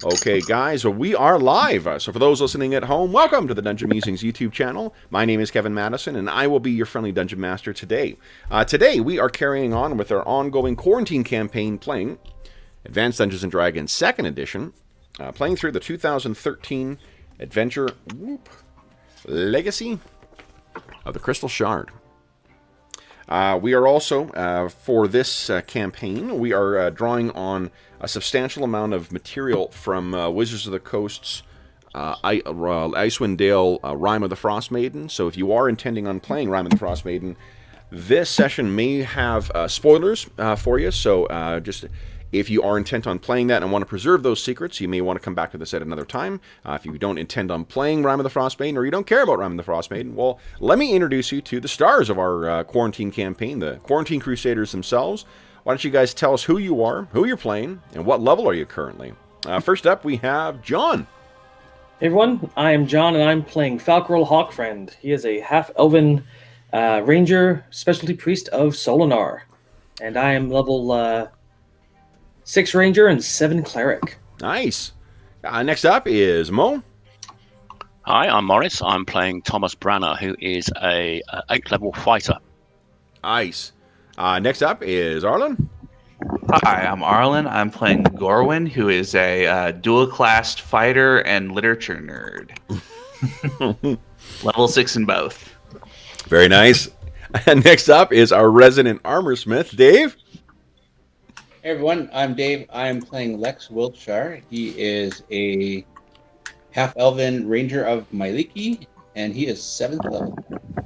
Okay, guys, well, we are live. So for those listening at home, welcome to the Dungeon Musings YouTube channel. My name is Kevin Madison, and I will be your friendly Dungeon Master today. Today, we are carrying on with our ongoing quarantine campaign playing Advanced Dungeons & Dragons 2nd Edition, playing through the 2013 Adventure Legacy of the Crystal Shard. We are also, for this campaign, we are drawing on a substantial amount of material from Wizards of the Coast's Icewind Dale Rime of the Frost Maiden. So if you are intending on playing Rime of the Frost Maiden, this session may have spoilers for you. So just if you are intent on playing that and want to preserve those secrets, you may want to come back to this at another time. If you don't intend on playing Rime of the Frost Maiden, or you don't care about Rime of the Frost Maiden, well, let me introduce you to the stars of our quarantine campaign, the Quarantine Crusaders themselves. Why don't you guys tell us who you are, who you're playing, and what level are you currently? First up, we have John. Hey everyone, I am John, and I'm playing Falcarol Hawkfriend. He is a half-elven ranger, specialty priest of Solinar. And I am level 6 ranger and 7 cleric. Nice. Next up is Mo. Hi, I'm Morris. I'm playing Thomas Branner, who is a 8th-level fighter. Nice. Next up is Arlen. Hi, I'm Arlen. I'm playing Gorwin, who is a dual-classed fighter and literature nerd. Level 6 in both. Very nice. And next up is our resident armor smith, Dave. Hey everyone, I'm Dave. I am playing Lex Wiltshire. He is a half-elven ranger of Myliki, and he is 7th level.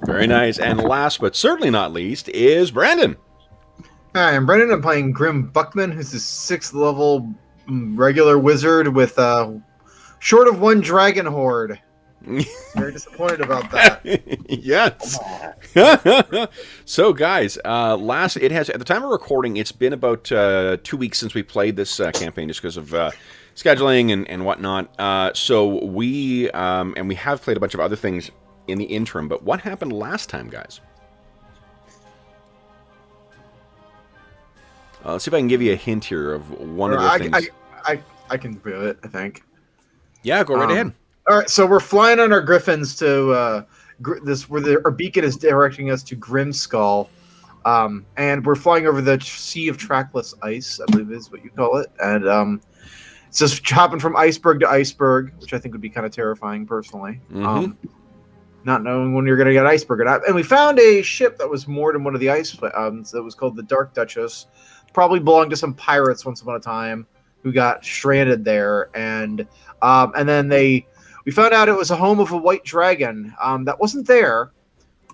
Very nice. And last but certainly not least is Brandon. Hi, I'm Brendan. I'm playing Grim Buckman, who's a 6th level regular wizard with short of 1 dragon horde. Very disappointed about that. Yes. So, guys, it has, at the time of recording, it's been about 2 weeks since we played this campaign, just because of scheduling and whatnot. So we have played a bunch of other things in the interim. But what happened last time, guys? Let's see if I can give you a hint here of one of the things. I can do it, I think. Yeah, go right ahead. All right, so we're flying on our griffins to where our beacon is directing us to Grimskull, and we're flying over the sea of trackless ice, I believe is what you call it, and it's just hopping from iceberg to iceberg, which I think would be kind of terrifying personally. Not knowing when you're going to get iceberg, and we found a ship that was moored in one of the ice that was called the Dark Duchess, probably belonged to some pirates once upon a time who got stranded there, and then we found out it was a home of a white dragon that wasn't there,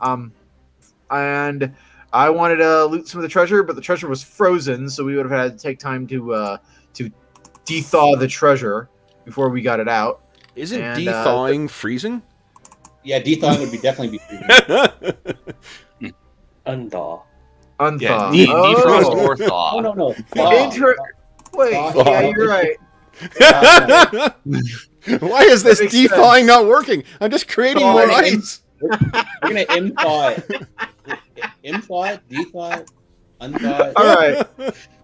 and I wanted to loot some of the treasure, but the treasure was frozen, so we would have had to take time to de-thaw the treasure before we got it out. Isn't de-thawing freezing? Yeah, de-thawing would definitely be freezing. Unthaw. Unthaw. Yeah, defrost or thaw. No. Wait, yeah, you're right. Why is this de-thawing not working? I'm just creating more ice. We're going to im-thaw it. Im-thaw it, de-thaw it, unthaw it. All right.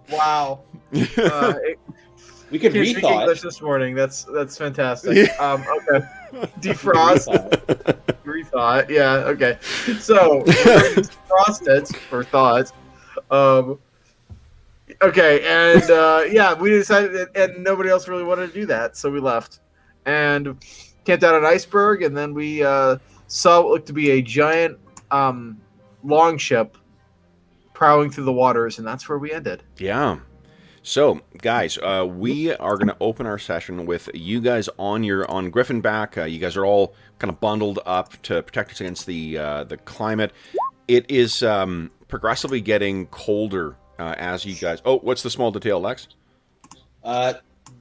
Wow. We could Can't speak re-thaw English it. this morning. That's fantastic. Okay. Defrost. Rethaw it. Yeah, okay. So, we're going to defrost it, or thaw it. Okay, and we decided, and nobody else really wanted to do that, so we left. And camped out an iceberg, and then we saw what looked to be a giant longship prowling through the waters, and that's where we ended. Yeah. So, guys, we are going to open our session with you guys on Griffin back. You guys are all kind of bundled up to protect us against the climate. It is progressively getting colder as you guys. Oh, what's the small detail, Lex?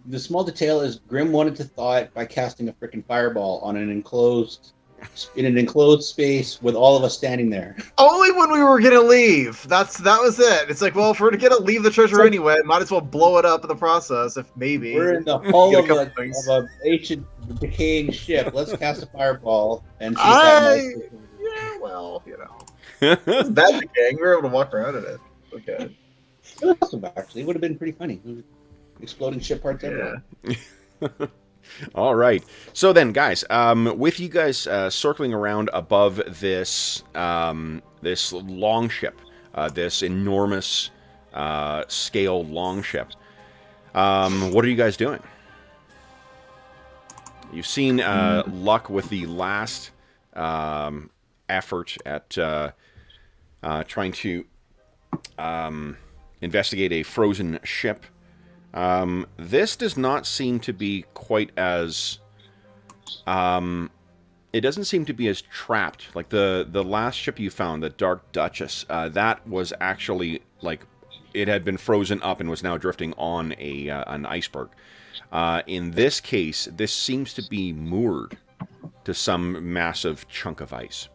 The small detail is Grim wanted to thaw it by casting a freaking fireball on an enclosed space with all of us standing there. Only when we were gonna leave. That was it. It's like, well, if we're gonna leave the treasure anyway, might as well blow it up in the process. If maybe we're in the hull of a ancient decaying ship. Let's cast a fireball and shoot that. Yeah, well, it's that decaying. We were able to walk around in it. Okay. It was awesome, actually. It would have been pretty funny. Exploding ship parts everywhere. All right. So then, guys, with you guys circling around above this this long ship, this enormous scale long ship, what are you guys doing? You've seen luck with the last effort at trying to investigate a frozen ship. This does not seem to be quite as... it doesn't seem to be as trapped. Like the last ship you found, the Dark Duchess, that was actually, like, it had been frozen up and was now drifting on an iceberg. In this case, this seems to be moored to some massive chunk of ice.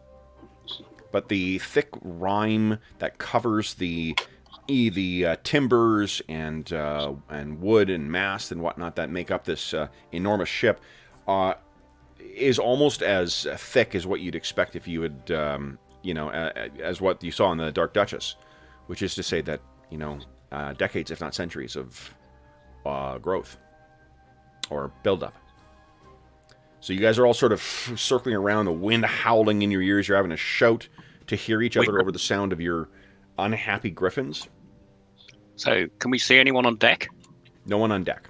But the thick rime that covers the timbers and wood and mast and whatnot that make up this enormous ship is almost as thick as what you'd expect if you would, as what you saw in the Dark Duchess, which is to say that, decades, if not centuries, of growth or buildup. So you guys are all sort of circling around, the wind howling in your ears. You're having to shout to hear each other over the sound of your unhappy griffins. So, can we see anyone on deck? No one on deck.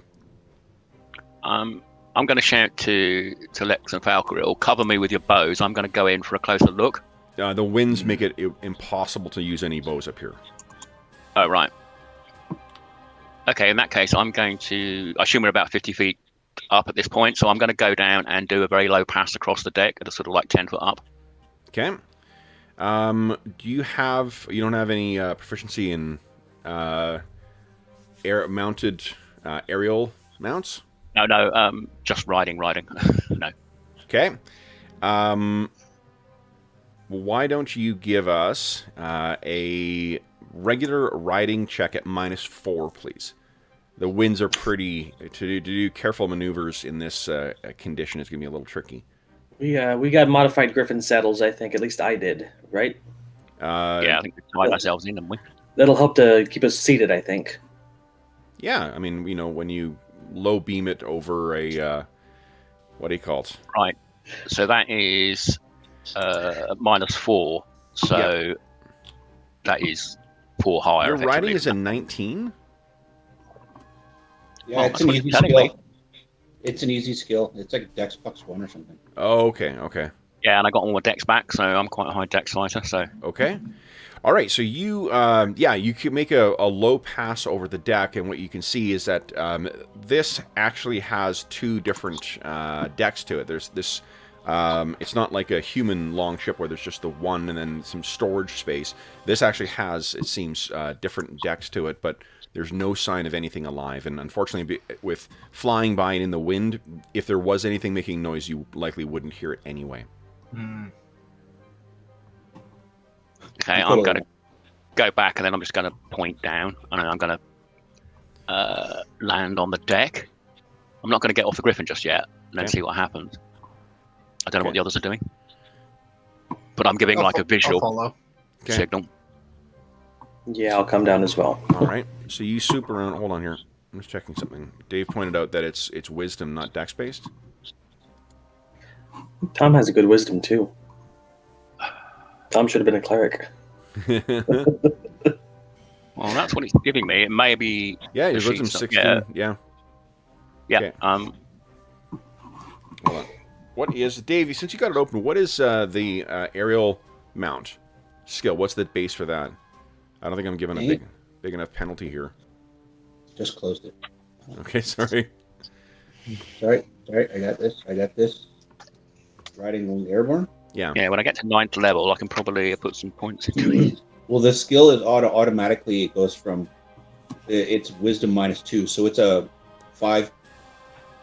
I'm going to shout to Lex and Falcorill, cover me with your bows. I'm going to go in for a closer look. The winds make it impossible to use any bows up here. Oh, right. Okay, in that case, I'm going to... I assume we're about 50 feet up at this point, so I'm going to go down and do a very low pass across the deck at a sort of like 10 foot up. Okay. Do you have... You don't have any proficiency in mounted aerial mounts? No, just riding. No. Okay. Why don't you give us a regular riding check at -4, please? The winds are pretty... To do careful maneuvers in this condition is going to be a little tricky. We got modified griffin saddles, I think. At least I did, right? Yeah, I think we tied ourselves in, didn't we? That'll help to keep us seated, I think. Yeah, I mean, when you low beam it over a... what do you call it? Right. So that is -4. So that is 4 higher. Your riding is a 19? Yeah, Well, it's an easy telling skill. me. It's an easy skill. It's like Dex +1 or something. Oh, okay. Yeah, and I got all my decks back, so I'm quite a high dex fighter. So Okay. All right, so you, you can make a low pass over the deck, and what you can see is that this actually has 2 different decks to it. There's this, it's not like a human long ship where there's just the one and then some storage space. This actually has, it seems, different decks to it, but there's no sign of anything alive. And unfortunately, with flying by and in the wind, if there was anything making noise, you likely wouldn't hear it anyway. okay, I'm going to go back, and then I'm just going to point down, and I'm going to land on the deck. I'm not going to get off the griffin just yet, and then see what happens. I don't know what the others are doing, but I'm giving like a visual follow. signal. Yeah, I'll come down as well. All right, so you swoop around. Hold on here. I'm just checking something. Dave pointed out that it's wisdom, not dex based. Tom has a good wisdom, too. Tom should have been a cleric. Well, that's what it's giving me. It may be... Yeah, your wisdom's 16. Yeah. Okay. Hold on. What is... Dave, since you got it open, what is the aerial mount skill? What's the base for that? I don't think I'm giving a big enough penalty here. Just closed it. Okay, sorry. Sorry. I got this. Riding only airborne. Yeah. Yeah, when I get to 9th level, I can probably put some points into it. Well, the skill is automatically. It goes from it's wisdom -2, so it's a 5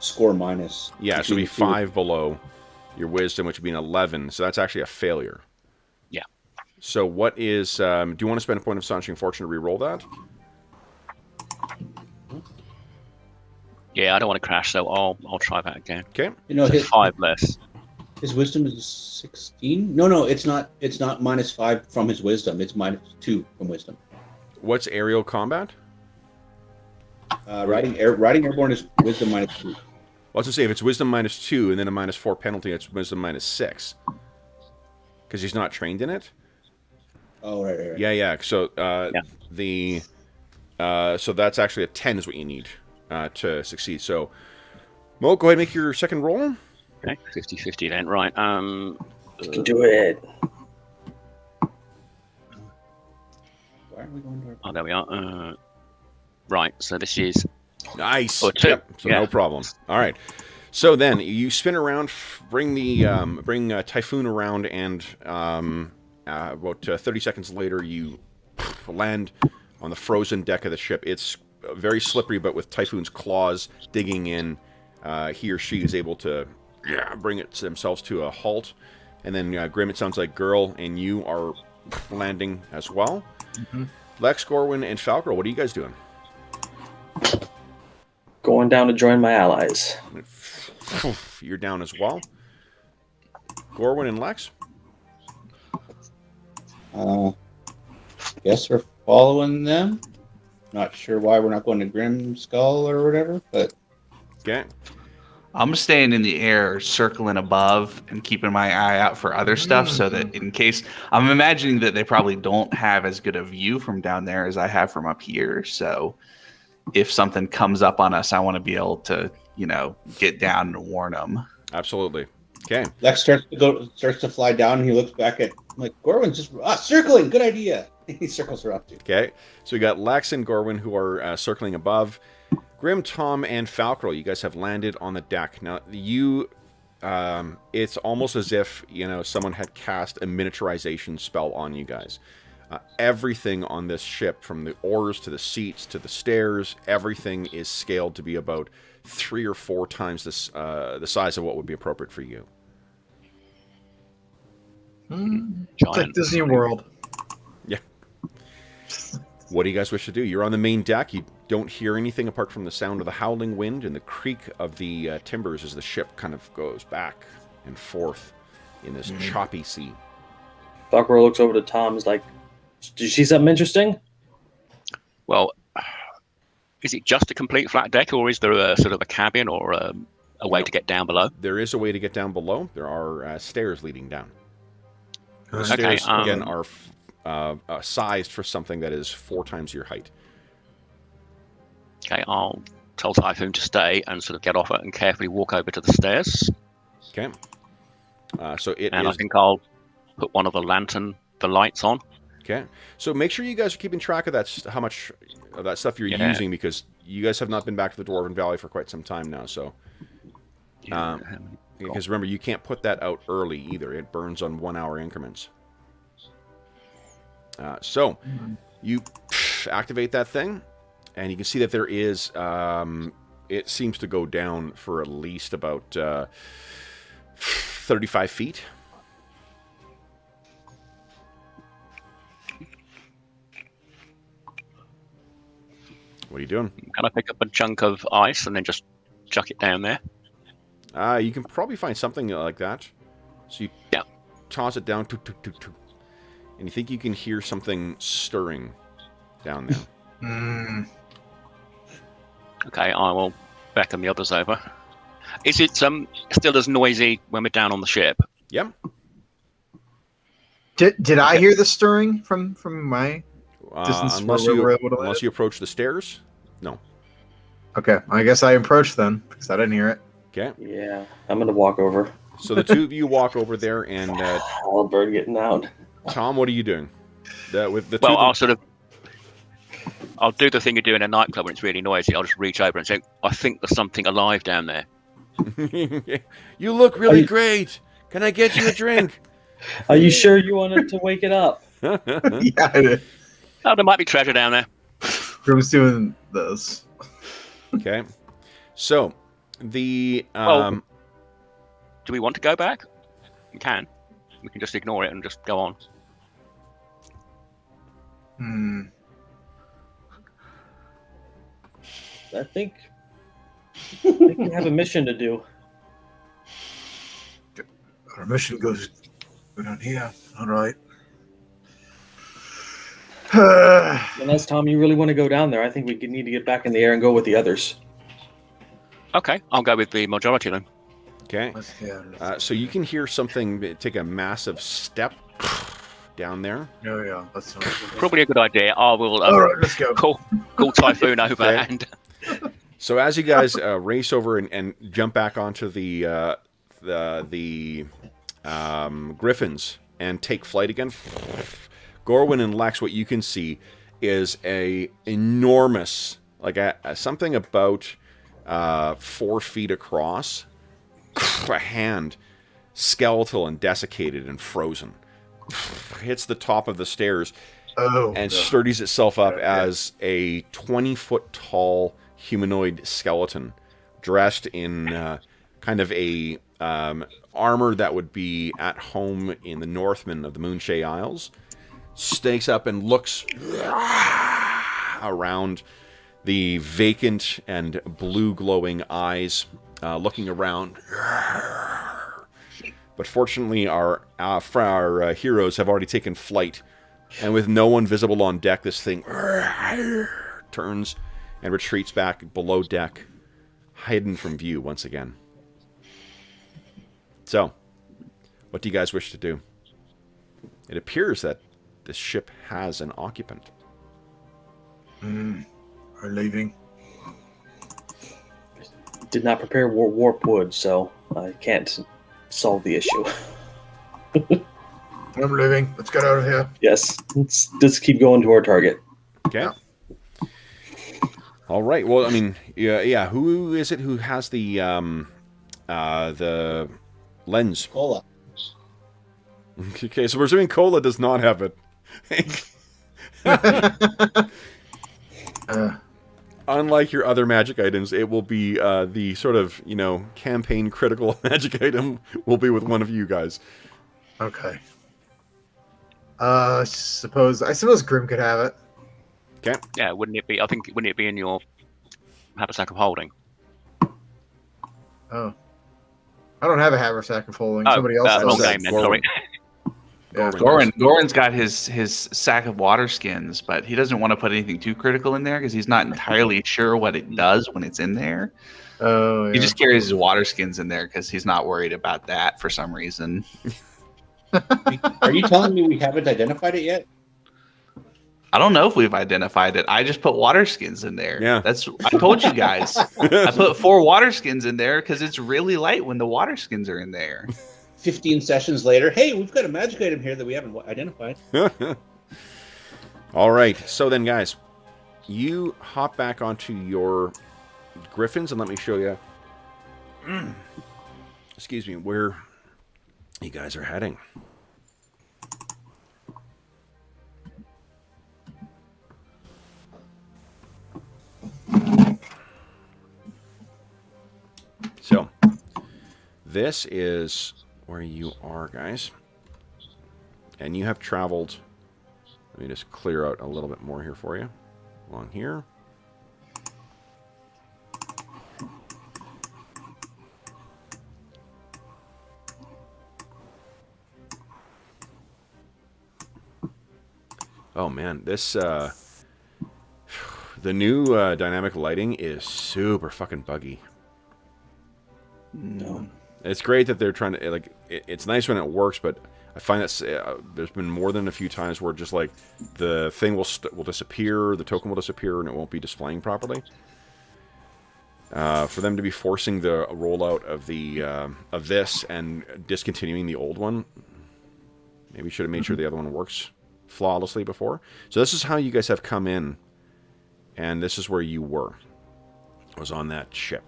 score minus. Yeah, so it'll be 5 below your wisdom, which would be an 11. So that's actually a failure. Yeah. So what is... do you want to spend a point of astonishing fortune to re-roll that? Yeah, I don't want to crash, so I'll try that again. Okay. So 5 less. His wisdom is 16. No, it's not. It's not -5 from his wisdom. It's -2 from wisdom. What's aerial combat? Riding airborne is wisdom -2. Well, I was gonna say if it's wisdom -2 and then a -4 penalty, it's wisdom -6 because he's not trained in it. Oh, right. Yeah. So Yeah. so that's actually a 10 is what you need to succeed. So, Mo, go ahead and make your second roll. Okay, 50-50 then. Right. You can do it. Why are we going to our... Oh, there we are. Right. So this is Nice. Oh, 2. Yep. So Yeah. no problem. All right. So then you spin around, bring Typhoon around, and about 30 seconds later, you land on the frozen deck of the ship. It's very slippery, but with Typhoon's claws digging in, he or she is able to bring it themselves to a halt. And then Grim, it sounds like Girl and you are landing as well. Mm-hmm. Lex, Gorwin, and Falcor, what are you guys doing? Going down to join my allies. You're down as well. Gorwin and Lex? Guess we're following them. Not sure why we're not going to Grim Skull or whatever, but Okay. I'm staying in the air, circling above, and keeping my eye out for other stuff so that in case... I'm imagining that they probably don't have as good a view from down there as I have from up here. So if something comes up on us, I want to be able to, get down and warn them. Absolutely. Okay. Lex starts to fly down, and he looks back at Gorwin's just circling. Good idea. He circles around too. Okay. So we got Lex and Gorwin who are circling above. Grim, Tom, and Falcor, you guys have landed on the deck. Now, it's almost as if, someone had cast a miniaturization spell on you guys. Everything on this ship, from the oars to the seats to the stairs, everything is scaled to be about 3 or 4 times the size of what would be appropriate for you. It's like Disney World. Yeah. What do you guys wish to do? You're on the main deck. You don't hear anything apart from the sound of the howling wind and the creak of the timbers as the ship kind of goes back and forth in this choppy sea. Falcor looks over to Tom. Is like, "Did you see something interesting?" Well, is it just a complete flat deck, or is there a sort of a cabin or a way to get down below? There is a way to get down below. There are stairs leading down. The Okay, stairs, again, are sized for something that is 4 times your height. Okay, I'll tell Typhoon to stay and sort of get off it and carefully walk over to the stairs. Okay. So it And is... I think I'll put one of the lights on. Okay. So make sure you guys are keeping track of that, how much of that stuff you're using, because you guys have not been back to the Dwarven Valley for quite some time now. So, because remember, you can't put that out early either. It burns on 1-hour increments. So you activate that thing, and you can see that there is... it seems to go down for at least about 35 feet. What are you doing? Can I pick up a chunk of ice and then just chuck it down there? You can probably find something like that. So you toss it down, and you think you can hear something stirring down there. Okay, I will beckon the others over. Is it still as noisy when we're down on the ship? Yep. Did I hear the stirring from my distance? Unless you approach the stairs? No. Okay, I guess I approached then, because I didn't hear it. Okay. Yeah, I'm gonna walk over. So the two of you walk over there, and Bird getting out. Tom, what are you doing? I'll do the thing you do in a nightclub when it's really noisy. I'll just reach over and say, I think there's something alive down there. You look really great. Can I get you a drink? Are you sure you wanted to wake it up? Yeah, I did. Oh, there might be treasure down there. Grim's doing this. Okay. So, the... do we want to go back? We can. We can just ignore it and just go on. I think we have a mission to do. Our mission goes down here. All right. Unless, Tom, you really want to go down there, I think we need to get back in the air and go with the others. Okay, I'll go with the majority then. Okay. So you can hear something take a massive step down there. Yeah. That's Probably a good idea. I will all right. Let's go. call Typhoon over Okay. and So as you guys race over and jump back onto the griffins and take flight again, Gorwin and Lex, what you can see is a enormous, like something about 4 feet across, a hand, skeletal and desiccated and frozen, hits the top of the stairs and sturdies itself up as a 20-foot tall humanoid skeleton dressed in kind of a armor that would be at home in the Northmen of the Moonshae Isles. Stakes up and looks around the vacant and blue glowing eyes, looking around. But fortunately, our heroes have already taken flight, and with no one visible on deck, this thing turns and retreats back below deck, hidden from view once again. So, what do you guys wish to do? It appears that this ship has an occupant. We're leaving. Did not prepare warp wood, so I can't solve the issue. I'm leaving. Let's get out of here. Yes, let's just keep going to our target. Okay. All right. Well, I mean, yeah. Who is it who has the lens? Cola. Okay, so we're assuming Cola does not have it. Unlike your other magic items, it will be the sort of, campaign critical magic item will be with one of you guys. Okay. I suppose Grim could have it. Okay. yeah, wouldn't it be in your haversack of holding? Oh. I don't have a haversack of holding. Oh, Somebody else has wrong that. game then. Sorry. Yeah. Goran's got his sack of water skins, but he doesn't want to put anything too critical in there because he's not entirely sure what it does when it's in there. Oh, yeah. He just carries his water skins in there because he's not worried about that for some reason. Are you telling me we haven't identified it yet? I don't know if we've identified it. I just put water skins in there. Yeah. I told you guys. I put 4 water skins in there because it's really light when the water skins are in there. 15 sessions later, hey, we've got a magic item here that we haven't identified. All right. So then, guys, you hop back onto your griffins and let me show you. Excuse me, where you guys are heading. So, this is where you are, guys. And you have traveled. Let me just clear out a little bit more here for you. Along here. Oh man, this the new dynamic lighting is super fucking buggy. No. It's great that they're trying to it's nice when it works, but I find that there's been more than a few times where just like the thing will disappear, the token will disappear, and it won't be displaying properly. For them to be forcing the rollout of the of this and discontinuing the old one, maybe should have made sure the other one works flawlessly before. So this is how you guys have come in, and this is where you were. Was on that ship.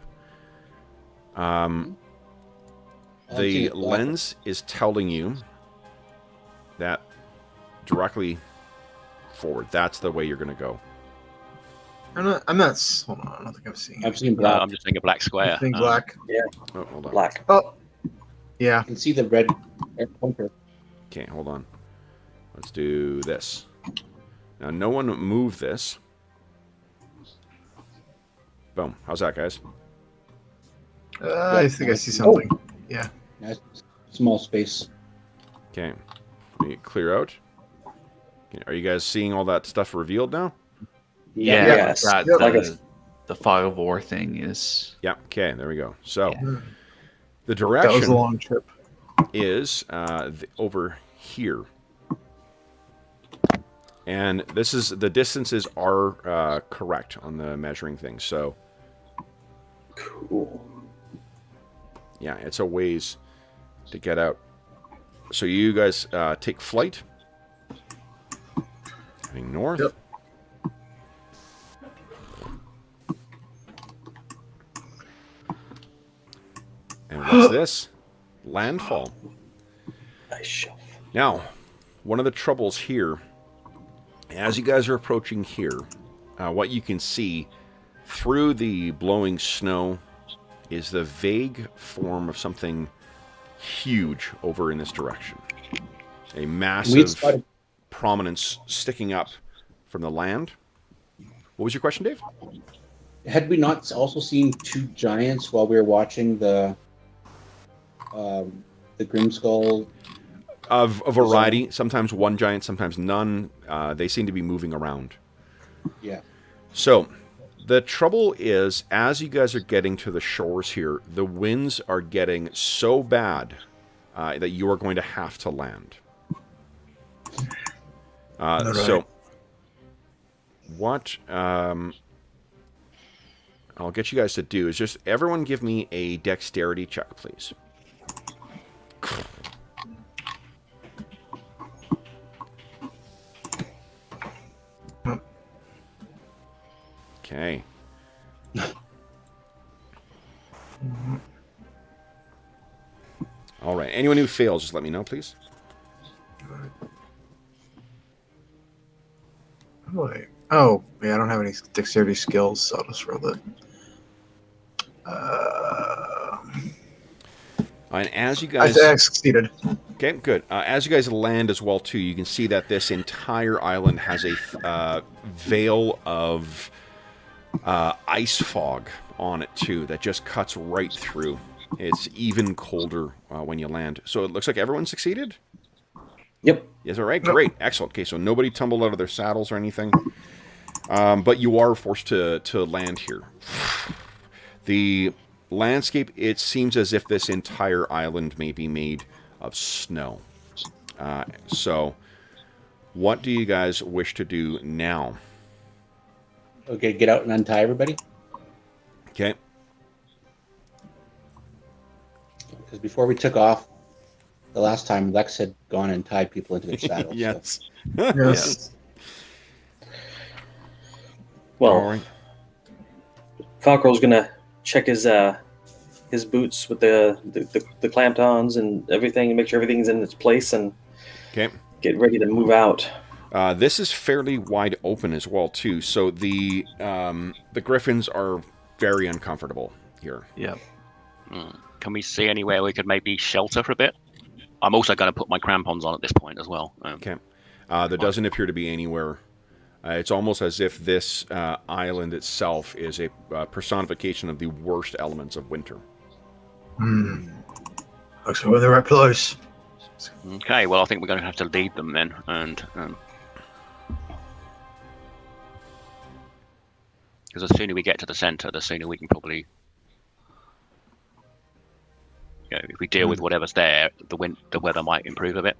The lens is telling you that directly forward. That's the way you're going to go. I'm not. Hold on. I don't think I've seen. I've seen black. I'm just thinking a black square. I've seen black. Yeah. Oh, hold on. Black. Oh. Yeah. I can see the red pointer. Okay, hold on. Let's do this. Now, no one move this. Boom. How's that, guys? I think I see something. Yeah. Nice small space. Okay. Let me clear out. Okay, are you guys seeing all that stuff revealed now? Yes. Got Like the fog of war thing is. Yeah. Okay. There we go. So Yeah. the That was a direction long trip. is over here, and this is the distances are correct on the measuring thing. So Cool. yeah, it's a ways to get out. So you guys take flight, heading north. Yep. And what's this? Landfall. Nice shelf. Now, one of the troubles here, as you guys are approaching here, what you can see through the blowing snow is the vague form of something huge over in this direction. A massive prominence sticking up from the land. What was your question, Dave? Had we not also seen two giants while we were watching the Grimskull? Of a variety. Sometimes one giant, sometimes none. They seem to be moving around. Yeah. So, the trouble is, as you guys are getting to the shores here, the winds are getting so bad that you are going to have to land. So, what I'll get you guys to do is just everyone give me a dexterity check, please. Okay. All right. Anyone who fails, just let me know, please. Wait. Oh, yeah, I don't have any dexterity skills, so I'll just roll it. And as you guys... I succeeded. Okay, good. As you guys land as well, too, you can see that this entire island has a veil of ice fog on it, too, that just cuts right through. It's even colder when you land. So it looks like everyone succeeded? Yep. Yes, all right, great. Excellent. Okay, so nobody tumbled out of their saddles or anything. But you are forced to land here. The landscape, it seems as if this entire island may be made of snow. So, what do you guys wish to do now? Okay, get out and untie everybody. Okay. Because before we took off, the last time Lex had gone and tied people into their saddles. Yes. Yes. Well, All right. Falcor's gonna check his boots with the clamped-ons and everything, and make sure everything's in its place, and Okay. get ready to move out. This is fairly wide open as well, too. So the griffins are very uncomfortable here. Yep. Can we see anywhere we could maybe shelter for a bit? I'm also going to put my crampons on at this point as well. Okay. There doesn't appear to be anywhere. It's almost as if this island itself is a personification of the worst elements of winter. Looks like we're in the right place. Okay, well, I think we're going to have to lead them then. And because the sooner we get to the center, the sooner we can probably... if we deal with whatever's there, the weather might improve a bit.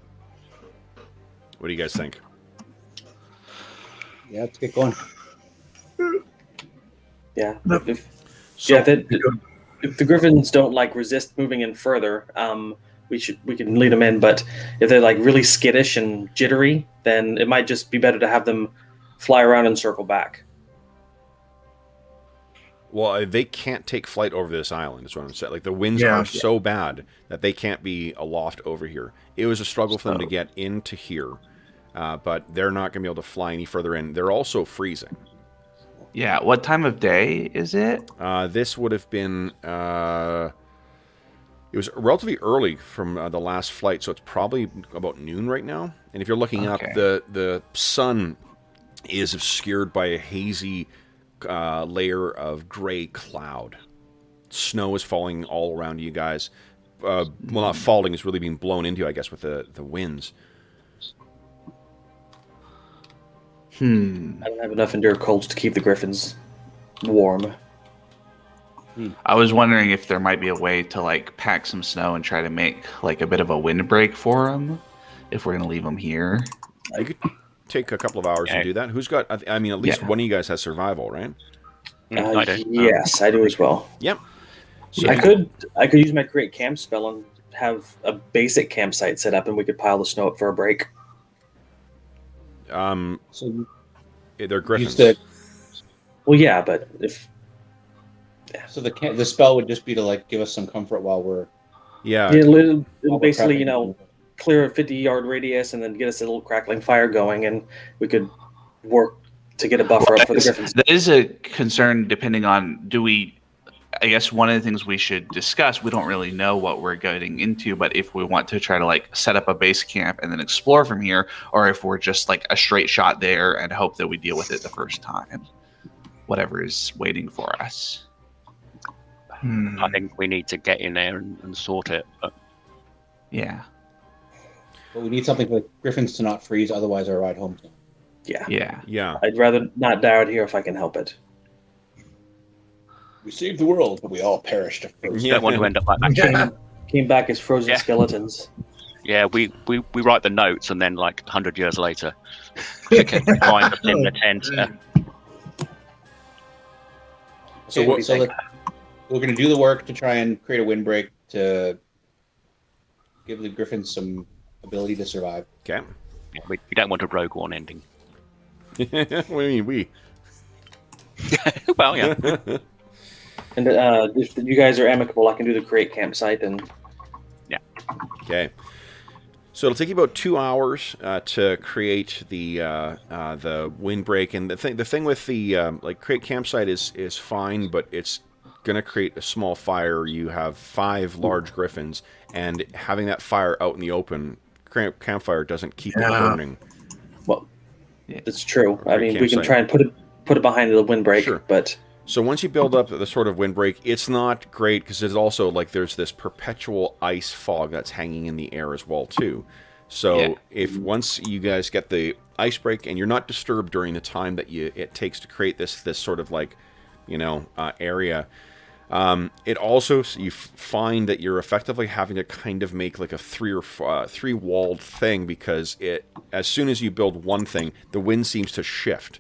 What do you guys think? Yeah, let's get going. Yeah. Yep. If the griffins don't resist moving in further, we can lead them in. But if they're really skittish and jittery, then it might just be better to have them fly around and circle back. Well, they can't take flight over this island, is what I'm saying. The winds are so bad that they can't be aloft over here. It was a struggle for them to get into here, but they're not going to be able to fly any further in. They're also freezing. Yeah. What time of day is it? This would have been... it was relatively early from the last flight, so it's probably about noon right now. And if you're looking up, the sun is obscured by a hazy... layer of gray cloud. Snow is falling all around you guys. Well, not falling, it's really being blown into you, I guess, with the winds. I don't have enough endure colds to keep the griffins warm. I was wondering if there might be a way to like pack some snow and try to make like a bit of a windbreak for them if we're gonna leave them here. You could take a couple of hours and do that. Who's got? I mean, at least one of you guys has survival, right? I do. Yes, I do as well. Yep. So I could use my create camp spell and have a basic campsite set up, and we could pile the snow up for a break. So they're griffins. Well, yeah, but if So the spell would just be to like give us some comfort while we're it'll while we're basically prepping. clear a 50-yard radius and then get us a little crackling fire going, and we could work to get a buffer up for the griffins. That is a concern depending on I guess one of the things we should discuss, we don't really know what we're getting into, but if we want to try to like set up a base camp and then explore from here, or if we're just like a straight shot there and hope that we deal with it the first time, whatever is waiting for us. I think we need to get in there and sort it. But Yeah. But we need something for the griffins to not freeze, otherwise our ride home's not. Yeah. I'd rather not die out here if I can help it. We saved the world, but we all perished at first. you don't want to end up like that. Came back as frozen skeletons. Yeah, we write the notes, and then like 100 years later, we can find them in the tent. So we're going to do the work to try and create a windbreak to give the griffins some ability to survive. Okay. We don't want a Rogue One ending. What do you mean we? Well, yeah. And if you guys are amicable, I can do the create campsite and. Okay. So it'll take you about 2 hours to create the windbreak, and the thing with the like create campsite is fine, but it's gonna create a small fire. You have 5 large griffins, and having that fire out in the open, campfire doesn't keep it burning. Well, that's true. I mean, we can Campsite. try and put it behind the windbreak, Sure. but. So once you build up the sort of windbreak, it's not great because it's also like there's this perpetual ice fog that's hanging in the air as well too. So if once you guys get the ice break and you're not disturbed during the time that it takes to create this sort of like, area, it also you find that you're effectively having to kind of make like a three walled thing because as soon as you build one thing, the wind seems to shift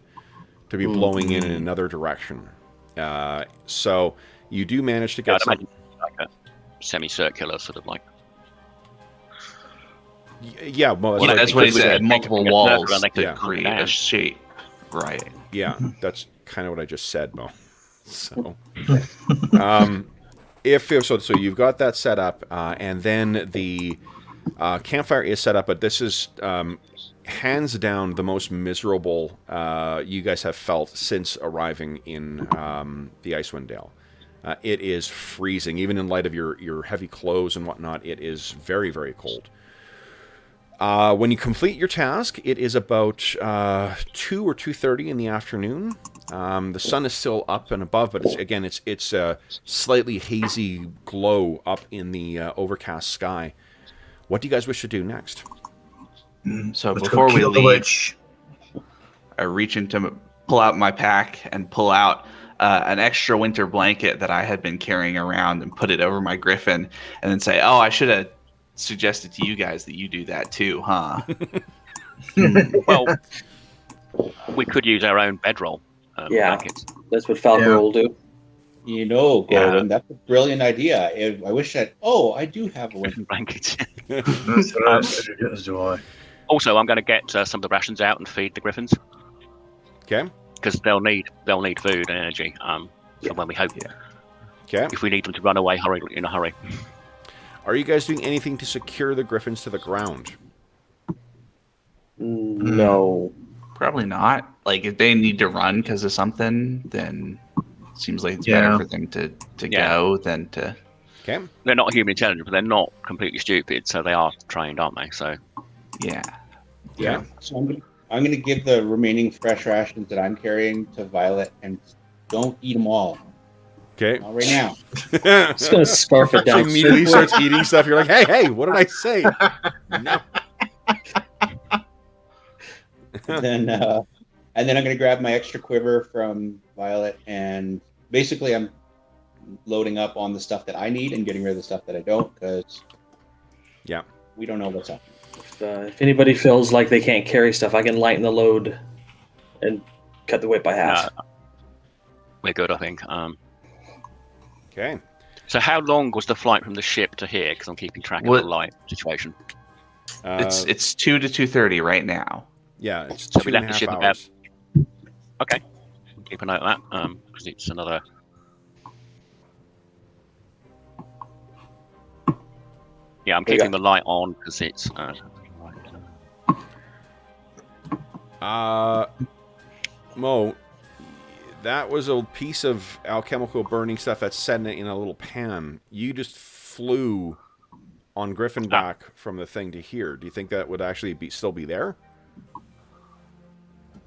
to be blowing in another direction. So you do manage to get some... like a semicircular sort of like. Yeah, well, That's what he said. Multiple walls around, like, to create a shape. Right. Yeah, that's kind of what I just said, Mo. So, so you've got that set up, and then the campfire is set up, but this is hands down the most miserable you guys have felt since arriving in the Icewind Dale. It is freezing, even in light of your heavy clothes and whatnot. It is very, very cold. When you complete your task, it is about 2 or 2:30 in the afternoon. The sun is still up and above, but it's a slightly hazy glow up in the overcast sky. What do you guys wish to do next? So Let's before go we kill the leave, witch. I reach into pull out my pack and pull out an extra winter blanket that I had been carrying around and put it over my griffin, and then say, "Oh, I should have suggested to you guys that you do that too, huh?" Well, we could use our own bedroll. Blankets. That's what Falcon will do. Gordon, that's a brilliant idea. I wish that. Oh, I do have a winter Blankets. That's what I said, as do I. Also, I'm going to get some of the rations out and feed the griffins Okay. because they'll need food and energy. For when we hope. Okay. If we need them to run away in a hurry. Are you guys doing anything to secure the griffins to the ground? No. Probably not. Like if they need to run because of something, then it seems like it's better for them to go than to. Okay. They're not human intelligent, but they're not completely stupid, so they are trained, aren't they? So Yeah. Yeah. So I'm going to give the remaining fresh rations that I'm carrying to Violet, and don't eat them all. Okay. Not right now. Just gonna scarf it She down. immediately starts eating stuff. You're like, hey, what did I say? No. then And then I'm going to grab my extra quiver from Violet, and basically I'm loading up on the stuff that I need and getting rid of the stuff that I don't, because we don't know what's happening. If anybody feels like they can't carry stuff, I can lighten the load and cut the weight by half. We're good, I think. Okay. So how long was the flight from the ship to here? Because I'm keeping track of the light situation. It's 2 to 2:30 right now. Yeah, it's So 2.5 we left the ship hours. Okay. Keep a note of that, because it's another... Yeah, I'm keeping the light on because it's... Mo, that was a piece of alchemical burning stuff that's set in a little pan. You just flew on Griffin back from the thing to here. Do you think that would actually still be there?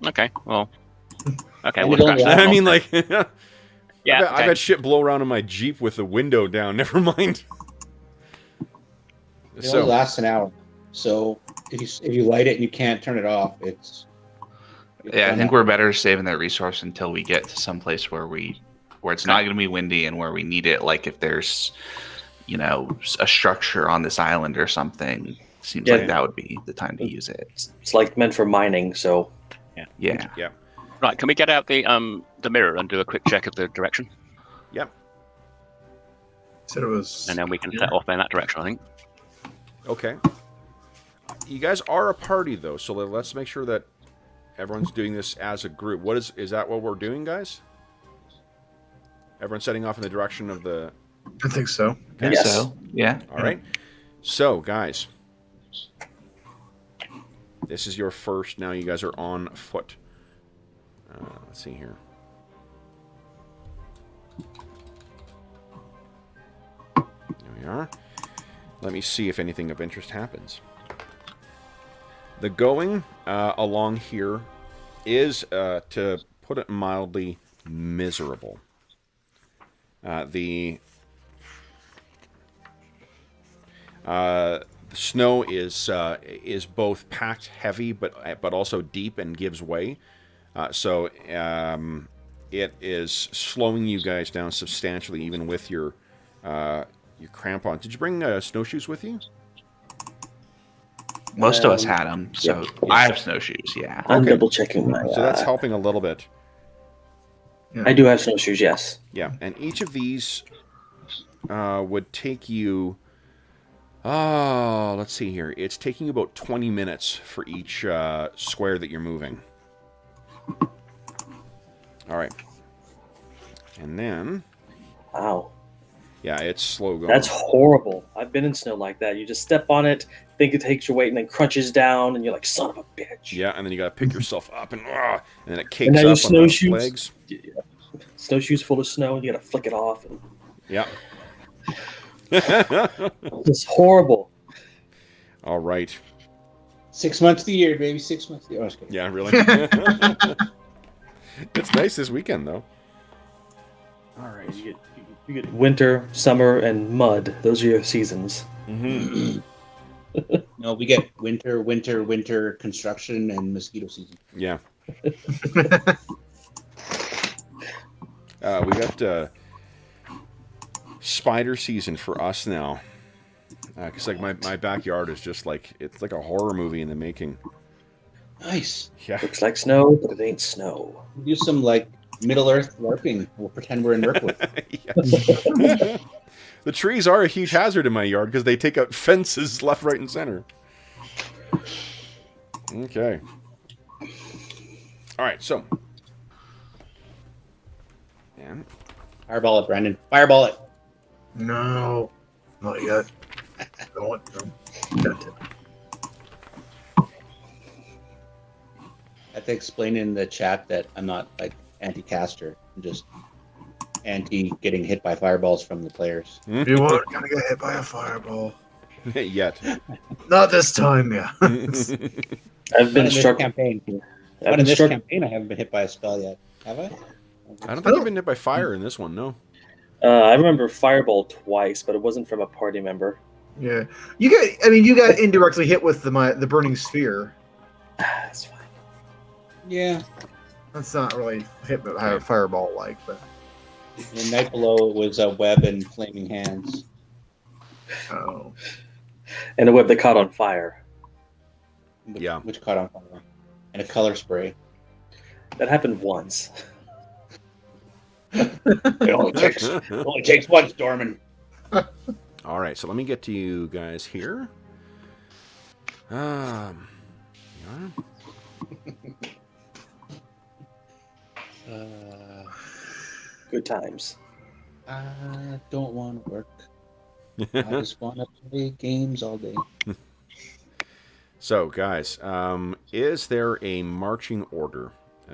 Okay, well... Okay, And we'll it only scratch that. I mean, like... Yeah, I've had shit blow around in my Jeep with the window down. Never mind. It only lasts an hour. So if you light it and you can't turn it off, it's Yeah, I think we're better saving that resource until we get to some place where it's not going to be windy and where we need it. Like if there's, a structure on this island or something, seems like that would be the time to use it. It's like meant for mining, so Yeah. Right, can we get out the mirror and do a quick check of the direction? Yep. Said it was. And then we can set off in that direction, I think. Okay. You guys are a party, though, so let's make sure that everyone's doing this as a group. Is that what we're doing, guys? Everyone's setting off in the direction of the... I think so. Okay, Yes. so, yeah. All right. So, guys, this is your first. Now you guys are on foot. Let's see here. There we are. Let me see if anything of interest happens. The going along here is, to put it mildly, miserable. The snow is both packed heavy, but also deep and gives way. So it is slowing you guys down substantially, even with your crampons. Did you bring snowshoes with you? Most of us had them, so I have snowshoes, yeah. I'm Okay. double checking my. So that's helping a little bit. I do have snowshoes, yes. Yeah, and each of these would take you... let's see here. It's taking you about 20 minutes for each square that you're moving. All right. And then... Wow. Yeah, it's slow going. That's horrible. I've been in snow like that. You just step on it, think it takes your weight, and then crunches down, and you're like, son of a bitch. Yeah, and then you got to pick yourself up, and then it cakes And now up your on the snowshoes- legs. Snowshoes full of snow, and you gotta flick it off. And Yeah. it's horrible. All right. 6 months of the year, baby. 6 months of the year. Oh, I was kidding. Yeah, really. It's nice this weekend, though. All right, you get winter, summer, and mud. Those are your seasons. Mm-hmm. No, we get winter, construction, and mosquito season. Yeah. We got spider season for us now. Because like my backyard is just like, it's like a horror movie in the making. Nice. Yeah. Looks like snow, but it ain't snow. Do some Middle Earth LARPing. We'll pretend we're in Mirkwood. Yes. The trees are a huge hazard in my yard because they take out fences left, right, and center. Okay. All right, so. Yeah. Fireball it, Brandon. Fireball it. No, not yet. I want them. Got it. I have to explain in the chat that I'm not anti-caster. I'm just anti getting hit by fireballs from the players. You weren't gonna get hit by a fireball. Yet. Not this time, yeah. I've been struck. Campaign. I've But in been this struck. campaign, I haven't been hit by a spell yet. Have I? I don't think I've been hit by fire in this one, no. I remember fireball twice, but it wasn't from a party member. Yeah, you got indirectly hit with the burning sphere. That's fine. Yeah. That's not really fireball like, but The night below it was a web and flaming hands. oh, And a web that caught on fire. Yeah. Which caught on fire. And a color spray. That happened once. It only takes one, Stormin. All right, so let me get to you guys here. Yeah. Good times. I don't want to work. I just want to play games all day. So, guys, is there a marching order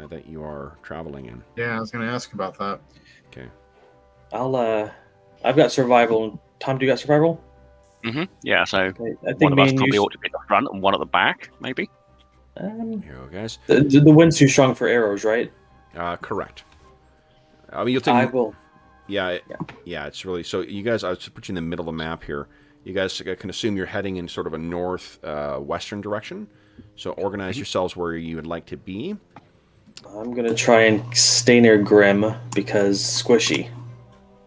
that you are traveling in? yeah, I was going to ask about that. Okay. I've got survival. Tom, do you got survival? Yeah, so Okay, I one think of me us and probably you. ought to be at the front and one at the back, maybe. Here we go, guys. The wind's too strong for arrows, right? Correct. I mean, you'll take. I will. Yeah, it's really so. You guys, I'll just put you in the middle of the map here. You guys can assume you're heading in sort of a north western direction. So organize yourselves where you would like to be. I'm gonna try and stay near Grim because squishy.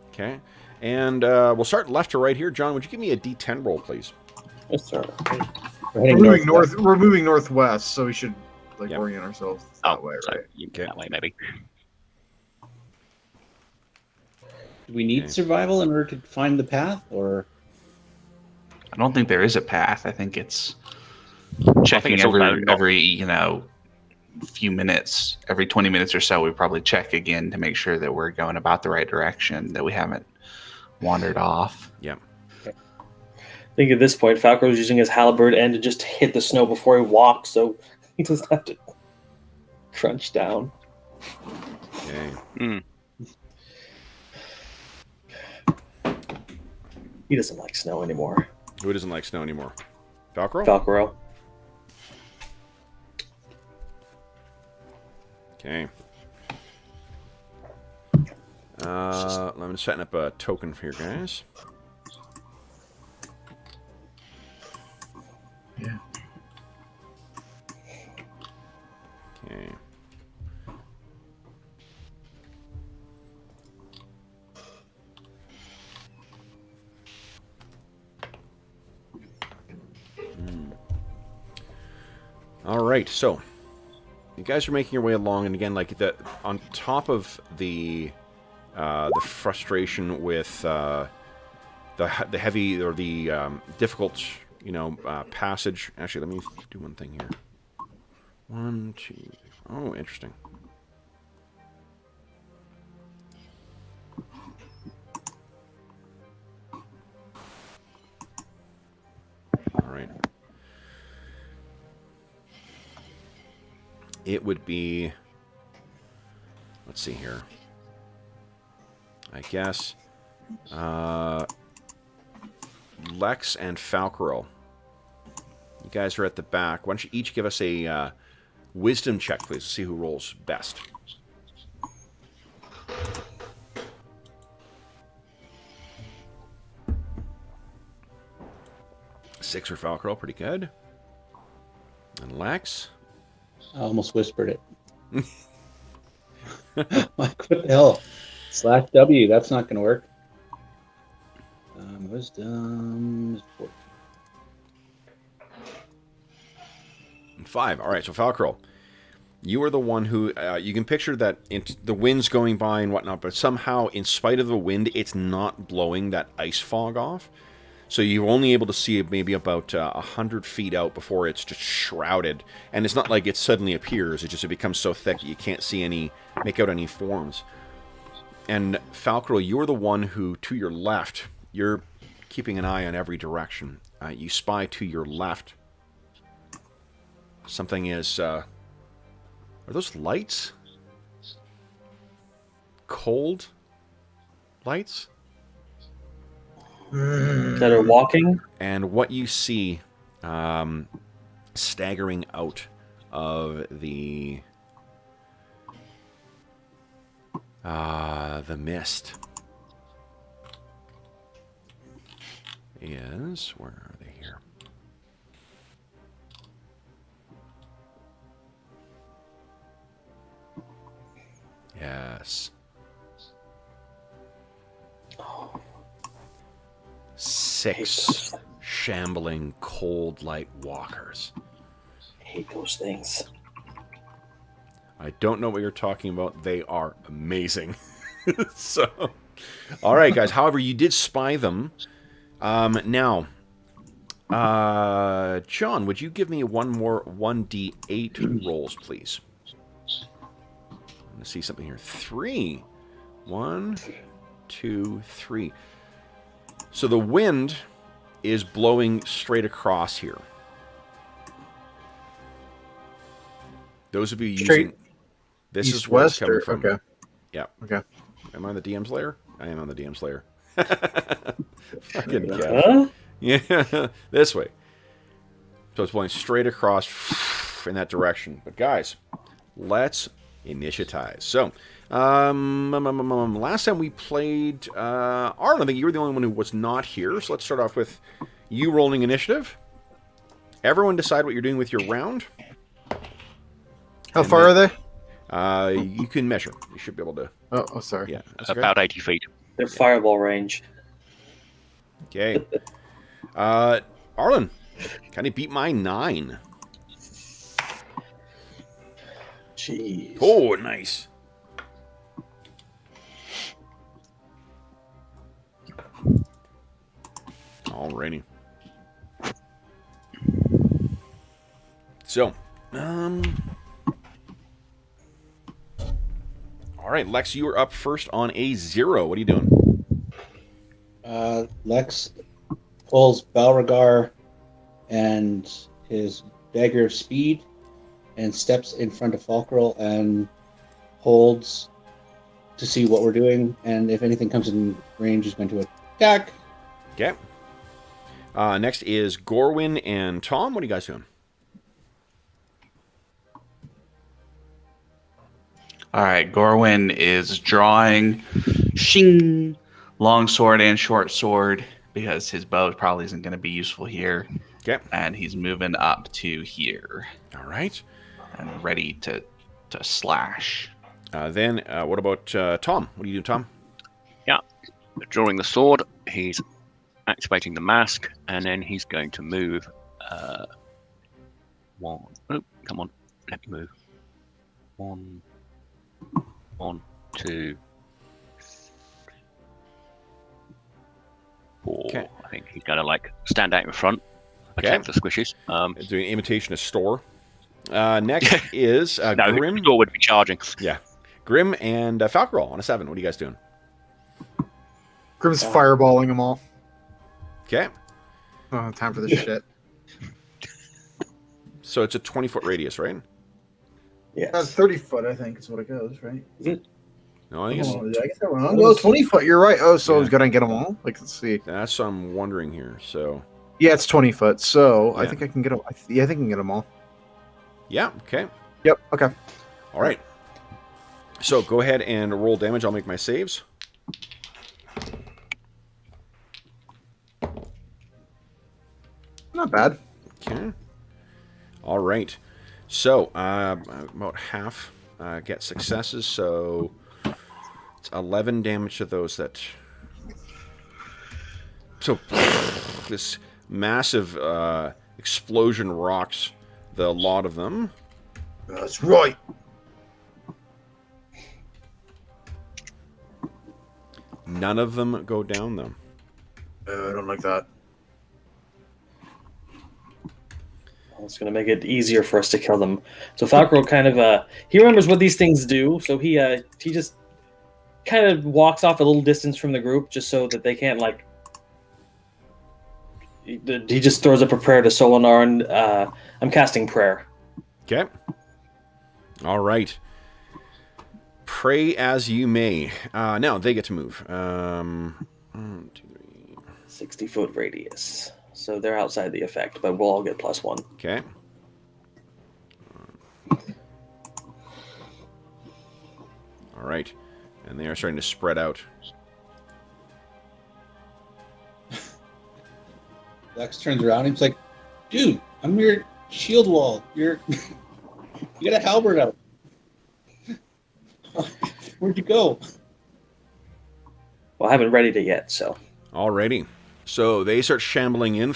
Okay, and we'll start left to right here. John, would you give me a D10 roll, please? Yes, sir. We're moving north. We're moving northwest, so we should Yep. orient ourselves that way, so right? you Okay. that way, maybe. Do we need survival in order to find the path, or I don't think there is a path. I think it's I checking think it's also every few minutes, every 20 minutes or so. We probably check again to make sure that we're going about the right direction, that we haven't wandered off. Yeah. I think at this point, Falco is using his halberd and to just hit the snow before he walks, so he doesn't have to crunch down. Okay. He doesn't like snow anymore. Who doesn't like snow anymore? Falcro? Falcoro. Okay. I'm setting up a token for you guys. Yeah. Okay. All right, so you guys are making your way along, and again, like on top of the frustration with the heavy or the difficult, passage. Actually, let me do one thing here. 1, 2. Oh, interesting. All right. It would be, let's see here, I guess, Lex and Falcro. You guys are at the back. Why don't you each give us a wisdom check, please, to see who rolls best. Six for Falcro, pretty good. And Lex? I almost whispered it. Like, what the hell? /W, that's not going to work. Wisdom 4. 5. All right, so Falcro, you are the one who, you can picture that the wind's going by and whatnot, but somehow, in spite of the wind, it's not blowing that ice fog off. So you're only able to see it maybe about 100 feet out before it's just shrouded. And it's not like it suddenly appears. It becomes so thick that you can't make out any forms. And Falcro, you're the one who, to your left, you're keeping an eye on every direction. You spy to your left. Something is... are those lights? Cold lights? That are walking. And what you see staggering out of the mist is, where are they here? Yes. 6 shambling cold light walkers. I hate those things. I don't know what you're talking about. They are amazing. So, all right, guys. However, you did spy them. Now, John, would you give me one more 1d8 rolls, please? I'm going to see something here. 3. 1, 2, 3. So the wind is blowing straight across here. Those of you using... This is where it's coming from. Okay. Yeah. Okay. Am I on the DM's layer? I am on the DM's layer. Fucking Kev. Huh? Yeah, this way. So it's blowing straight across in that direction. But guys, let's initiatize. So, last time we played, Arlen, I think you were the only one who was not here. So let's start off with you rolling initiative. Everyone decide what you're doing with your round. How far are they? You can measure. You should be able to. Oh, sorry. Yeah, that's okay. About 80 feet. They're fireball range. Okay. Arlen, kind of beat my 9. Jeez. Oh, nice. Alrighty. So, all right, Lex, you are up first on a 0. What are you doing? Lex pulls Balroggar and his dagger of speed and steps in front of Falkrel and holds to see what we're doing. And if anything comes in range, he's going to attack. Okay. Next is Gorwyn and Tom. What are you guys doing? All right, Gorwyn is drawing shing, long sword and short sword because his bow probably isn't going to be useful here. Okay. And he's moving up to here All right. and ready to slash. Then, what about Tom? What do you do, Tom? Drawing the sword, he's activating the mask, and then he's going to move. One. Oh, come on, let me move. 1, 2, 4. Okay. I think he's going to stand out in front, protect the squishes. Doing imitation of Store. Next is No, Grim. the door would be charging. Yeah. Grim and Falkerall on a 7. What are you guys doing? Grim's fireballing them all. Okay. Oh, time for this shit. So it's a 20-foot radius, right? Yes. 30 foot, I think, is what it goes, right? No, I think it's... Oh, I guess that went wrong. Oh, 20 foot. You're right. Oh, so Yeah. he's gonna get them all. Let's see. That's what I'm wondering here. So, Yeah, it's 20 foot. So I Yeah. think I can get them. Yeah, I think I can get them all. yeah, okay. Yep. Okay. All right. So go ahead and roll damage. I'll make my saves. Not bad. Okay. All right. So about half get successes. So it's 11 damage to those that. So this massive explosion rocks the lot of them. That's right. None of them go down, though. I don't like that. It's going to make it easier for us to kill them. So Falcro kind of he remembers what these things do, so he just kind of walks off a little distance from the group just so that they can't he just throws up a prayer to Solinar, and I'm casting prayer. Okay. All right. Pray as you may. Now they get to move. 1, 2, 3. 60-foot radius. So they're outside the effect, but we'll all get +1. Okay. All right. And they are starting to spread out. Lex turns around and he's like, dude, I'm your shield wall. You got a halberd out. Where'd you go? Well, I haven't readied it yet, so. Alrighty. So they start shambling in.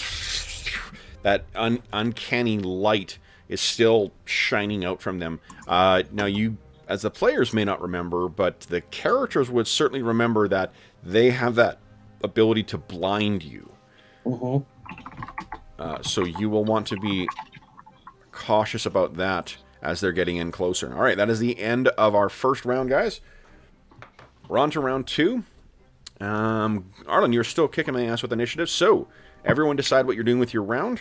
That uncanny light is still shining out from them. Now you, as the players, may not remember, but the characters would certainly remember that they have that ability to blind you. So you will want to be cautious about that as they're getting in closer. All right, that is the end of our first round, guys. We're on to round 2. Arlen, you're still kicking my ass with initiative, so everyone decide what you're doing with your round.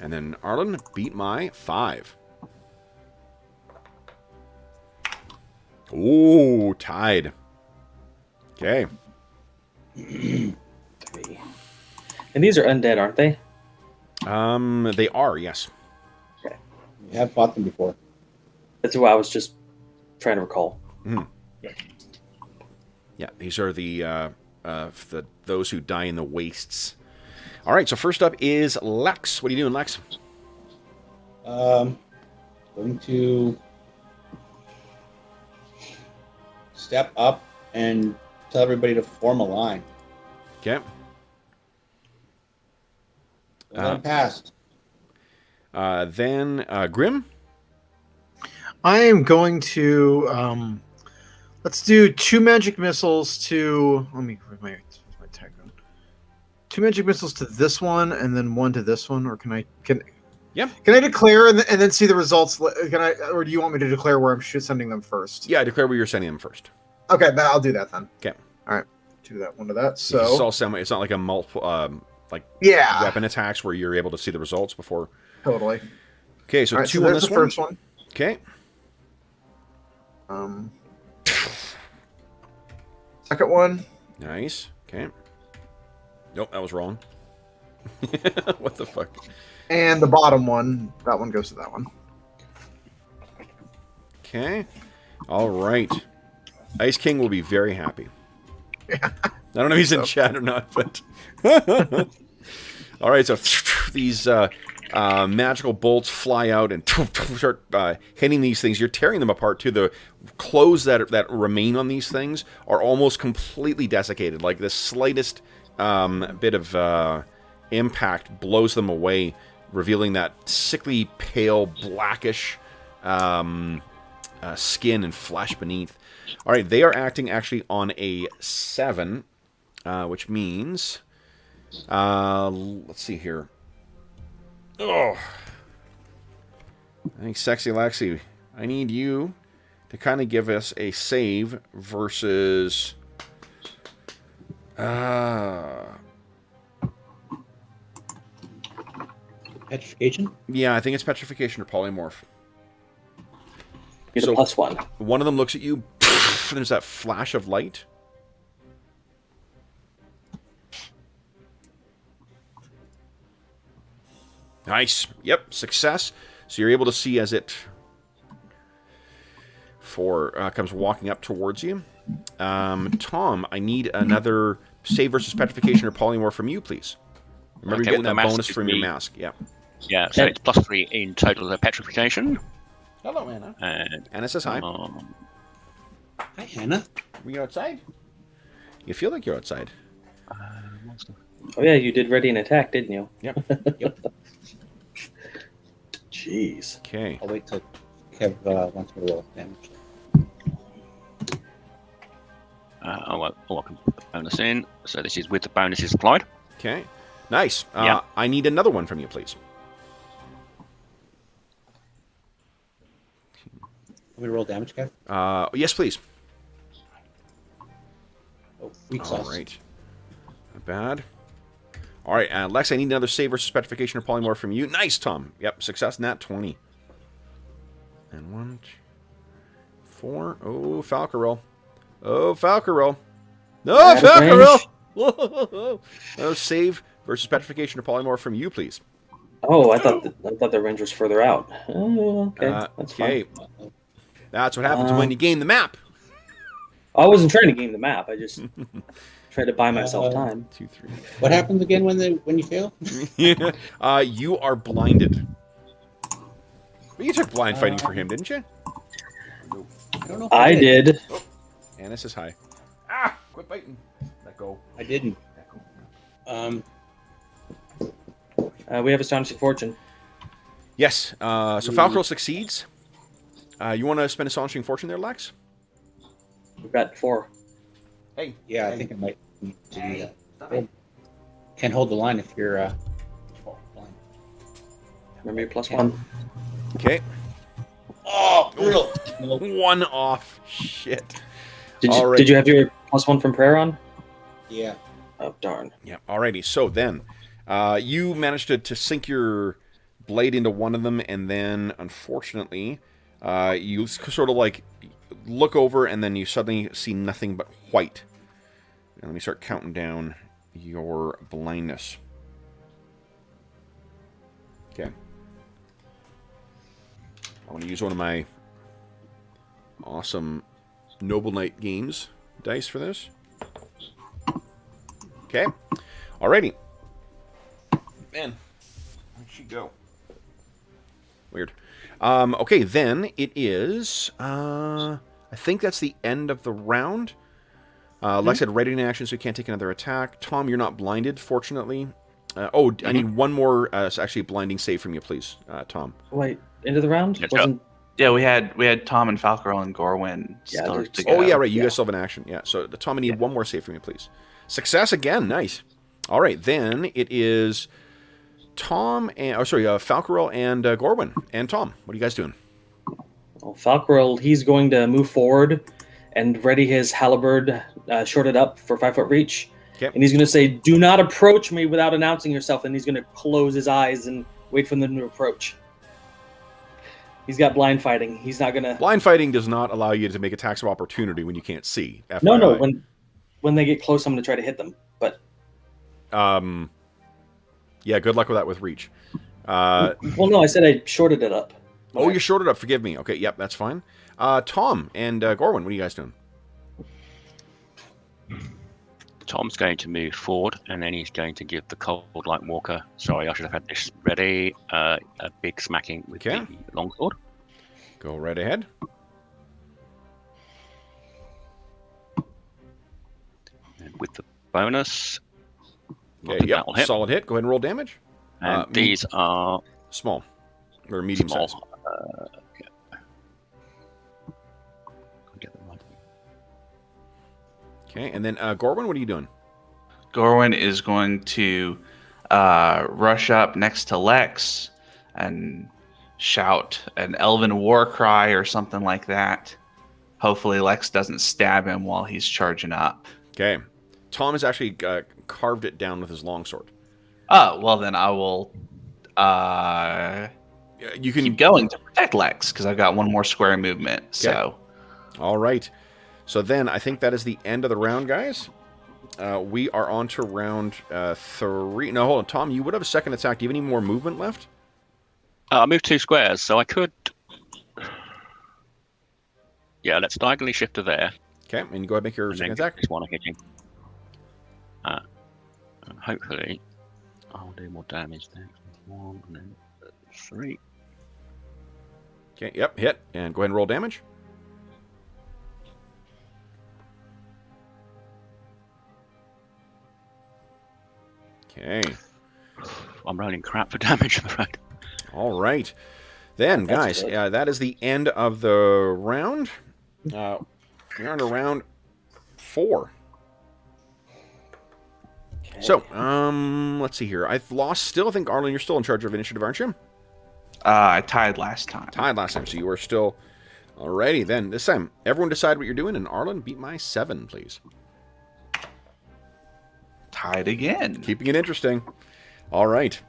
And then Arlen, beat my 5. Ooh, tied. Okay. 3. And these are undead, aren't they? They are, yes. Okay. We have fought them before. That's what I was just trying to recall. Yeah, these are the those who die in the wastes. All right, so first up is Lex. What are you doing, Lex? Going to step up and tell everybody to form a line. Okay. Line passed. Then Grim. I am going to let's do 2 magic missiles to. Let me where's my tag on. 2 magic missiles to this one, and then 1 to this one. Or can I Yeah. Can I declare and then see the results? Can I, or do you want me to declare where I'm sending them first? Yeah, declare where you're sending them first. Okay, I'll do that then. Okay. All right. Do that. 1 to that. It's So all it's not like a multiple yeah, weapon attacks where you're able to see the results before. totally. Okay, so All right, 2 so on there's this the one. first one. Okay. Second one. Nice. Okay. Nope, that was wrong. What the fuck? And the bottom one. That one goes to that one. Okay. All right. Ice King will be very happy. Yeah. I don't know if he's in chat or not, but... All right, so these magical bolts fly out and start hitting these things. You're tearing them apart, too. The clothes that remain on these things are almost completely desiccated. Like the slightest bit of impact blows them away, revealing that sickly, pale, blackish skin and flesh beneath. All right, they are acting actually on a 7, which means... let's see here. Oh, I think Sexy Lexi, I need you to kind of give us a save versus Petrification? yeah, I think it's petrification or polymorph. You're the +1. One of them looks at you, and there's that flash of light. Nice. Yep, success. So you're able to see as it comes walking up towards you. Tom, I need another save versus petrification or polymorph from you, please. Remember, Okay, you're getting well, that the bonus mask from is your me. mask. Yeah. Yeah, so it's +3 in total of petrification. Hello, Anna. And Anna says hi. Hi, Hannah. Are you outside? You feel like you're outside. Oh yeah, you did ready an attack, didn't you? Yep. Yep. Jeez. Okay. I'll wait till Kev wants me to roll damage. I can put the bonus in. So this is with the bonuses applied. Okay. Nice. Yeah. I need another one from you, please. Want me to roll damage, Kev? Yes, please. Oh, weak All sauce. right. Not bad. All right, Lex, I need another save versus petrification or polymorph from you. Nice, Tom. Yep, success, nat 20. And 1, 2, 4. Oh, Falcarel. Oh, Falcarel. No, Out of Falcarel! Whoa. Another save versus petrification or polymorph from you, please. Oh, I thought the range was further out. Oh, okay, that's okay. fine. That's what happens when you game the map. I wasn't trying to game the map. I just tried to buy myself time. 2, 3. What happens again when you fail? You are blinded. Well, you took blind fighting for him, didn't you? don't know if I did. Anna says hi. Ah! Quit biting. Let go. I didn't. We have Astonishing Fortune. Yes. So Falcro succeeds. You want to spend Astonishing Fortune there, Lex? We've got 4. Hey. Yeah, I think I might need to do that. Oh. Can't hold the line if you're blind. Remember your +1. Okay. Oh, brutal. Nope. 1 off. Shit. Did you have your +1 from prayer on? Yeah. Oh, darn. Yeah. Alrighty. So then, you managed to sink your blade into one of them, and then, unfortunately, you sort of like look over, and then you suddenly see nothing but white. And let me start counting down your blindness. Okay. I want to use one of my awesome Noble Knight Games dice for this. Okay. Alrighty. Man, where'd she go? Weird. Okay, then it is... I think that's the end of the round. Lex had ready in action, so you can't take another attack. Tom, you're not blinded, fortunately. I need one more actually blinding save from you, please, Tom. Wait, end of the round? Yes, Yeah, we had Tom and Falcor and Gorwin still they're- to go. Oh, yeah, right. You guys still have an action. Yeah, so Tom, I need one more save from you, please. Success again. Nice. All right, then it is Tom and... Falcorel and Gorwin. And Tom, what are you guys doing? Well, Falcorel, he's going to move forward and ready his halberd shorted up for 5-foot reach. Okay. And he's going to say, "Do not approach me without announcing yourself." And he's going to close his eyes and wait for them to approach. He's got blind fighting. He's not going to... Blind fighting does not allow you to make attacks of opportunity when you can't see. No. FYI. When they get close, I'm going to try to hit them. But yeah, good luck with that with reach. well, no, I said I shorted it up. Oh, you shorted up. Forgive me. Okay, yep, that's fine. Tom and Gorwin, what are you guys doing? Tom's going to move forward, and then he's going to give the Cold Light Walker. Sorry, I should have had this ready. A big smacking with Okay. the longsword. Go right ahead. And with the bonus, I Okay, think yep, that'll hit. solid hit. Go ahead and roll damage. And these are Small. Or medium small. size. Yeah. I'll get them right. Okay, and then Gorwin, what are you doing? Gorwin is going to rush up next to Lex and shout an elven war cry or something like that. Hopefully Lex doesn't stab him while he's charging up. Okay. Tom has actually carved it down with his longsword. Oh, well then I will You can keep going to protect Lex because I've got one more square movement. So All right. So then I think that is the end of the round, guys. We are on to round 3. No, hold on. Tom, you would have a second attack. Do you have any more movement left? I moved 2 squares, so I could. Yeah, let's diagonally shift to there. Okay, and you go ahead and make your And second then attack. this one I'm hitting. And hopefully, I'll do more damage there. 1 and then 3. Okay, yep, hit. And go ahead and roll damage. Okay. I'm rolling crap for damage, I'm afraid. All right. Then, That's guys, good. that is the end of the round. We're on to round 4. Okay. So, let's see here. I've lost still. I think, Arlen, you're still in charge of initiative, aren't you? I tied last time. Tied last time, so you are still... Alrighty, then. This time, everyone decide what you're doing, and Arlen, beat my 7, please. Tied again. Keeping it interesting. All right.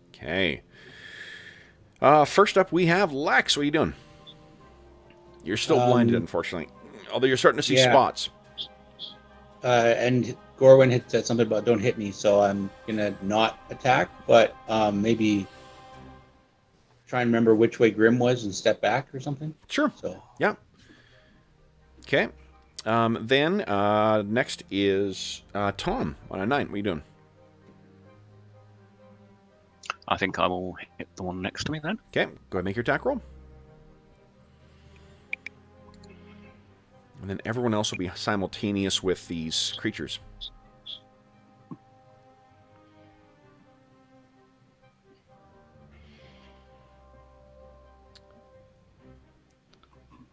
Okay. First up, we have Lex. What are you doing? You're still blinded, unfortunately. Although you're starting to see yeah. spots. And Gorwin had said something about don't hit me, so I'm gonna not attack, but maybe try and remember which way Grim was and step back or something. Sure. So Yeah. Okay. Then next is Tom on a 9. What are you doing? I think I will hit the one next to me then. Okay, go ahead and make your attack roll. And then everyone else will be simultaneous with these creatures.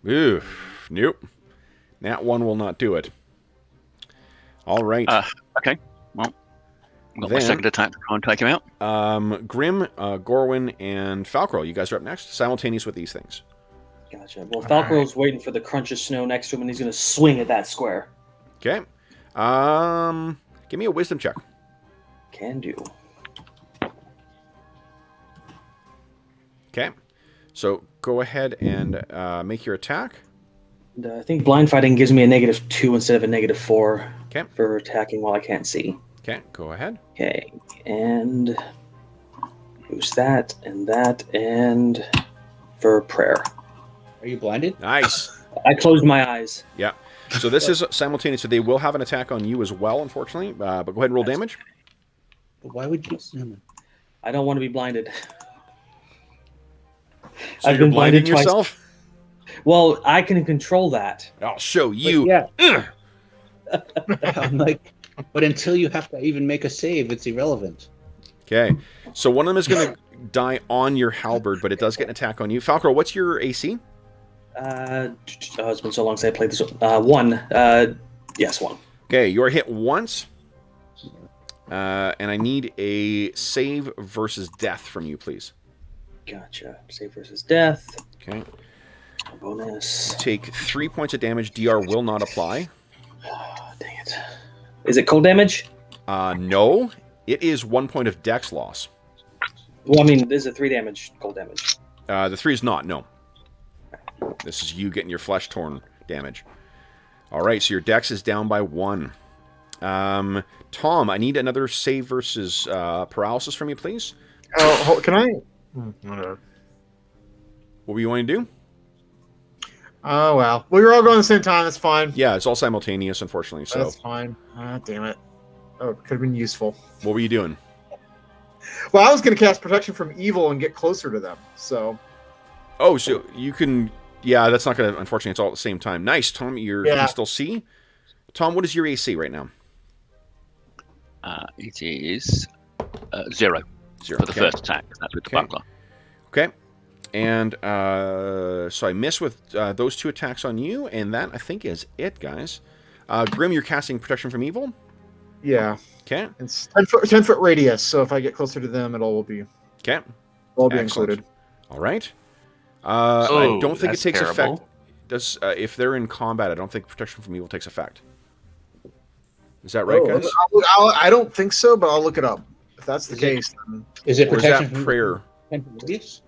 Ooh, nope. That one will not do it. All right. Okay. Well, I've got my Then- second attack to try and take him out. Grim, Gorwin, and Falcro, you guys are up next, simultaneous with these things. Gotcha. Well, Falco's waiting for the crunch of snow next to him, and he's going to swing at that square. Okay. Give me a wisdom check. Can do. Okay. So go ahead and make your attack. And, I think blind fighting gives me a -2 instead of a -4 Okay. for attacking while I can't see. Okay, go ahead. Okay, and boost that, and for prayer. Are you blinded? Nice. I closed my eyes. Yeah. So this is simultaneous. So they will have an attack on you as well, unfortunately. But go ahead and roll damage. But why would you? I don't want to be blinded. So I've you're been blinded blinding twice. yourself? Well, I can control that. I'll show you. Yeah. Ugh. I'm like, but until you have to even make a save, it's irrelevant. Okay. So one of them is going to die on your halberd, but it does get an attack on you. Falcro, what's your AC? It's been so long since I played this one. 1. Yes, 1. Okay, you are hit once. And I need a save versus death from you, please. Gotcha. Save versus death. Okay. Bonus. Take 3 points of damage. DR will not apply. Oh, dang it. Is it cold damage? No. It is 1 point of dex loss. Well, I mean, this is a 3 damage cold damage. The 3 is not, no. This is you getting your flesh torn damage. All right, so your dex is down by 1. Tom, I need another save versus paralysis from you, please. Oh, can I? Whatever. What were you wanting to do? Oh well, we were all going at the same time. That's fine. Yeah, it's all simultaneous, unfortunately. So, That's fine. Ah, damn it. Oh, it could have been useful. what were you doing? Well, I was going to cast protection from evil and get closer to them. So Oh, so you can... Yeah, that's not going to... Unfortunately, it's all at the same time. Nice, Tom. You Yeah. can still see. Tom, what is your AC right now? It is 0 0. for the first attack. That's with the Okay. buckler. Okay. And so I miss with those 2 attacks on you, and that, I think, is it, guys. Grim, you're casting Protection from Evil. yeah, Okay. it's 10-foot radius. So if I get closer to them, it'll be Okay. all Excellent. included. All right. I don't think it that's takes terrible. effect. Does if they're in combat, I don't think Protection from Evil takes effect. Is that right, guys? I don't think so, but I'll look it up. If that's the Is it- case, then Is it Or is protection that from prayer? radius?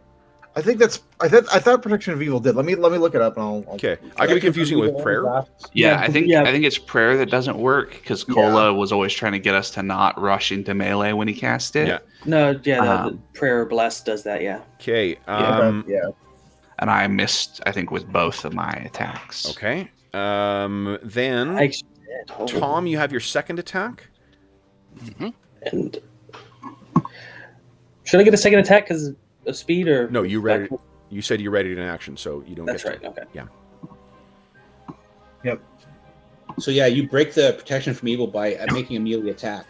I think that's. I thought Protection of Evil did. Let me look it up, and I'll Okay. I could be confusing it with prayer. Yeah, Yeah, I think yeah. I think it's prayer that doesn't work because Cola was always trying to get us to not rush into melee when he cast it. Yeah. No, yeah, the prayer bless does that, yeah. Okay. yeah. And I missed, I think, with both of my attacks. Okay. Then I actually did. Hold on. Tom, you have your second attack. And should I get a second attack because of speed or No, you ready? You said you're ready to action, so you don't That's get to. right. Okay. So yeah, you break the protection from evil by making a melee attack.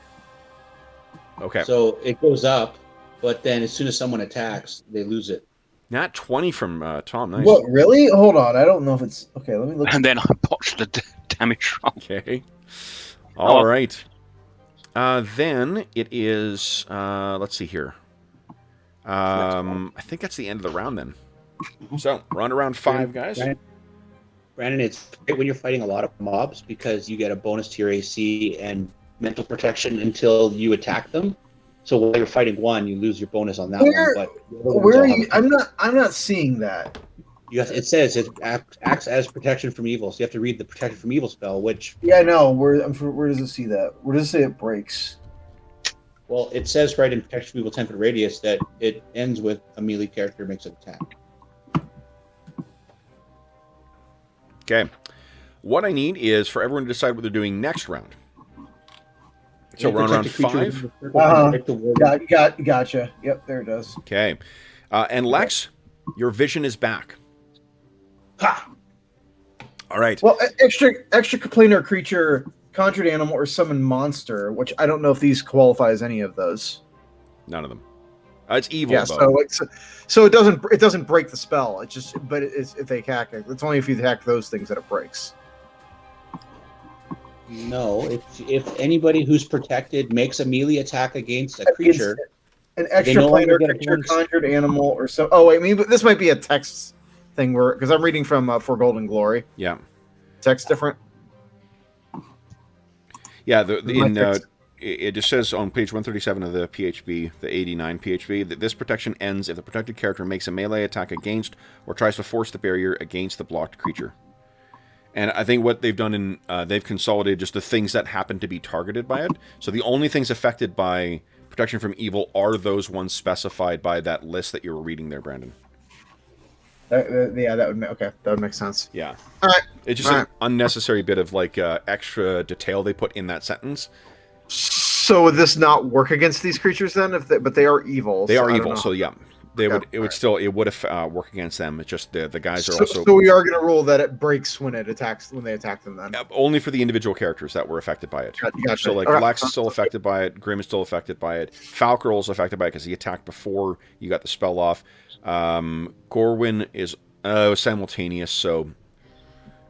Okay. So it goes up, but then as soon as someone attacks, they lose it. Nat 20 from Tom. Nice. What, really? Hold on. I don't know if it's okay. Let me look. And then I botched the damage roll. Okay. All right. Then it is. Let's see here. I think that's the end of the round then. So we're on to round 5, guys. Brandon, it's great when you're fighting a lot of mobs because you get a bonus to your AC and mental protection until you attack them. So while you're fighting one, you lose your bonus on that Where- one. But the other ones Where all are have you? I'm not seeing that. it says it acts as protection from evil, so you have to read the protection from evil spell. Which, Yeah, I know. Where does it see that? Where does it say it breaks? well, it says right in protection from evil 10-foot radius that it ends with a melee character makes an attack. Okay. What I need is for everyone to decide what they're doing next round. So we're on round Protect a creature 5. within the circle can break the ward. Gotcha. Yep, there it does. Okay. And Lex, your vision is back. Ha! All right. Well, extra planar creature, conjured animal, or summoned monster, which I don't know if these qualify as any of those. None of them. It's evil, Yeah, though. so it doesn't break the spell. It's if they attack it. It's only if you attack those things that it breaks. No, if anybody who's protected makes a melee attack against a creature, An They extra no longer planar get a creature, bonus. conjured animal, or so. Oh wait, maybe this might be a text thing because I'm reading from For Golden Glory. Yeah. Text different. Yeah, My text. it just says on page 137 of the PHB, the 89 PHB, that this protection ends if the protected character makes a melee attack against or tries to force the barrier against the blocked creature. And I think what they've done they've consolidated just the things that happen to be targeted by it. So the only things affected by protection from evil are those ones specified by that list that you were reading there, Brandon. That would make sense. Yeah. All right. It's just an unnecessary bit of extra detail they put in that sentence. So would this not work against these creatures then? But they are evil. They are I don't evil, know. so yeah, they Okay, it would have worked against them. It's just the guys are So, also so we are going to rule that it breaks when they attack them. Then only for the individual characters that were affected by it. Gotcha. So like All right. Lex is still affected by it, Grim is still affected by it, Falcarol is affected by it because he attacked before you got the spell off. Gorwyn is simultaneous, so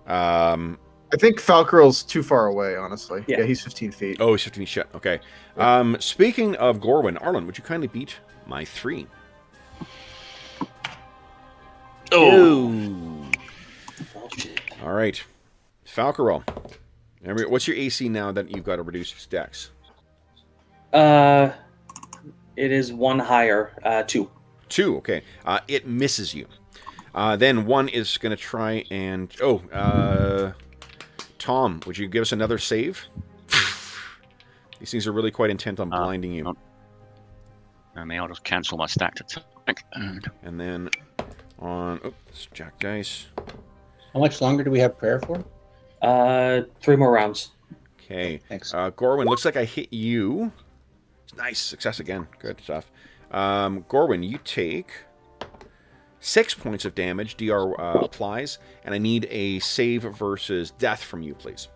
I think Falcarol's too far away. Honestly, Yeah. he's 15 feet. oh, he's 15 shit. Okay. Speaking of Gorwyn, Arlen, would you kindly beat my 3? Oh. All right, Falcarol. What's your AC now that you've got a reduced dex? It is 1 higher, 2. 2, okay. It misses you. Then 1 is going to try and... Tom, would you give us another save? These things are really quite intent on blinding you. I mean, I'll just cancel my stacked attack. And then on... Oh, it's Jack Dice. how much longer do we have prayer for? 3 more rounds. Okay. Thanks. Gorwyn, looks like I hit you. Nice. Success again. Good stuff. Gorwyn, you take 6 points of damage. DR applies. And I need a save versus death from you, please.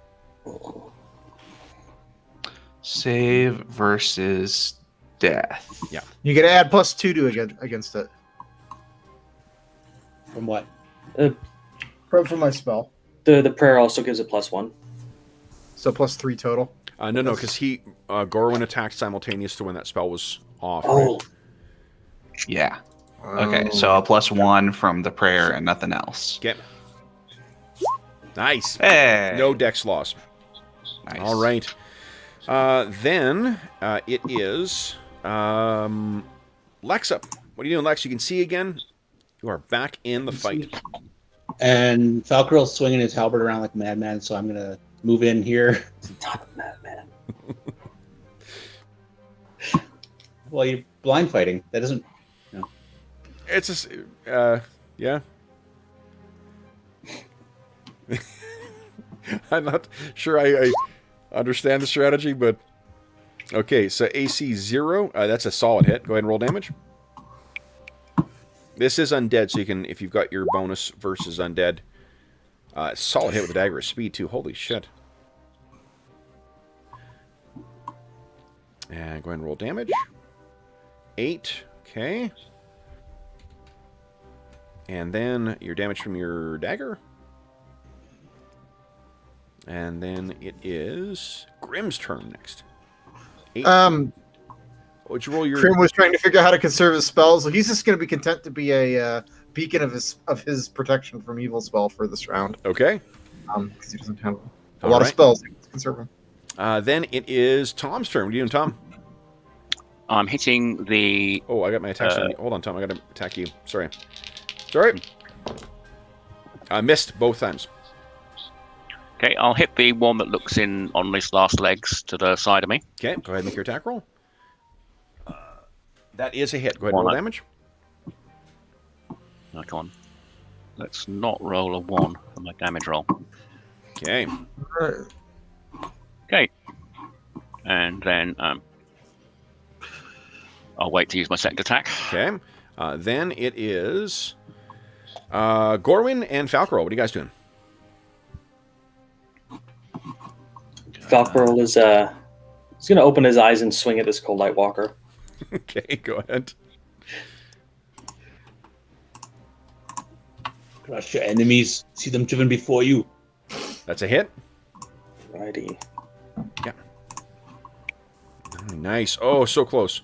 Save versus death. Yeah. You can add +2 to against it From what? from my spell. The prayer also gives it +1. So +3 total. No, because Gorwyn attacked simultaneous to when that spell was off. Oh, Right? Yeah. Okay, so a +1 from the prayer and nothing else. Okay. Nice. Hey. No dex loss. Nice. All right. Then it is Lexa. What are you doing, Lex? You can see again. You are back in the fight. And Falcarol's swinging his halberd around like a madman, so I'm gonna move in here. not a madman. Well, you're blind fighting. That doesn't. It's just, yeah. I'm not sure I understand the strategy, but okay. So AC 0. That's a solid hit. Go ahead and roll damage. This is undead, so you can, if you've got your bonus versus undead, solid hit with a dagger of speed too. Holy shit! And go ahead and roll damage. 8. Okay. And then your damage from your dagger. And then it is Grim's turn next. 8. What'd you roll your... Grim was trying to figure out how to conserve his spells, so he's just going to be content to be a beacon of his protection from evil spell for this round. Okay. Because he doesn't have a All lot right. of spells to conserve him. Then it is Tom's turn. What are you doing, Tom? I'm hitting the... Oh, I got my attacks on you. Hold on, Tom. I got to attack you. Sorry. Sorry. I missed both times. Okay, I'll hit the one that looks in on his last legs to the side of me. Okay, go ahead and make your attack roll. That is a hit. Go ahead and roll One. damage. Oh, come on. Let's not roll a 1 for my damage roll. Okay. Okay. And then I'll wait to use my second attack. Okay. Then it is Gorwin and Falcro. What are you guys doing? Falcro is he's gonna open his eyes and swing at this Cold Light Walker. Okay, go ahead. Crush your enemies. See them driven before you. That's a hit. Righty. Nice. Oh, so close.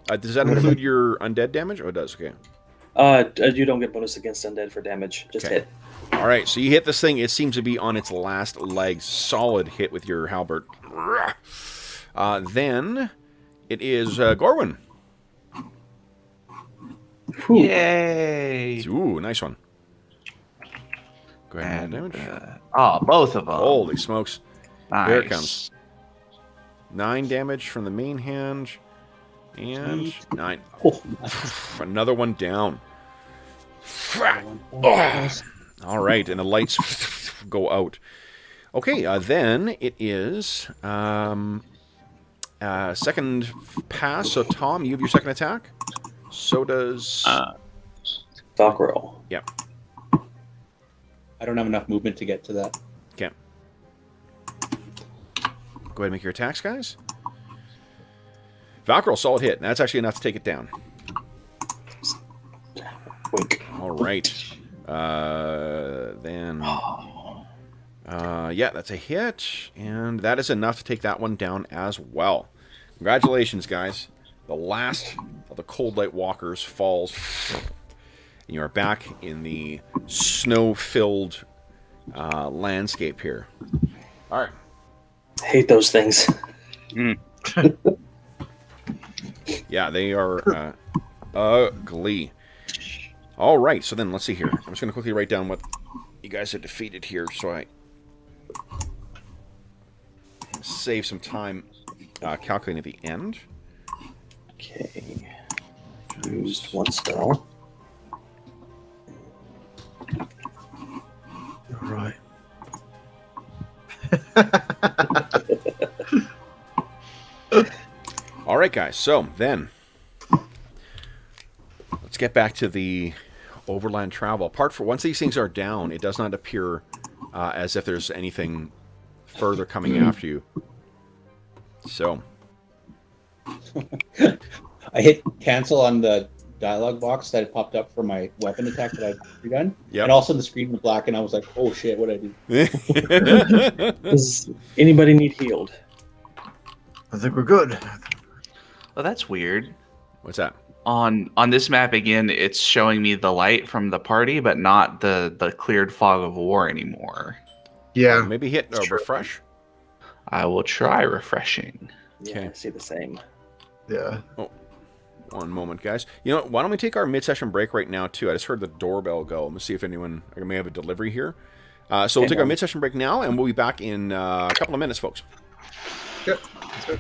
Does that include your undead damage? Oh, it does. Okay. You don't get bonus against undead for damage. Just Okay. hit. All right, so you hit this thing. It seems to be on its last legs. Solid hit with your halberd. Then it is Gorwin. Whew. Yay! Ooh, nice one. Go ahead and roll And, damage. both of them. Holy smokes. Nice. There it comes. 9 damage from the main hand. And 9. Oh, Another one down. nice. All right, and the lights go out. Okay, then it is second pass. So, Tom, you have your second attack. So does... Falcro. Yep. I don't have enough movement to get to that. Okay. Go ahead and make your attacks, guys. Valkyrie, solid hit. That's actually enough to take it down. Wink. All right. Then... yeah, that's a hit. And that is enough to take that one down as well. Congratulations, guys. The last of the Cold Light Walkers falls. And you are back in the snow-filled landscape here. All right. Hate those things. Yeah, they are ugly. All right, so then let's see here. I'm just going to quickly write down what you guys have defeated here so I save some time calculating at the end. Okay. Used one spell. All right. All right, guys. So then, let's get back to the overland travel. Apart from once these things are down, it does not appear as if there's anything further coming after you. So, I hit cancel on the dialogue box that popped up for my weapon attack that I'd redone. Yep. And also the screen was black, and I was like, oh shit, what did I do? Does anybody need healed? I think we're good. Oh, that's weird. what's that? On this map again, it's showing me the light from the party, but not the cleared fog of war anymore. Yeah. Maybe hit Sure. refresh. I will try refreshing. Yeah, Okay. I see the same. Yeah. One moment, guys. You know what? Why don't we take our mid-session break right now, too? I just heard the doorbell go. Let's see if anyone... I may have a delivery here. So we'll take our mid-session break now, and we'll be back in a couple of minutes, folks. Yep. That's good.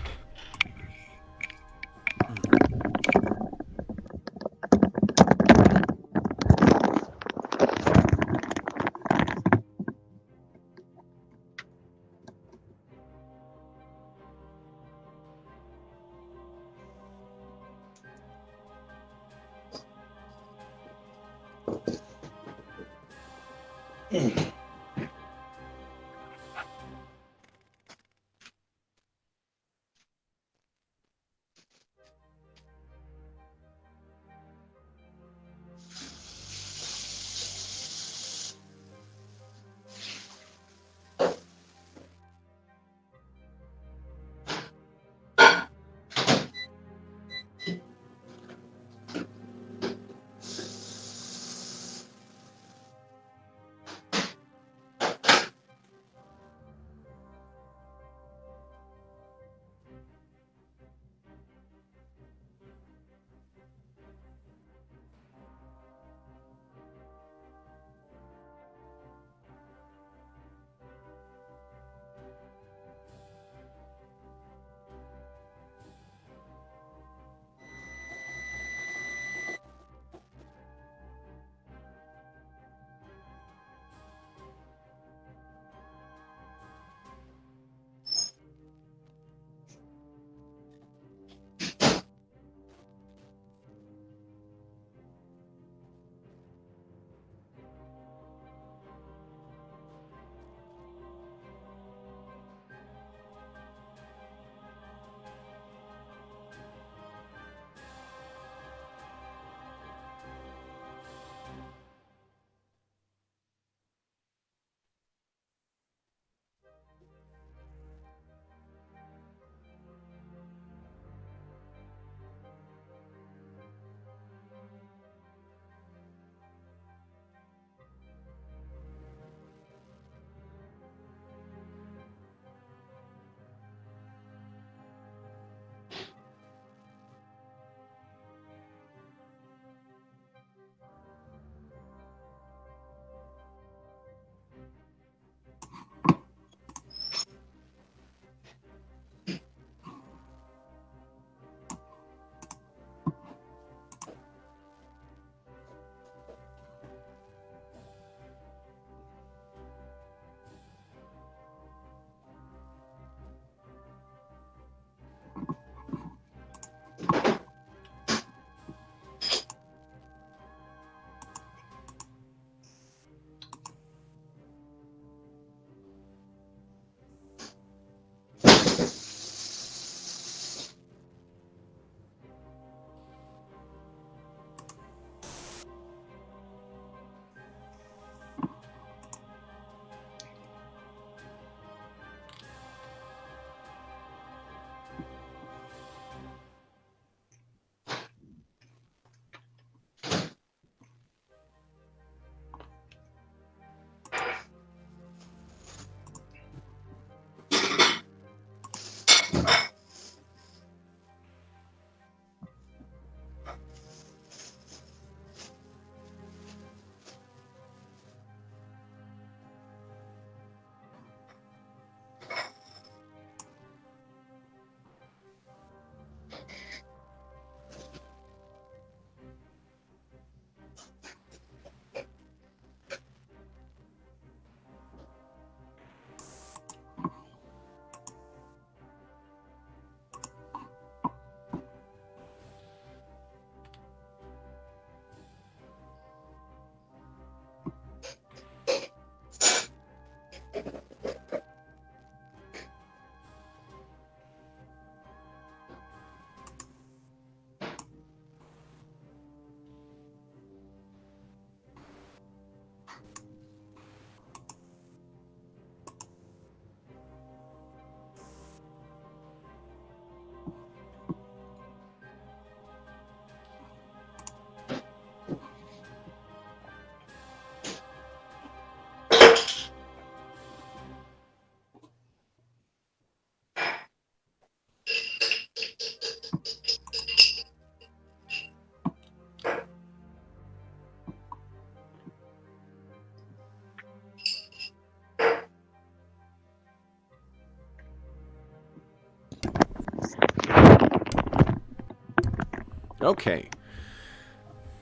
Okay.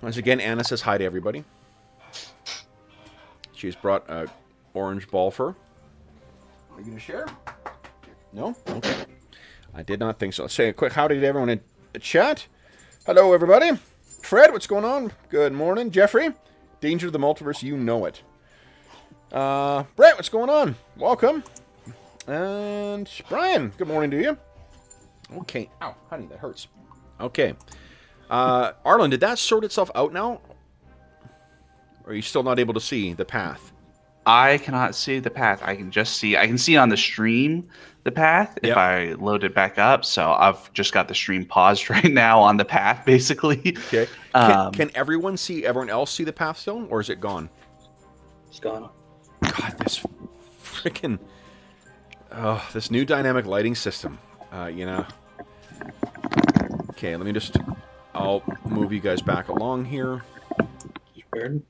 Once again, Anna says hi to everybody. She's brought a orange ball fur. Are you going to share? No? Okay. I did not think so. Let's say a quick howdy to everyone in the chat. Hello, everybody. Fred, what's going on? Good morning. Jeffrey, danger of the multiverse, you know it. Brett, what's going on? Welcome. And Brian, good morning to you. Okay. Ow, honey, that hurts. Okay. Arlen, did that sort itself out now? Or are you still not able to see the path? I cannot see the path. I can see on the stream the path if I load it back up. So I've just got the stream paused right now on the path, basically. Okay. Can everyone else see the path still? Or is it gone? It's gone. God, this freaking... this new dynamic lighting system. Okay, let me just... I'll move you guys back along here. Weird.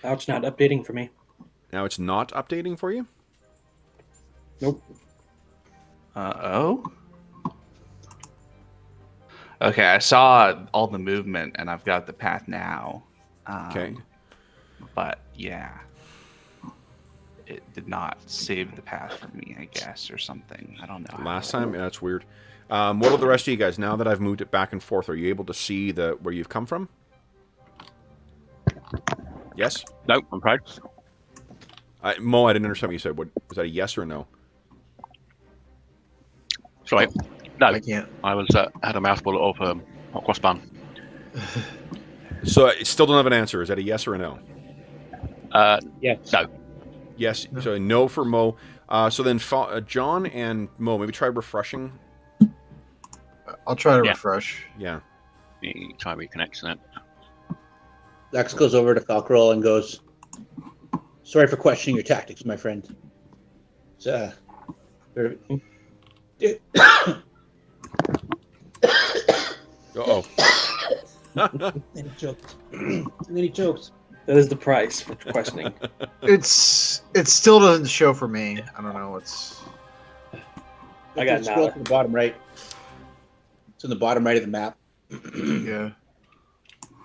Now it's not updating for me. Now it's not updating for you? Nope. Oh. Okay, I saw all the movement, and I've got the path now. Okay. But, yeah. It did not save the path for me, I guess, or something. I don't know. Last time? Yeah, that's weird. What are the rest of you guys? Now that I've moved it back and forth, are you able to see where you've come from? Yes? No, I'm proud. Mo, I didn't understand what you said. Was that a yes or a no? Sorry. No, I can't. I was had a mouthful of hot cross bun. So I still don't have an answer. Is that a yes or a no? Yes. No. Yes. So a no for Mo. So then John and Mo, maybe try refreshing. I'll try to refresh. Yeah. You try reconnecting it. Lex goes over to Falkrol and goes, "Sorry for questioning your tactics, my friend. It's, Uh-oh. And he choked. And then he choked. That is the price for questioning. It still doesn't show for me. I don't know. I got Scroll nada. to the bottom right. It's in the bottom right of the map. Yeah.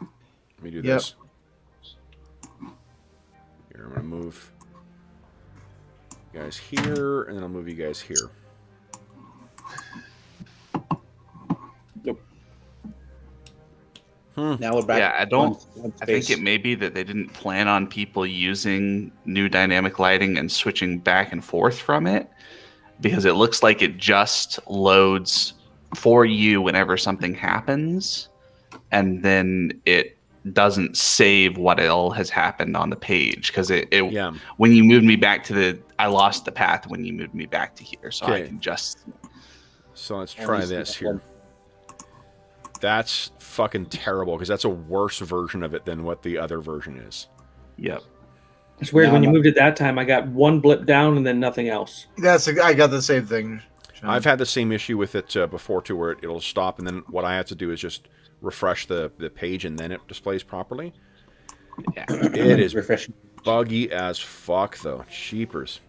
Let me do this. Here, I'm going to move you guys here, and then I'll move you guys here. Nope. Now we're back. Yeah, I don't. one I think space. it may be that they didn't plan on people using new dynamic lighting and switching back and forth from it, because it looks like it just loads for you whenever something happens, and then it doesn't save what all has happened on the page, because when you moved me back to I lost the path when you moved me back to here, so I can just. So let's try this here. That's fucking terrible, because that's a worse version of it than what the other version is. Yep. It's weird. When you moved it that time, I got one blip down and then nothing else. I got the same thing. Sean. I've had the same issue with it before too, where it'll stop, and then what I have to do is just refresh the page, and then it displays properly. Yeah. It is refreshing. Buggy as fuck, though. Cheapers.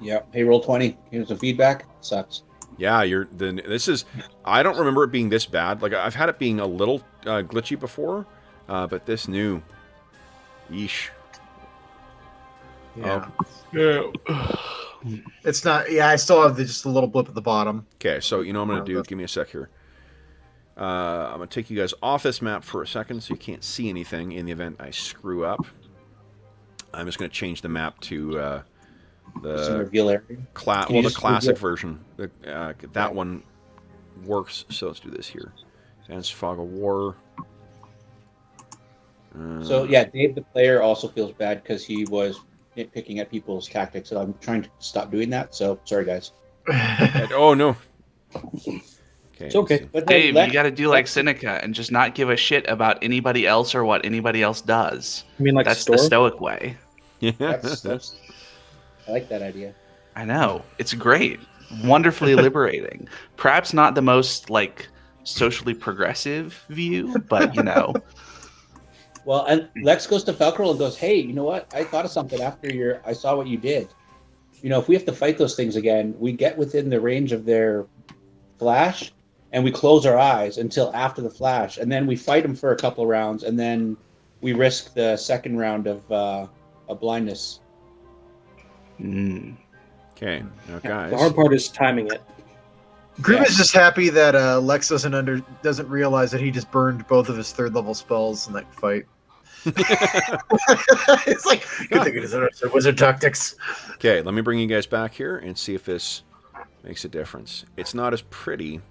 Yep. Hey, roll 20. Here's some feedback. Sucks. Yeah, this is. I don't remember it being this bad. Like, I've had it being a little glitchy before, but this new, yeesh. Yeah. It's not. Yeah, I still have just a little blip at the bottom. Okay, so you know what I'm gonna do? Give me a sec here. I'm gonna take you guys off this map for a second, so you can't see anything in the event I screw up. I'm just gonna change the map to the reveal area. the classic version. That one works. So let's do this here. Dance Fog of War. So yeah, Dave the player also feels bad because he was nitpicking at people's tactics, and I'm trying to stop doing that. So sorry, guys. Oh no. Okay, It's okay. But Dave, Lex- you got to do like Seneca and just not give a shit about anybody else or what anybody else does. You mean like That's store? the stoic way. that's- I like that idea. I know. It's great. Wonderfully liberating. Perhaps not the most like socially progressive view, but you know. Well, and Lex goes to Falkrol and goes, "Hey, you know what? I thought of something after I saw what you did. You know, if we have to fight those things again, we get within the range of their flash, and we close our eyes until after the flash, and then we fight them for a couple of rounds, and then we risk the second round of blindness. Okay, now guys. The hard part is timing it. Grim is just happy that Lex doesn't realize that he just burned both of his 3rd level spells in that fight. It's like, good thing it isn't wizard tactics. Okay, let me bring you guys back here and see if this makes a difference. It's not as pretty.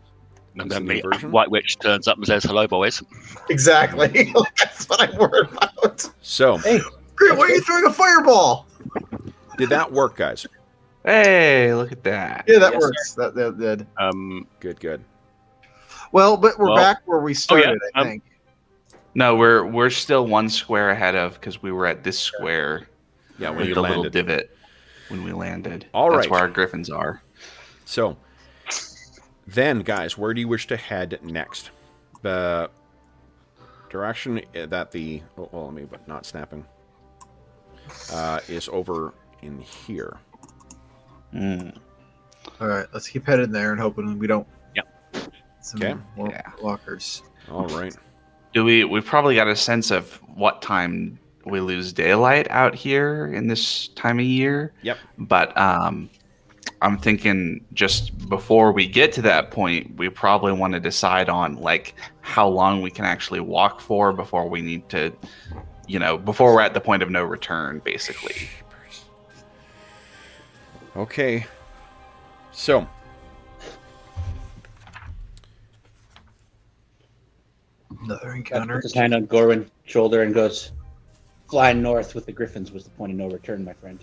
And as then the the version. White Witch turns up and says, "Hello, boys." Exactly. That's what I'm worried about. So, Hey, Grim, why are you throwing a fireball? did that work, guys? Hey, look at that. Yeah, that Yes, works. That did. Good. Well, but we're Well- back where we started, I um, think. No, we're still 1 square ahead of because we were at this square. Yeah, when with you the little landed. divot when we landed. All That's right. where our griffins are. So, then, guys, where do you wish to head next? The direction that the... Oh, well, let me... But not snapping. Is over in here. All right, let's keep heading there and hoping we don't. Yep. Some Okay. more Yeah. walkers. All right. We've probably got a sense of what time we lose daylight out here in this time of year. Yep. But I'm thinking just before we get to that point, we probably want to decide on like how long we can actually walk for before we need to, before we're at the point of no return, basically. Okay. So, Another Puts encounter. his hand on Gorwin's shoulder and goes, "Flying north with the Griffins was the point of no return, my friend."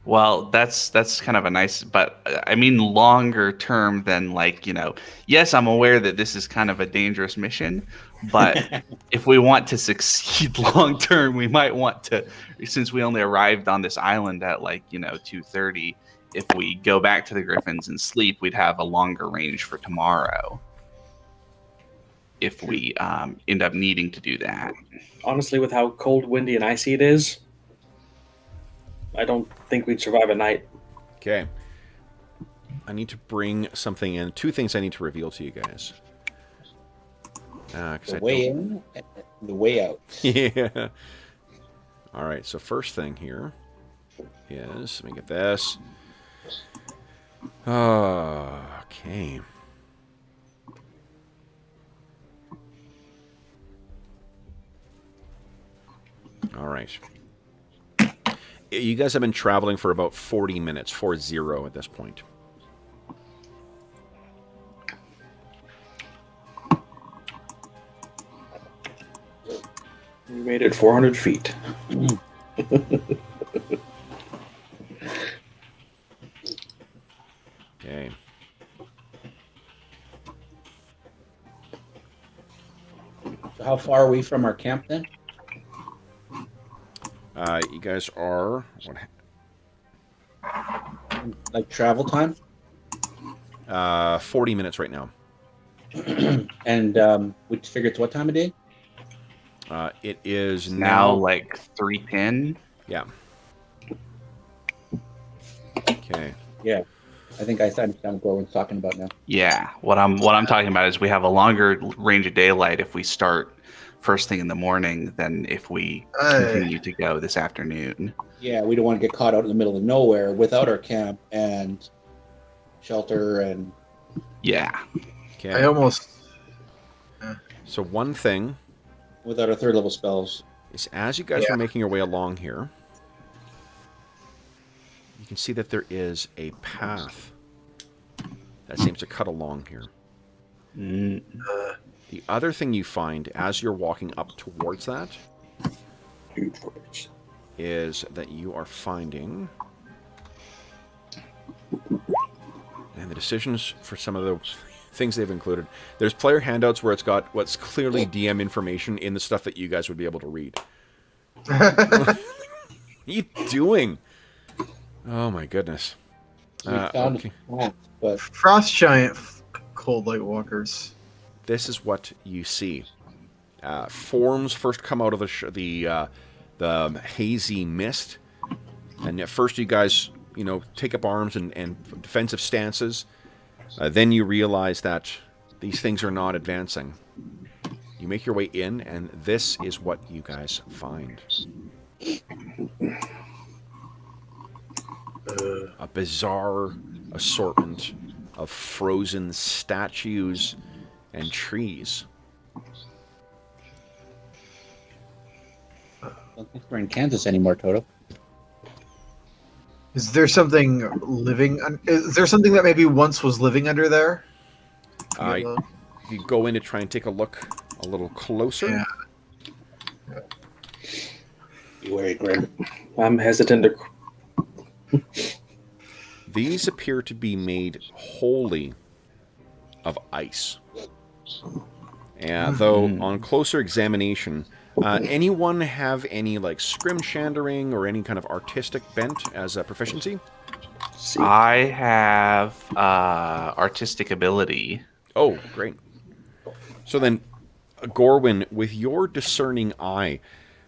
Well, that's kind of a nice, but I mean longer term than like, yes, I'm aware that this is kind of a dangerous mission, but if we want to succeed long term, we might want to, since we only arrived on this island at like, 2:30, if we go back to the Griffins and sleep, we'd have a longer range for tomorrow. If we end up needing to do that. Honestly, with how cold, windy, and icy it is, I don't think we'd survive a night. okay. I need to bring something in. 2 things I need to reveal to you guys. 'Cause The I way don't- in, and the way out. Yeah. All right, so first thing here is, let me get this. Okay. All right. You guys have been traveling for about 40 minutes, 40 at this point. We made it 400 feet. Okay. So how far are we from our camp then? You guys are... Like travel time? 40 minutes right now. And we figure it's what time of day? It is Now now... like 3:10. Yeah. Okay. Yeah. I think I understand what Gorwin's talking about now. Yeah, what I'm talking about is we have a longer range of daylight if we start first thing in the morning than if we continue to go this afternoon. Yeah, we don't want to get caught out in the middle of nowhere without our camp and shelter and... Yeah. Okay. I almost. So one thing without our 3rd level spells. is as you guys are making your way along here, you can see that there is a path that seems to cut along here. The other thing you find as you're walking up towards that is that you are finding... And the decisions for some of those things they've included. There's player handouts where it's got what's clearly DM information in the stuff that you guys would be able to read. What are you doing? Oh my goodness. We found Okay. a path, but Frost giant cold light walkers. This is what you see. Forms first come out of the hazy mist, and at first you guys, take up arms and defensive stances. Then you realize that These things are not advancing. You make your way in, and this is what you guys find. A bizarre assortment of frozen statues and trees. I don't think we're in Kansas anymore, Toto. Is there something living? Is there something that maybe once was living under there? If you go in to try and take a look a little closer. Yeah. Be wary, Grim. I'm hesitant to. These appear to be made wholly of ice. And though on closer examination, anyone have any like scrimshandering or any kind of artistic bent as a proficiency? I have artistic ability. Oh, great. So then, Gorwin, with your discerning eye,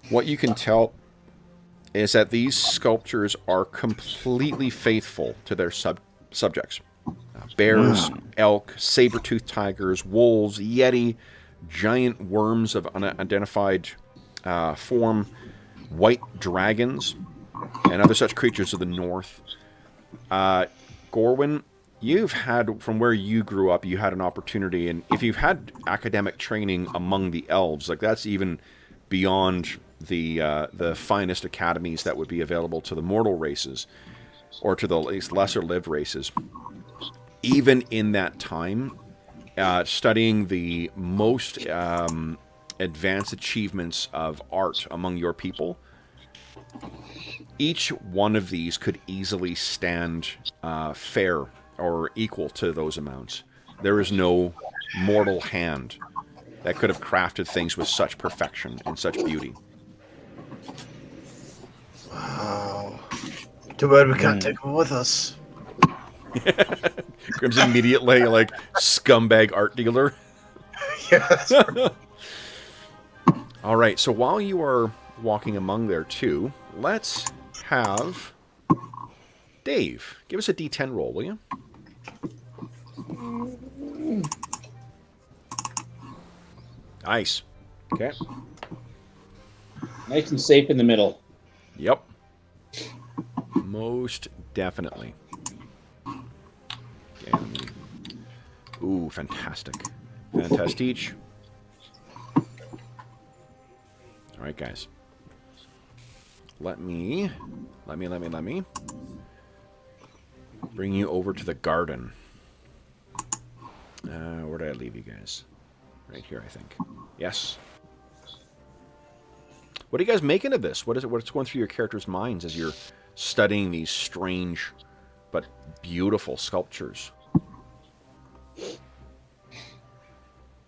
what you can tell is that these sculptures are completely faithful to their subjects. Bears, elk, saber-toothed tigers, wolves, yeti, giant worms of unidentified form, white dragons, and other such creatures of the north. Gorwin, you've had, from where you grew up, you had an opportunity, and if you've had academic training among the elves, like that's even beyond the finest academies that would be available to the mortal races, or to the at least lesser-lived races. Even in that time, studying the most advanced achievements of art among your people, each one of these could easily stand fair or equal to those amounts. There is no mortal hand that could have crafted things with such perfection and such beauty. Wow. Too bad we can't take them with us. Grim's immediately like scumbag art dealer. Yes. All right, so while you are walking among there too, let's have Dave give us a D10 roll, will you? Nice. Okay. Nice and safe in the middle. Yep. Most definitely. Okay. Ooh, fantastic. Fantastic. All right, guys. Let me bring you over to the garden. Where did I leave you guys? Right here, I think. Yes. What are you guys making of this? What's going through your characters' minds as you're studying these strange but beautiful sculptures?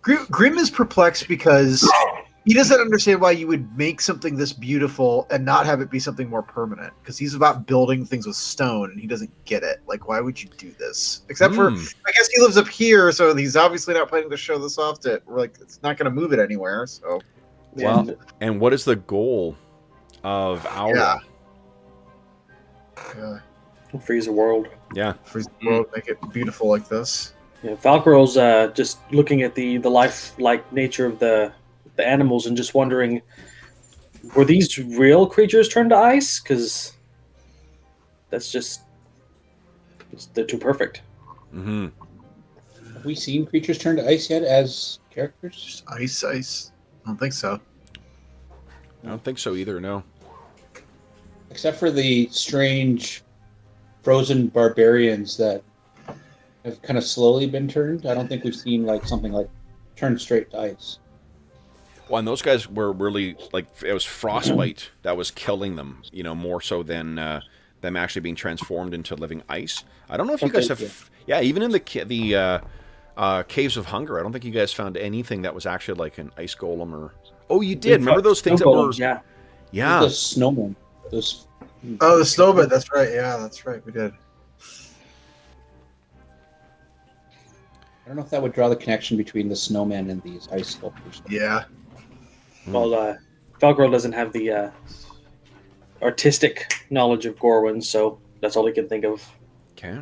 Grim is perplexed because he doesn't understand why you would make something this beautiful and not have it be something more permanent. Because he's about building things with stone, and he doesn't get it. Like, why would you do this? Except for, I guess he lives up here, so he's obviously not planning to show this off to. Like, it's not going to move it anywhere. So, well, and what is the goal of Aura? Yeah. Freeze the world. Yeah. Freeze the world, make it beautiful like this. Yeah, Valkyrie's just looking at the lifelike nature of the animals and just wondering, were these real creatures turned to ice? Because that's just, they're too perfect. Mm-hmm. Have we seen creatures turn to ice yet as characters? Just ice. I don't think so. I don't think so either, no. Except for the strange frozen barbarians that have kind of slowly been turned. I don't think we've seen like something like turned straight to ice. Well, and those guys were really, like, it was frostbite that was killing them, you know, more so than them actually being transformed into living ice. I don't know if you guys have... Yeah, even in the Caves of Hunger, I don't think you guys found anything that was actually like an ice golem or... Oh, you did! Remember those things that were... Yeah. Yeah. The snowmen. Those... Oh, the snowman. That's right. Yeah, that's right. We did. I don't know if that would draw the connection between the snowmen and these ice sculptures. Yeah. Well, Valkyrie doesn't have the artistic knowledge of Gorwin, so that's all he can think of. Okay.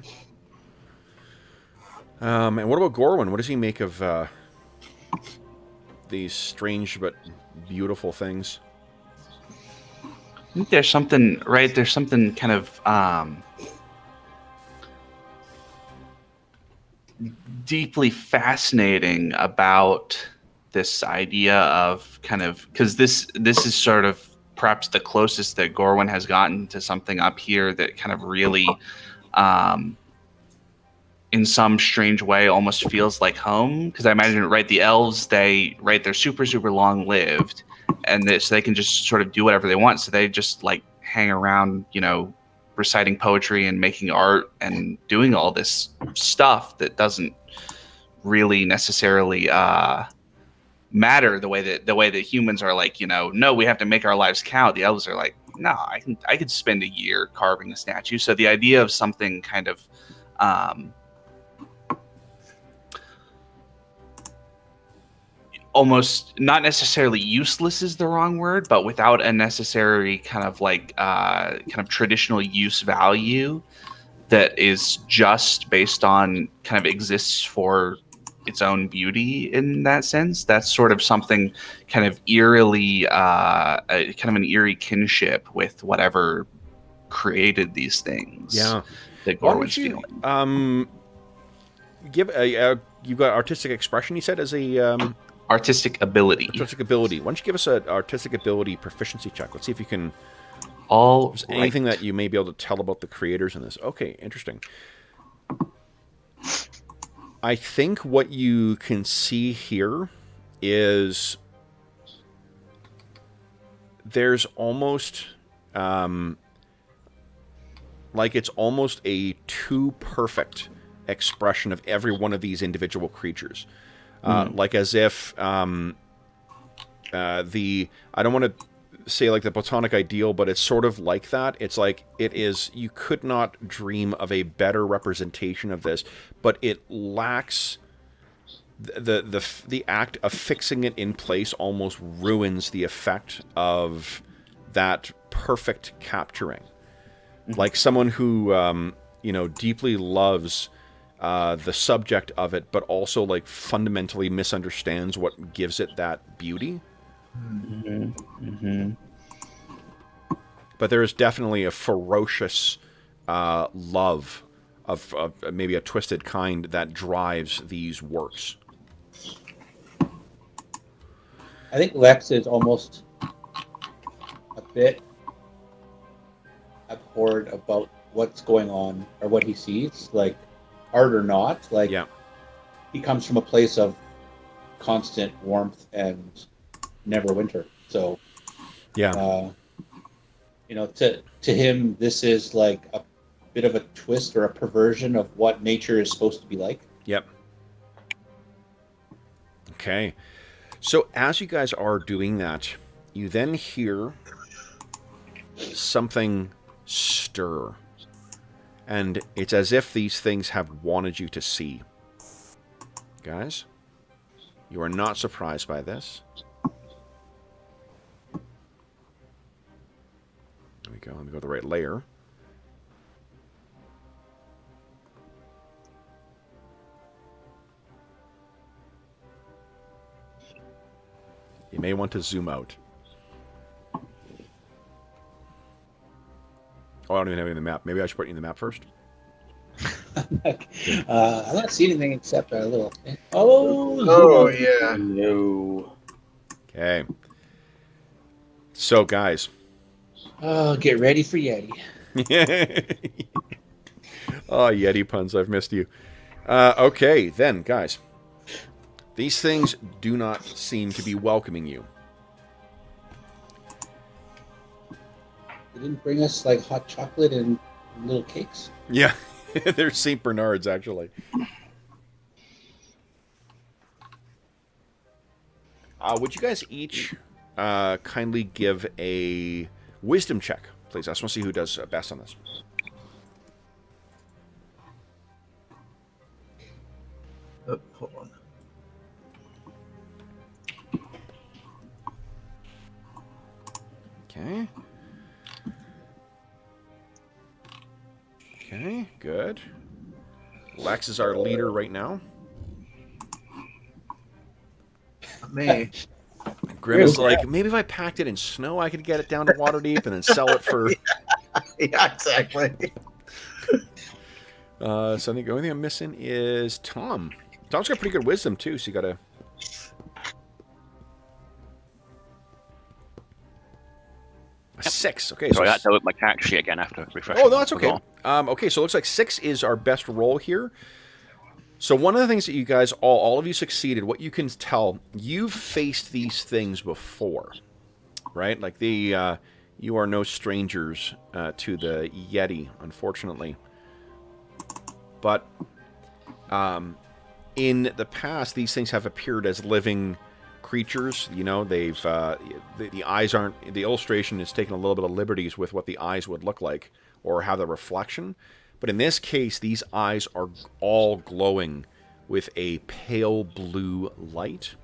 And what about Gorwin? What does he make of these strange but beautiful things? I think there's something, right? There's something kind of deeply fascinating about this idea of kind of, because this is sort of perhaps the closest that Gorwin has gotten to something up here that kind of really, in some strange way, almost feels like home. Because I imagine, right, the elves, they're super, super long lived, and so they can just sort of do whatever they want. So they just like hang around, reciting poetry and making art and doing all this stuff that doesn't really necessarily matter the way that humans are like, no, we have to make our lives count. The elves are like, no, I could spend a year carving a statue. So the idea of something kind of almost not necessarily useless is the wrong word, but without a necessary kind of traditional use value that is just based on kind of exists for its own beauty in that sense. That's sort of something kind of eerily, kind of an eerie kinship with whatever created these things. Yeah. That Why Gorwin's don't you feeling. give you've got artistic expression, you said, as a Artistic ability. artistic ability. Why don't you give us an artistic ability proficiency check? Let's see if you can. All There's right. anything that you may be able to tell about the creators in this. Okay, interesting. I think what you can see here is there's almost like it's almost a too perfect expression of every one of these individual creatures. Like as if I don't want to say like the platonic ideal, but it's sort of like that. It's like it is, you could not dream of a better representation of this, but it lacks the act of fixing it in place almost ruins the effect of that perfect capturing. Like someone who deeply loves the subject of it, but also like fundamentally misunderstands what gives it that beauty. But there is definitely a ferocious love of maybe a twisted kind that drives these works. I think Lex is almost a bit abhorred about what's going on or what he sees, like art or not. Like, Yeah. he comes from a place of constant warmth and never winter. So, Yeah. To him, this is like a bit of a twist or a perversion of what nature is supposed to be like. Yep. Okay. So as you guys are doing that, you then hear something stir. And it's as if these things have wanted you to see. Guys, you are not surprised by this. There we go. Let me go to the right layer. You may want to zoom out. Oh, I don't even have it in the map. Maybe I should put it in the map first. I don't see anything except a little. Oh, Oh yeah. No. Okay. So, guys. Oh, get ready for Yeti. Oh, Yeti puns. I've missed you. Okay, then, guys. These things do not seem to be welcoming you. They didn't bring us like hot chocolate and little cakes. Yeah, they're St. Bernards, actually. Would you guys each kindly give a wisdom check, please? I just want to see who does best on this. Oh, hold on. Okay. Okay, good. Lex is our leader right now. Me. Grim is like, maybe if I packed it in snow, I could get it down to Waterdeep and then sell it for... Yeah, exactly. So I think the only thing I'm missing is Tom. Tom's got pretty good wisdom, too, so you gotta... A 6. Okay, Sorry, I had to look at my character sheet again after refreshing. Oh, no, that's okay. Okay, so it looks like 6 is our best roll here. So one of the things that you guys, all of you succeeded, what you can tell, you've faced these things before, right? Like you are no strangers to the Yeti, unfortunately. But in the past, these things have appeared as living creatures. You know, they've the eyes aren't. The illustration is taking a little bit of liberties with what the eyes would look like or how the reflection. But in this case, these eyes are all glowing with a pale blue light.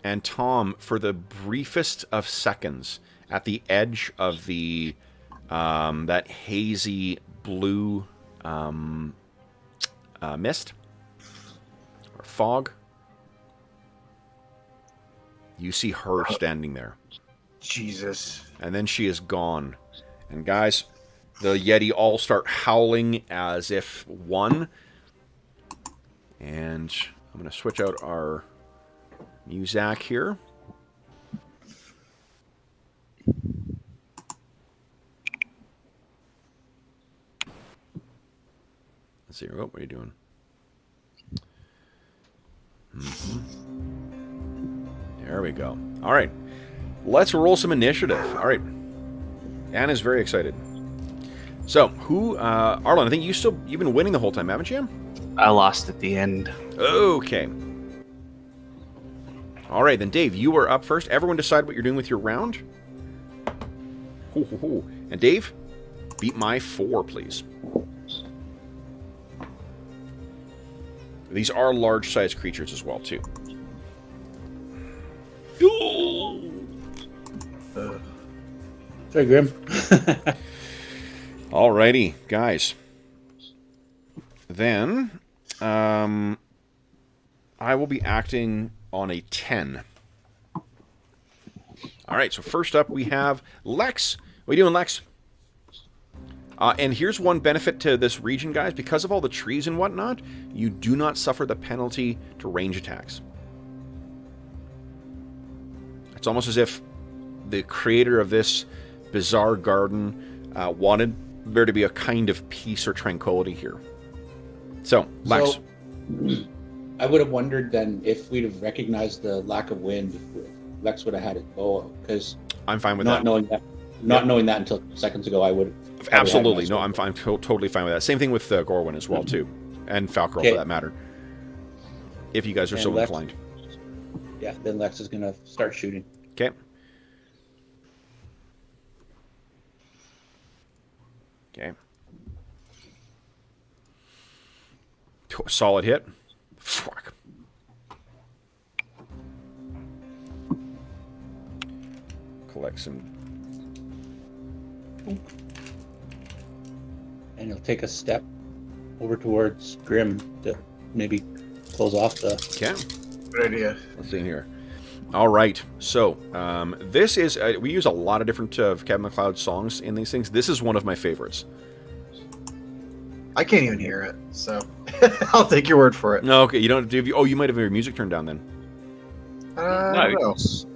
And Tom, for the briefest of seconds, at the edge of the that hazy blue mist or fog, you see her standing there. Jesus. And then she is gone. And guys, the Yeti all start howling as if one. And I'm going to switch out our Muzak here. Let's see. Oh, what are you doing? There we go. All right. Let's roll some initiative. All right. Anna's very excited. So, who, Arlen, I think you've been winning the whole time, haven't you? I lost at the end. Okay. All right, then, Dave, you are up first. Everyone decide what you're doing with your round. Hoo, hoo, hoo. And Dave, beat my 4, please. These are large-sized creatures as well, too. Sorry, Grim. Alrighty, guys. Then, I will be acting on a 10. Alright, so first up we have Lex. What are you doing, Lex? And here's one benefit to this region, guys. Because of all the trees and whatnot, you do not suffer the penalty to range attacks. It's almost as if the creator of this bizarre garden wanted there to be a kind of peace or tranquility here. So, Lex. So, I would have wondered then if we'd have recognized the lack of wind if Lex would have had his bow out, because I'm fine with not that. knowing that until seconds ago, I would have. Absolutely. No, I'm fine. Totally fine with that. Same thing with Gorwin as well, too. And Falcor, for that matter. If you guys are so inclined. Yeah, then Lex is going to start shooting. Okay. Okay. Solid hit. Fuck. Collect some. And he'll take a step over towards Grim to maybe close off the... Okay. Good idea. Let's see here. All right. So, this is... we use a lot of different Kevin MacLeod songs in these things. This is one of my favorites. I can't even hear it, so I'll take your word for it. No, okay. You don't do... you might have your music turned down then. I don't know. it's-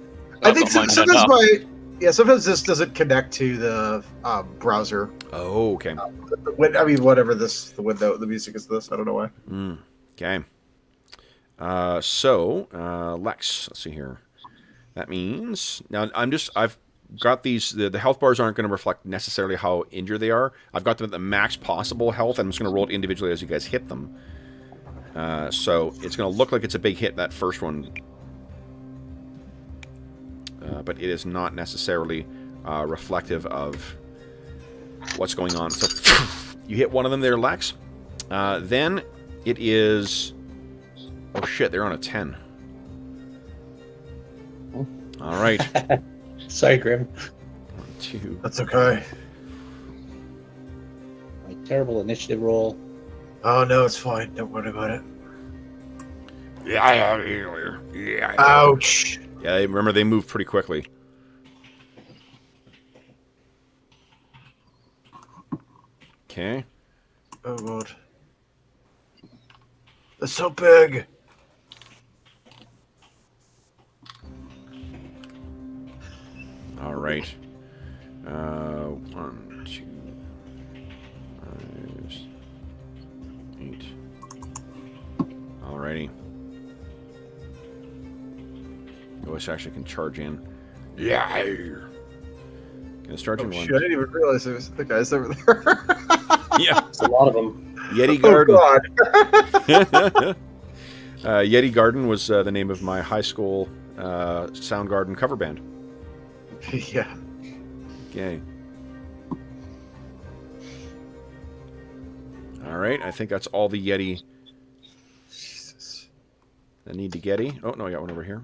I I've think got mine sometimes turned up. sometimes this doesn't connect to the browser. Oh, okay. Whatever the music is this. I don't know why. Okay. So, Lex, let's see here. That means... Now, I've got these... The health bars aren't going to reflect necessarily how injured they are. I've got them at the max possible health. I'm just going to roll it individually as you guys hit them. So, it's going to look like it's a big hit, that first one. But it is not necessarily reflective of what's going on. So, you hit one of them there, Lex. Then, it is... Oh, shit, they're on a 10. All right. Sorry, Grim. 1, 2. That's okay. My terrible initiative roll. Oh no, it's fine. Don't worry about it. Yeah. Ouch. Yeah, remember they move pretty quickly. Okay. Oh god. They're so big. All right. 1, 2, 5, 8. Alrighty. This actually can charge in. Yeah. Can it charge in one? Shit, I didn't even realize there was the guys over there. Yeah. There's a lot of them. Yeti Oh Garden. god. Yeti Garden was the name of my high school Soundgarden cover band. Yeah. Okay. All right, I think that's all the Yeti Jesus. that need to Yeti. Oh, no, I got one over here.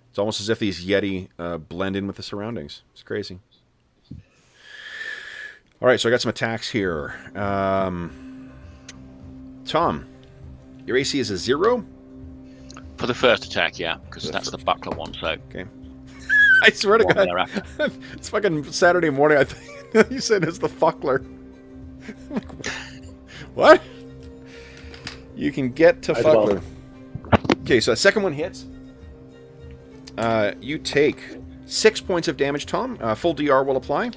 It's almost as if these Yeti blend in with the surroundings. It's crazy. All right, so I got some attacks here. Tom, your AC is a 0? For the first attack, yeah, because that's the buckler one. So Okay. I swear to one God, thereafter. it's fucking Saturday morning. I think you said it's the fuckler. What? You can get to As well. fuckler. Okay, so the second one hits. You take 6 points of damage, Tom. Full DR will apply.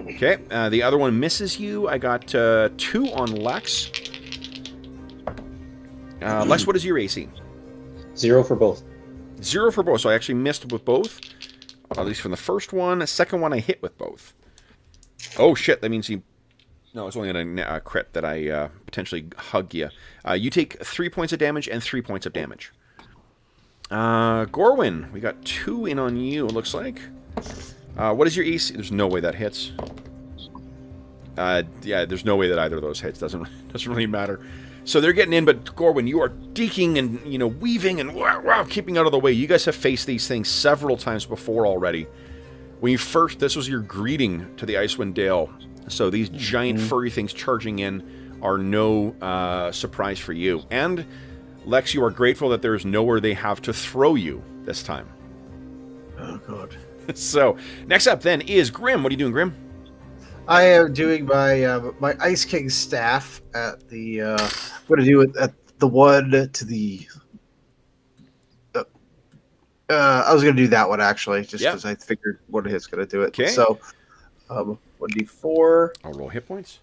Okay, the other one misses you. I got 2 on Lex. Lex, what is your AC? 0 for both. 0 for both, so I actually missed with both. At least from the first one. The second one I hit with both. Oh shit, that means you... No, it's only a crit that I potentially hug you. You take 3 points of damage and 3 points of damage. Gorwin, we got 2 in on you, it looks like. What is your AC? There's no way that hits. Yeah, there's no way that either of those hits. Doesn't really matter. So they're getting in, but Gorwin, you are deking and weaving and keeping out of the way. You guys have faced these things several times before already. When you first, this was your greeting to the Icewind Dale. So these giant furry things charging in are no surprise for you. And Lex, you are grateful that there is nowhere they have to throw you this time. Oh god. So next up then is Grim. What are you doing, Grim? I am doing my my Ice King staff at the. I'm going to do it at the one to the. I was going to do that one actually, just because I figured one hit's going to do it. Okay. So, 1d4. I'll roll hit points.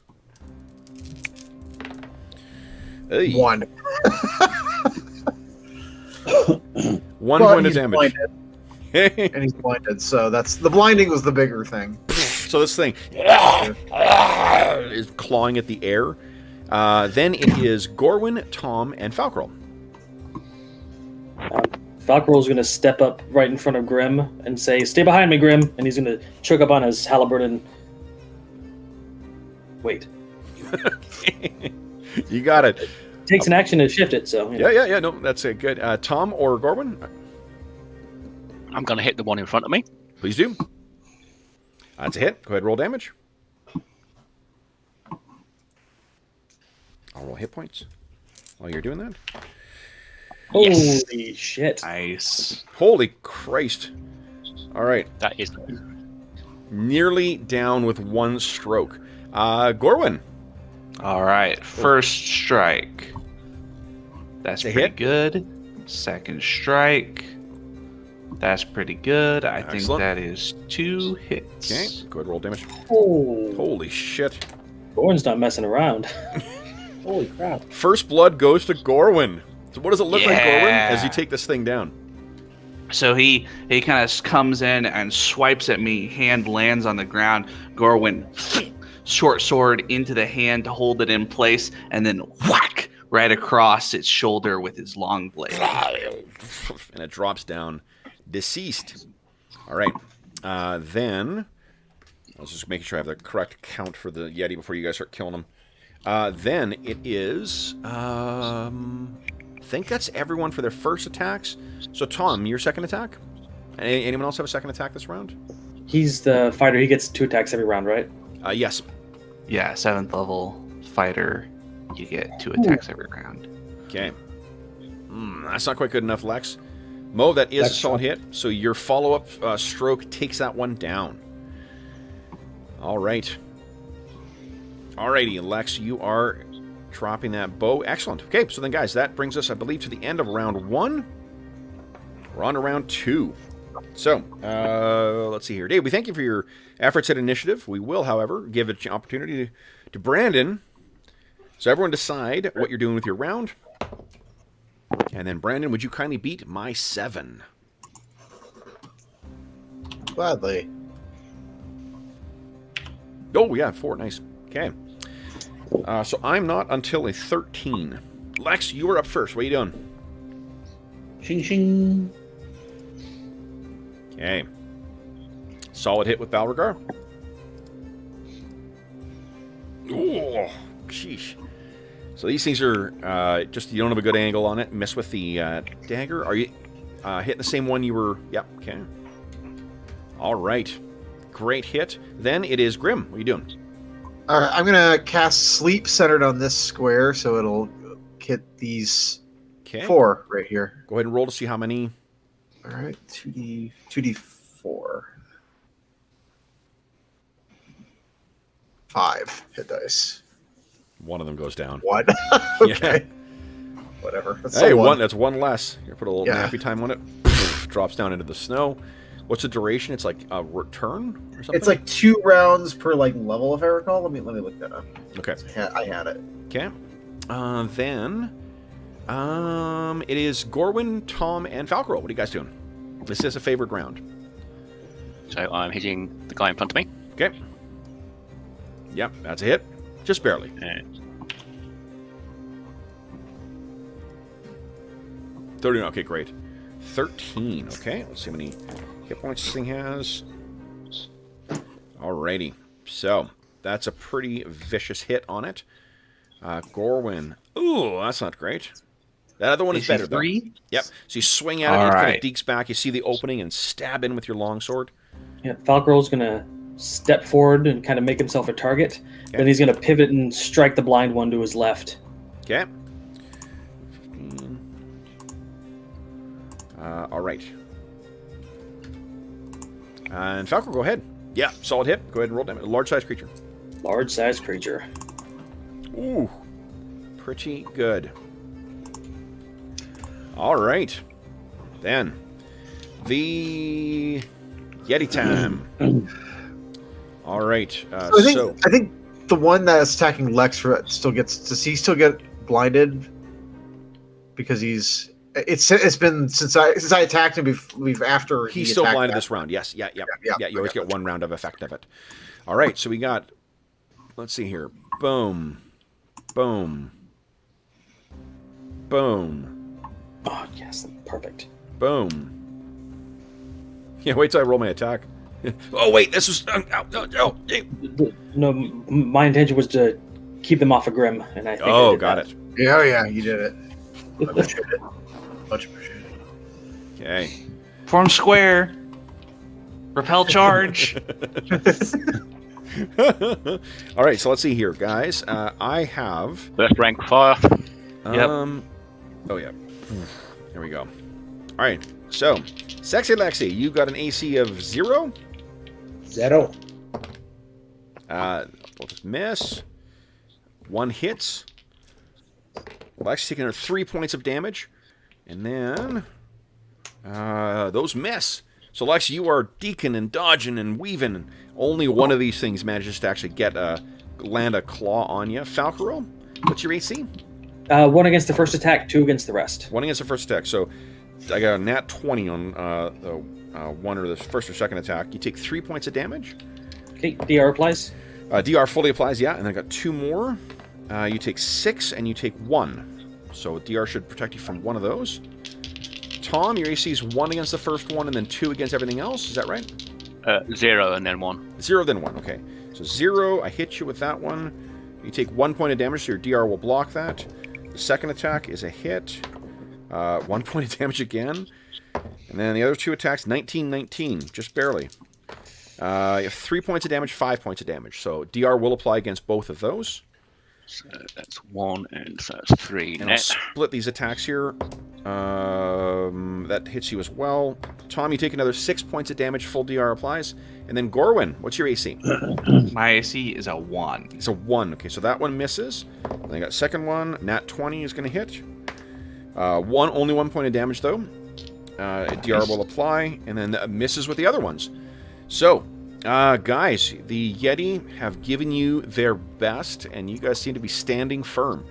Hey. 1. 1 But point of he's damage. blinded, and he's blinded, so that's the blinding was the bigger thing. So this thing is clawing at the air. Then it is Gorwin, Tom, and Falkrel. Falkrel's going to step up right in front of Grim and say, "Stay behind me, Grim," and he's going to choke up on his halberd and wait. You got it. Takes an action to shift it, so... Yeah. No, that's good. Tom or Gorwin? I'm going to hit the one in front of me. Please do. That's a hit. Go ahead, roll damage. I'll roll hit points while you're doing that. Yes. Holy shit. Nice. Holy Christ. All right. That is Nearly down with 1 stroke. Gorwin. All right. First strike. That's A pretty hit? good. Second strike. That's pretty good. I think Excellent. that is 2 hits. Okay, go ahead, roll damage. Oh, Holy shit. Gordon's not messing around. Holy crap. First blood goes to Gorwin. So what does it look like, Gorwin, Yeah. as you take this thing down? So he kind of comes in and swipes at me. Hand lands on the ground. Gorwin, short sword into the hand to hold it in place, and then whack right across its shoulder with his long blade. And it drops down, deceased. All right. Then, I was just making sure I have the correct count for the Yeti before you guys start killing them. Then it is, I think that's everyone for their first attacks. So Tom, your second attack? Anyone else have a second attack this round? He's the fighter. He gets 2 attacks every round, right? Yes. Yeah, 7th level. fighter, you get 2 attacks every round. Okay. That's not quite good enough, Lex. Mo, that is a solid hit. So your follow-up stroke takes that one down. All right. Alrighty, Lex, you are dropping that bow. Excellent. Okay, so then, guys, that brings us, I believe, to the end of round 1. We're on to round 2. So, let's see here. Dave, we thank you for your efforts at initiative. We will, however, give an opportunity to Brandon. So everyone decide what you're doing with your round. And then, Brandon, would you kindly beat my 7? Gladly. Oh, yeah, 4. Nice. Okay. So I'm not until a 13. Lex, you are up first. What are you doing? Shing shing. Okay. Solid hit with Balroggar. Oh, sheesh. So these things are just, you don't have a good angle on it. Miss with the dagger. Are you hitting the same one you were? Yep. Okay. All right. Great hit. Then it is Grim. What are you doing? All right, I'm gonna cast Sleep centered on this square, so it'll hit these 4 right here. Go ahead and roll to see how many. All right, 2d4. 5 hit dice. One of them goes down. What? Okay. Yeah. Whatever. That's Hey, one. that's one less. You put a little nappy time on it. Drops down into the snow. What's the duration? It's like a turn or something? It's like 2 rounds per level, if I recall. Let me look that up. Okay. I had it. Okay. Then it is Gorwin, Tom, and Falcro. What are you guys doing? This is a favored round. So I'm hitting the guy in front of me. Okay. Yep, that's a hit. Just barely. 30. Okay, great. 13. Okay, let's see how many hit points this thing has. Alrighty. So, that's a pretty vicious hit on it. Gorwin. Ooh, that's not great. That other one is better, 3? though. Yep. So you swing at it, it kind of deeks back. You see the opening and stab in with your longsword. Yeah, Falcroll's going to step forward and kind of make himself a target. Okay. Then he's going to pivot and strike the blind one to his left. Okay. 15. All right. And Falco, go ahead. Yeah, solid hit. Go ahead and roll damage. Large-sized creature. Large-sized creature. Ooh, pretty good. All right. Then, the Yeti time. All right. So I think the one that's attacking Lex still gets. Does he still get blinded? Because he's. It's been since I attacked him. After he's still blinded this round. Yes. Yeah. You always get one round of effect of it. All right. So we got. Let's see here. Boom. Boom. Boom. Oh yes, perfect. Boom. Yeah. Wait till I roll my attack. Oh wait, this was. No, my intention was to keep them off of Grim, and I think I did got that. it. Yeah, you did it. I appreciate it. Much appreciated. Okay. Form square. Repel charge. All right, so let's see here, guys. I have. First rank fire. Oh yeah. There we go. All right. So, Sexy Lexi, you got an AC of 0. 0. We'll just miss. 1 hits. Lexi's taking her 3 points of damage. And then those miss. So Lex, you are deacon and dodging and weaving. And only one of these things manages to actually land a claw on you. Falcaro, what's your AC? 1 against the first attack, 2 against the rest. 1 against the first attack. So I got a nat 20 on the one or the first or second attack. You take 3 points of damage. Okay, DR applies. DR fully applies, yeah. And I got 2 more. You take 6 and you take 1. So DR should protect you from one of those. Tom, your AC is 1 against the first one and then 2 against everything else. Is that right? 0 and then 1. 0, then 1. Okay. So 0, I hit you with that one. You take 1 point of damage, so your DR will block that. The second attack is a hit. 1 point of damage again. And then the other 2 attacks, 19, 19. Just barely. You have 3 points of damage, 5 points of damage. So DR will apply against both of those. So that's 1, and so that's 3 And I'll net. split these attacks here. That hits you as well. Tom, you take another 6 points of damage, full DR applies. And then Gorwin, what's your AC? My AC is a 1. It's a 1. Okay, so that one misses. Then I got second one. Nat 20 is going to hit. Only 1 point of damage, though. DR will apply, and then misses with the other ones. So, guys, the Yeti have given you their best, and you guys seem to be standing firm.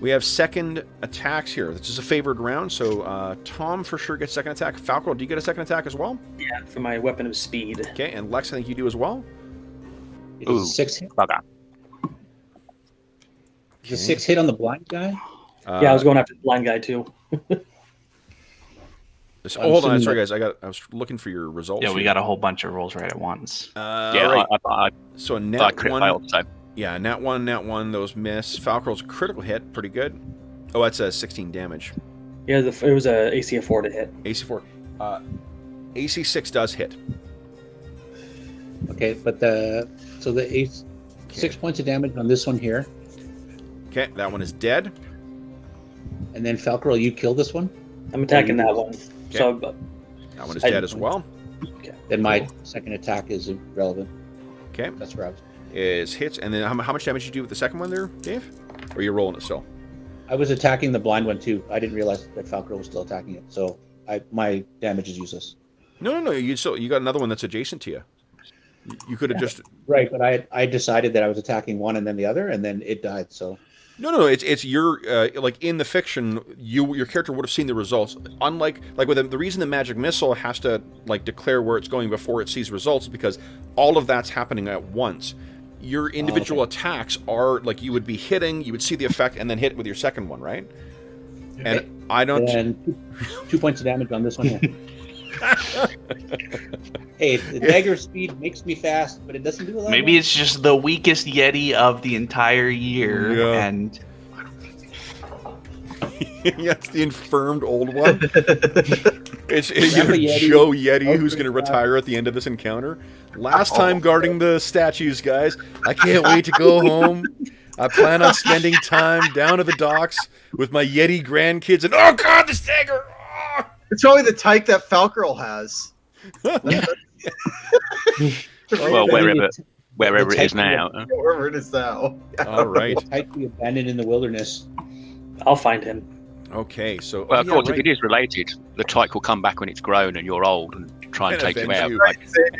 We have second attacks here. This is a favored round, so Tom for sure gets second attack. Falco, do you get a second attack as well? Yeah, for my weapon of speed. Okay, and Lex, I think you do as well. It's a 6 hit. Bugger. Is a 6 hit on the blind guy? Yeah, I was going after the blind guy too. Hold on, sorry guys. I was looking for your results. Yeah, we got a whole bunch of rolls right at once. Yeah, right. So I nat crit 1. failed, so. Yeah, nat 1, those miss. Falcor's critical hit, pretty good. Oh, that's a 16 damage. Yeah, it was a AC of 4 to hit. AC 4. AC 6 does hit. Okay, but the 6 points of damage on this one here, Okay, that one is dead. and then Falcor, you kill this one. I'm attacking that one. Okay. So That one is dead as well. Then my second attack is irrelevant. Okay, That's where I was. is hits. And then how much damage did you do with the second one there, Dave? Or are you rolling it still? I was attacking the blind one too. I didn't realize that Falcor was still attacking it, so my damage is useless. No. You got another one that's adjacent to you. You could have just... Right, but I decided that I was attacking one and then the other, and then it died. So No. It's your like in the fiction, your character would have seen the results. Unlike with the reason the magic missile has to like declare where it's going before it sees results is because all of that's happening at once. Your individual attacks are like you would be hitting, you would see the effect, and then hit with your second one, right? okay. And I don't. And 2 points of damage on this one here. Hey, the dagger speed makes me fast, but it doesn't do a lot. Maybe it's just the weakest Yeti of the entire year, Yeah. and That's the infirmed old one. It's Grandpa Yeti. Joe Yeti Oh, who's going to God. retire at the end of this encounter. Last time guarding the statues, guys. I can't wait to go home. I plan on spending time down at the docks with my Yeti grandkids. And oh God, the stagger! Oh! It's probably the type that Falcrel has. Well, wherever it is now. Wherever it is now. All right. Tightly abandoned in the wilderness. I'll find him. Okay, so Well, of yeah, course, right. if it is related, the tyke will come back when it's grown and you're old and try and And take you out. avenge you. Right, there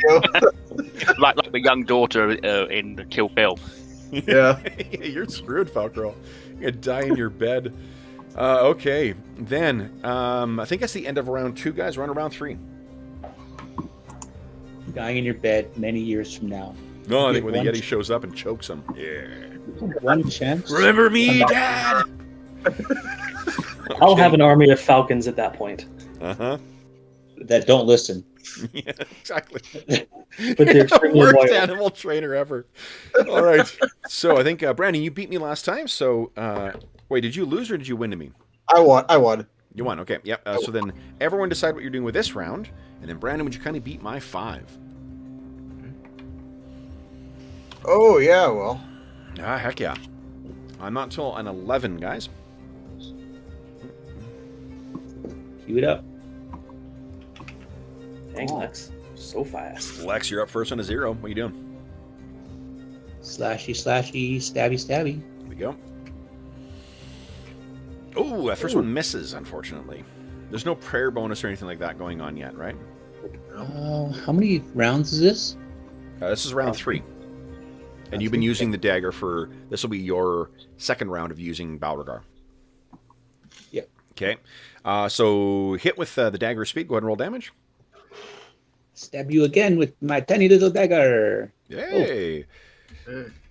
you Like the young daughter in Kill Bill. go. Yeah. You're screwed, Falcrel. You're gonna die in your bed. Okay, then I think that's the end of round 2, guys. We're on round 3. Dying in your bed many years from now. No, I You think when the get Yeti shows up and chokes him. Yeah. one chance. Remember me, Dad. I'll have an army of falcons at that point. Uh-huh. That don't listen. Yeah, exactly. But they're extremely Worst loyal. animal trainer ever. All right. So I think Brandon, you beat me last time. So wait, did you lose or did you win to me? I won. You won. Okay. Yep. So then everyone decide what you're doing with this round, and then Brandon, would you kind of beat my 5? Oh yeah, well. Ah, heck yeah. I'm not till an 11, guys. Cue it up. Dang, Lex. So fast. Lex, you're up first on a 0. What are you doing? Slashy, slashy, stabby, stabby. Here we go. Oh, that first one misses, unfortunately. There's no prayer bonus or anything like that going on yet, right? How many rounds is this? This is round 3. And you've been using the dagger for... This will be your second round of using Balroggar. Yep. Okay. So hit with the dagger speed. Go ahead and roll damage. Stab you again with my tiny little dagger. Yay!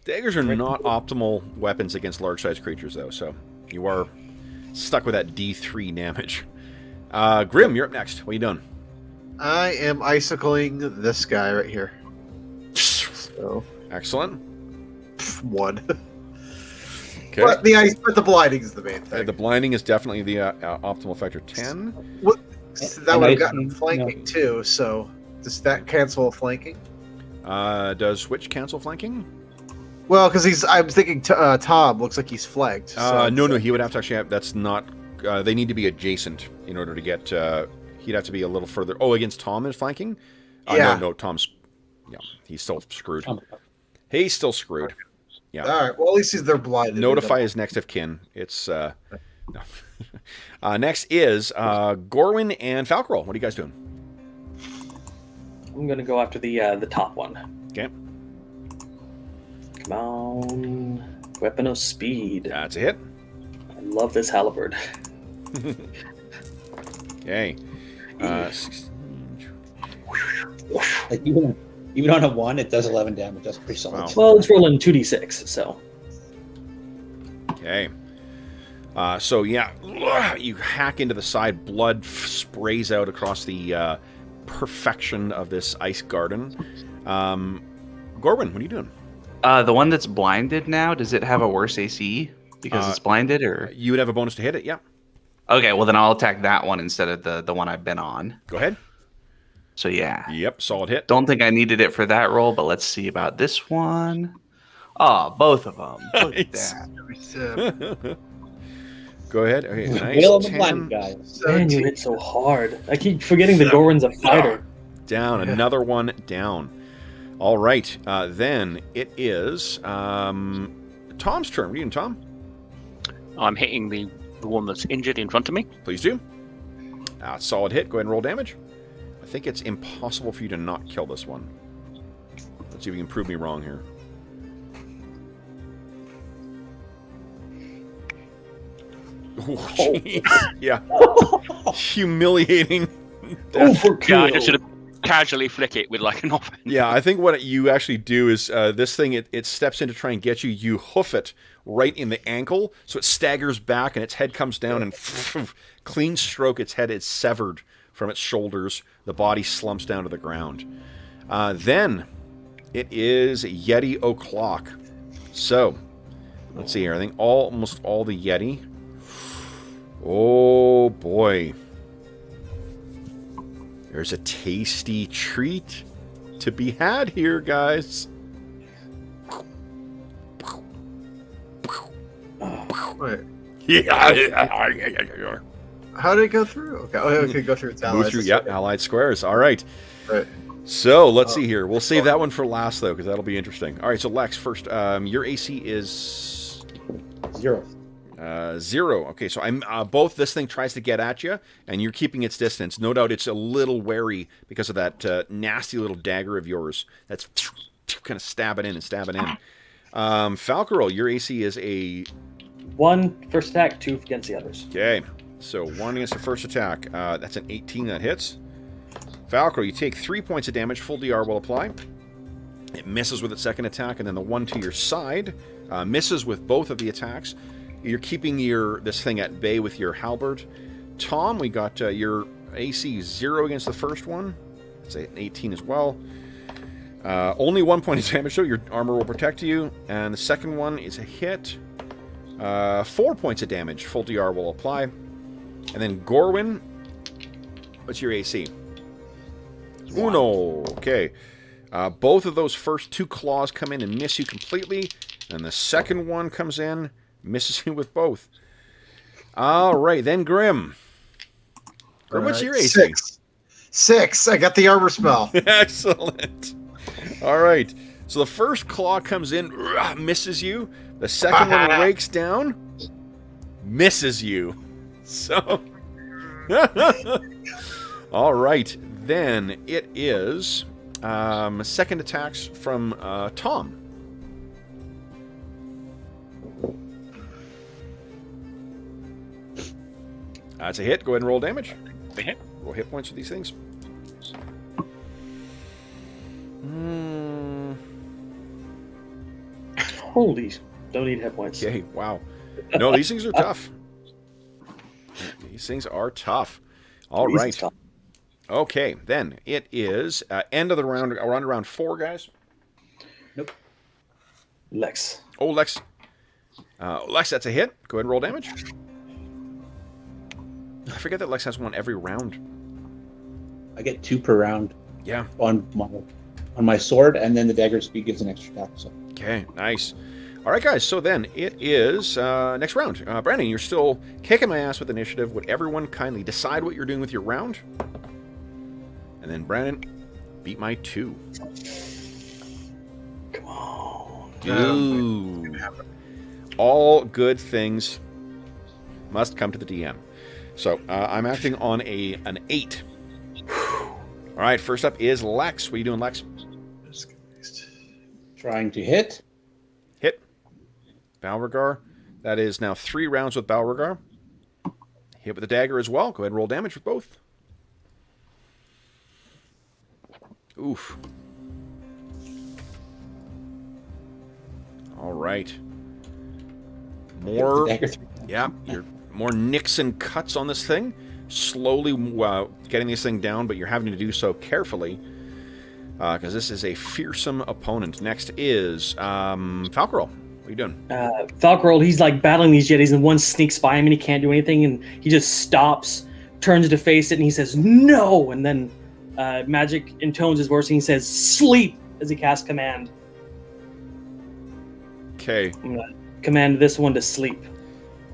Daggers are not optimal weapons against large-sized creatures, though, so you are stuck with that D3 damage. Grim, you're up next. What are you doing? I am icicling this guy right here. So Excellent. 1. Okay. But the blinding is the main thing. The blinding is definitely the optimal factor. 10. That would have gotten Icing, flanking too, so does that cancel flanking? Does which cancel flanking? Well, because I'm thinking Tom looks like he's flagged. So No, he would have to actually have. That's not. They need to be adjacent in order to get. He'd have to be a little further. Oh, against Tom is flanking. Yeah. No, Tom's. Yeah, he's still screwed. He's still screwed. Yeah. All right. Well, at least they're blind. Notify his next of kin. It's no. Next is Gorwin and Falcarol. What are you guys doing? I'm gonna go after the top one. Okay. Come on, weapon of speed. That's a hit. I love this halberd. Okay. Like even on a 1, it does 11 damage. That's pretty solid. Wow. Well, it's rolling 2d6, so. Okay. So yeah, you hack into the side. Blood sprays out across the perfection of this ice garden. Gorwin, what are you doing? The one that's blinded now, does it have a worse AC because it's blinded, or? You would have a bonus to hit it. Yeah. Okay, well then I'll attack that one instead of the one I've been on. Go ahead. So yeah. Yep. Solid hit. Don't think I needed it for that roll, but let's see about this one. Oh, both of them. Look at that. Go ahead. Okay. Nice. Wheel of the 10 blind guy. Man, you hit so hard. I keep forgetting the Gorwin's a fighter. Down. Another one down. All right. Then it is Tom's turn. What are you doing, Tom? I'm hitting the one that's injured in front of me. Please do. Solid hit. Go ahead and roll damage. I think it's impossible for you to not kill this one. Let's see if you can prove me wrong here. Oh, yeah. Humiliating. Oh, for Yeah, I kill. just should have casually flick it with like an offense. Yeah, I think what you actually do is this thing, it steps in to try and get you. You hoof it right in the ankle, so it staggers back and its head comes down and clean stroke, its head is severed from its shoulders. The body slumps down to the ground. Then it is Yeti O'Clock. So, let's see here. I think almost all the Yeti. Oh, boy. There's a tasty treat to be had here, guys. Wait, Yeah. how did it go through? Okay, okay, go through its allies. Move through, yep, allied squares. All right. Right. So, let's see here. We'll save that one for last, though, because that'll be interesting. All right, so Lex, first, your AC is 0. 0. Okay, so I'm both this thing tries to get at you, and you're keeping its distance. No doubt it's a little wary because of that nasty little dagger of yours that's kind of stabbing in and stabbing in. Falcarol, your AC is a... 1 first attack, 2 against the others. Okay, so 1 against the first attack. That's an 18 that hits. Falcarol, you take 3 points of damage. Full DR will apply. It misses with its second attack, and then the one to your side misses with both of the attacks. You're keeping this thing at bay with your halberd. Tom, we got your AC 0 against the first one. That's an 18 as well. Only 1 point of damage, so your armor will protect you. And the second one is a hit. 4 points of damage. Full DR will apply. And then Gorwin, what's your AC? 1. Okay. Both of those first 2 claws come in and miss you completely. And the second one comes in, misses you with both. All right, then Grim. Grim, what's your AC? 6. I got the armor spell. Excellent. All right. So the first claw comes in, misses you. The second one rakes down, misses you. So, all right. Then it is second attacks from Tom. That's a hit. Go ahead and roll damage. A hit. Roll hit points for these things. Holy, don't need hit points. Okay, wow. No, these things are tough. These things are tough. All These right. is tough. Okay, then it is end of the round. We're on to round 4, guys. Lex. Oh, Lex. Lex, that's a hit. Go ahead and roll damage. I forget that Lex has one every round. I get 2 per round Yeah. on model. on my sword, and then the dagger speed gives an extra attack. So Okay, nice. All right, guys. So then it is next round. Brandon, you're still kicking my ass with initiative. Would everyone kindly decide what you're doing with your round? And then Brandon, beat my 2. Come on. Ooh. All good things must come to the DM. So I'm acting on an 8. All right, first up is Lex. What are you doing, Lex? trying to hit. Hit. Balroggar. That is now 3 rounds with Balroggar. Hit with the dagger as well. Go ahead and roll damage with both. Oof. All right. More. Yeah, you're more nicks and cuts on this thing. Slowly getting this thing down, but you're having to do so carefully because this is a fearsome opponent. Next is Falcarol. What are you doing? Falcarol, he's like battling these Yetis, and one sneaks by him, and he can't do anything, and he just stops, turns to face it, and he says, "No!" And then magic intones his voice, and he says, "Sleep!" as he casts command. Okay. I'm gonna command this one to sleep.